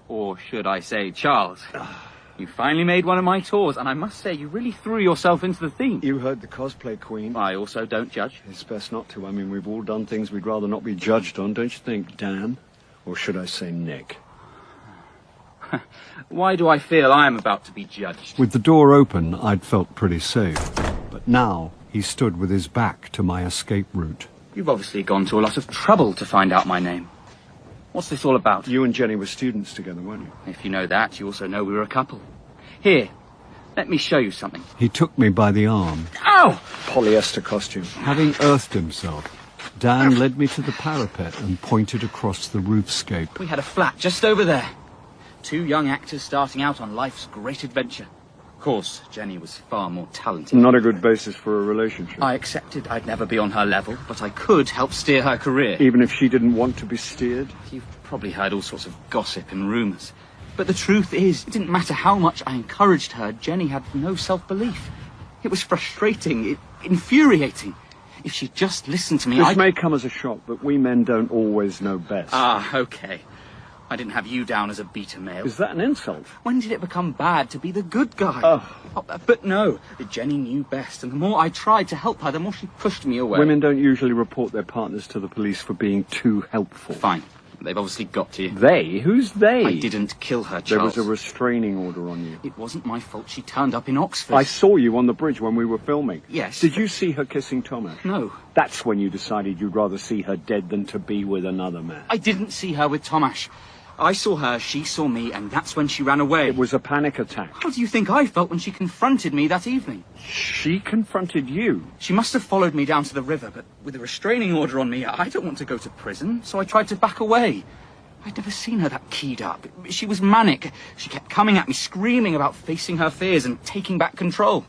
[SPEAKER 9] Or should I say, Charles. You finally made one of my tours, and I must say, you really threw yourself into the theme.
[SPEAKER 15] You heard the cosplay queen.
[SPEAKER 9] I also don't judge.
[SPEAKER 15] It's best not to. I mean, we've all done things we'd rather not be judged on, don't you think, Dan? Or should I say Nick?
[SPEAKER 9] Why do I feel I'm about to be judged?
[SPEAKER 2] With the door open, I'd felt pretty safe. But now, he stood with his back to my escape route.
[SPEAKER 9] You've obviously gone to a lot of trouble to find out my name. What's this all about?
[SPEAKER 15] You and Jenny were students together, weren't you?
[SPEAKER 9] If you know that, you also know we were a couple. Here, let me show you something.
[SPEAKER 2] He took me by the arm.
[SPEAKER 9] Ow!
[SPEAKER 15] Polyester costume.
[SPEAKER 2] Having earthed himself, Dan led me to the parapet and pointed across the roofscape.
[SPEAKER 9] We had a flat just over there. Two young actors starting out on life's great adventure. Of course, Jenny was far more talented.
[SPEAKER 15] Not a good basis for a relationship.
[SPEAKER 9] I accepted I'd never be on her level, but I could help steer her career.
[SPEAKER 15] Even if she didn't want to be steered?
[SPEAKER 9] You've probably heard all sorts of gossip and rumours. But the truth is, it didn't matter how much I encouraged her, Jenny had no self-belief. It was frustrating, infuriating. If she'd just listened to me,
[SPEAKER 15] This may come as a shock, but we men don't always know best.
[SPEAKER 9] Ah, okay. I didn't have you down as a beta male.
[SPEAKER 15] Is that an insult?
[SPEAKER 9] When did it become bad to be the good guy?
[SPEAKER 15] Oh.
[SPEAKER 9] But no, Jenny knew best, and the more I tried to help her, the more she pushed me away.
[SPEAKER 15] Women don't usually report their partners to the police for being too helpful.
[SPEAKER 9] Fine. They've obviously got to you.
[SPEAKER 15] They? Who's they?
[SPEAKER 9] I didn't kill her, Charles.
[SPEAKER 15] There was a restraining order on you.
[SPEAKER 9] It wasn't my fault she turned up in Oxford.
[SPEAKER 15] I saw you on the bridge when we were filming.
[SPEAKER 9] Yes.
[SPEAKER 15] Did you see her kissing Thomas?
[SPEAKER 9] No.
[SPEAKER 15] That's when you decided you'd rather see her dead than to be with another man.
[SPEAKER 9] I didn't see her with Tomash. I saw her, she saw me, and that's when she ran away.
[SPEAKER 15] It was a panic attack.
[SPEAKER 9] How do you think I felt when she confronted me that evening?
[SPEAKER 15] She confronted you?
[SPEAKER 9] She must have followed me down to the river, but with a restraining order on me, I don't want to go to prison, so I tried to back away. I'd never seen her that keyed up. She was manic. She kept coming at me, screaming about facing her fears and taking back control.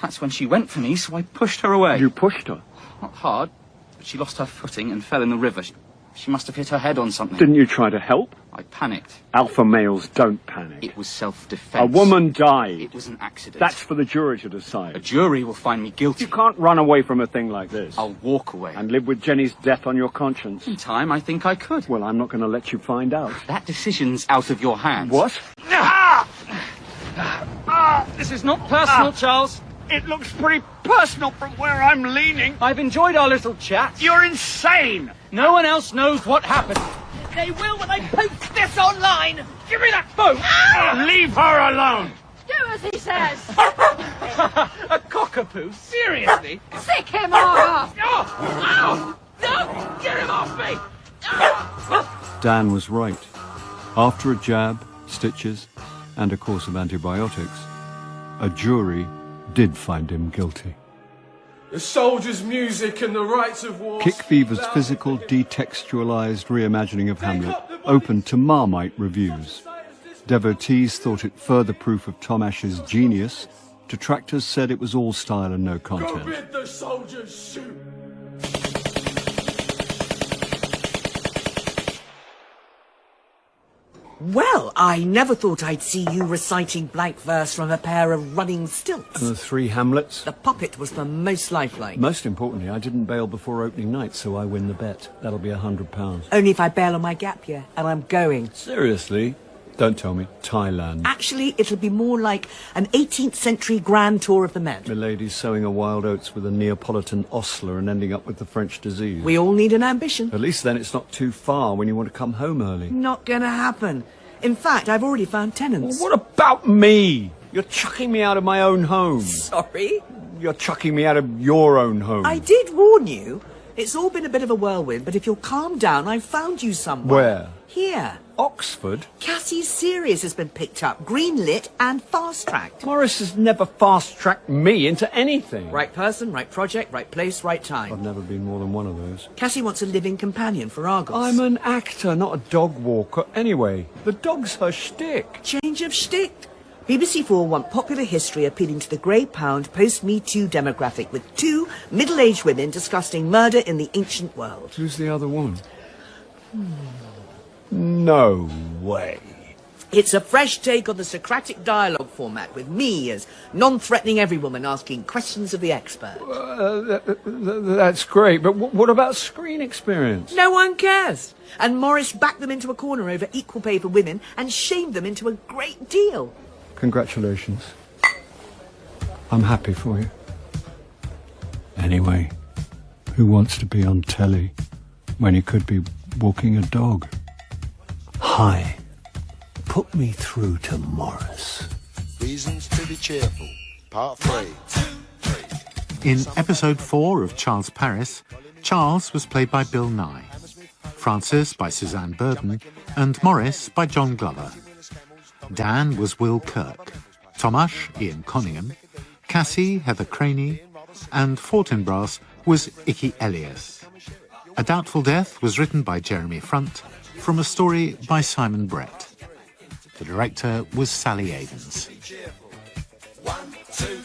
[SPEAKER 9] That's when she went for me, so I pushed her away.
[SPEAKER 15] You pushed her?
[SPEAKER 9] Not hard, but she lost her footing and fell in the river. She must have hit her head on something.
[SPEAKER 15] Didn't you try to help?
[SPEAKER 9] I panicked.
[SPEAKER 15] Alpha males don't panic.
[SPEAKER 9] It was self-defense.
[SPEAKER 15] A woman died.
[SPEAKER 9] It was an accident.
[SPEAKER 15] That's for the jury to decide.
[SPEAKER 9] A jury will find me guilty.
[SPEAKER 15] You can't run away from a thing like this.
[SPEAKER 9] I'll walk away.
[SPEAKER 15] And live with Jenny's death on your conscience.
[SPEAKER 9] In time, I think I could.
[SPEAKER 15] Well, I'm not going to let you find out.
[SPEAKER 9] That decision's out of your hands.
[SPEAKER 15] What?
[SPEAKER 9] This is not personal, Charles.
[SPEAKER 15] It looks pretty personal from where I'm leaning.
[SPEAKER 9] I've enjoyed our little chat.
[SPEAKER 15] You're insane!
[SPEAKER 9] No one else knows what happened.
[SPEAKER 8] They will when they post this online.
[SPEAKER 9] Give me that phone!
[SPEAKER 15] Leave her alone!
[SPEAKER 8] Do as he says.
[SPEAKER 9] A cockapoo? Seriously?
[SPEAKER 8] Sick him off.
[SPEAKER 9] Oh! No! Get him off me!
[SPEAKER 2] Dan was right. After a jab, stitches, and a course of antibiotics, a jury did find him guilty.
[SPEAKER 20] The soldiers' music and the rights of war.
[SPEAKER 2] Kick Fever's physical, detextualized reimagining of Hamlet opened to Marmite reviews. Devotees thought it further proof of Tom Ash's genius. Detractors said it was all style and no
[SPEAKER 20] Go
[SPEAKER 2] content.
[SPEAKER 20] bid the soldiers shoot.
[SPEAKER 18] Well, I never thought I'd see you reciting blank verse from a pair of running stilts.
[SPEAKER 2] And the 3 Hamlets?
[SPEAKER 18] The puppet was the most lifelike.
[SPEAKER 2] Most importantly, I didn't bail before opening night, so I win the bet. That'll be £100.
[SPEAKER 18] Only if I bail on my gap year, and I'm going.
[SPEAKER 2] Seriously? Don't tell me. Thailand.
[SPEAKER 18] Actually, it'll be more like an 18th century grand tour of the Med.
[SPEAKER 2] Milady sowing a wild oats with a Neapolitan ostler and ending up with the French disease.
[SPEAKER 18] We all need an ambition.
[SPEAKER 2] At least then it's not too far when you want to come home early.
[SPEAKER 18] Not gonna happen. In fact, I've already found tenants.
[SPEAKER 2] Well, what about me? You're chucking me out of my own home.
[SPEAKER 18] Sorry?
[SPEAKER 2] You're chucking me out of your own home.
[SPEAKER 18] I did warn you. It's all been a bit of a whirlwind, but if you'll calm down, I've found you somewhere.
[SPEAKER 2] Where?
[SPEAKER 18] Here.
[SPEAKER 2] Oxford?
[SPEAKER 18] Cassie's series has been picked up, greenlit and fast-tracked.
[SPEAKER 2] Maurice has never fast-tracked me into anything.
[SPEAKER 18] Right person, right project, right place, right time.
[SPEAKER 2] I've never been more than one of those.
[SPEAKER 18] Cassie wants a living companion for Argos.
[SPEAKER 2] I'm an actor, not a dog walker. Anyway, the dog's her shtick.
[SPEAKER 18] Change of shtick. BBC4 want popular history appealing to the grey pound post-Me Too demographic with 2 middle-aged women discussing murder in the ancient world.
[SPEAKER 2] Who's the other one? No way.
[SPEAKER 18] It's a fresh take on the Socratic dialogue format with me as non-threatening everywoman asking questions of the expert.
[SPEAKER 2] That's great, but what about screen experience?
[SPEAKER 18] No one cares. And Maurice backed them into a corner over equal pay for women and shamed them into a great deal.
[SPEAKER 2] Congratulations. I'm happy for you. Anyway, who wants to be on telly when he could be walking a dog? Hi. Put me through to Maurice.
[SPEAKER 19] Reasons to be cheerful. Part 3.
[SPEAKER 1] In episode 4 of Charles Paris, Charles was played by Bill Nye, Francis by Suzanne Burden, and Maurice by John Glover. Dan was Will Kirk, Tomasz Ian Conningham, Cassie Heather Craney, and Fortinbras was Icky Elias. A Doubtful Death was written by Jeremy Front from a story by Simon Brett. The director was Sally Avens.
[SPEAKER 19] 1, 2,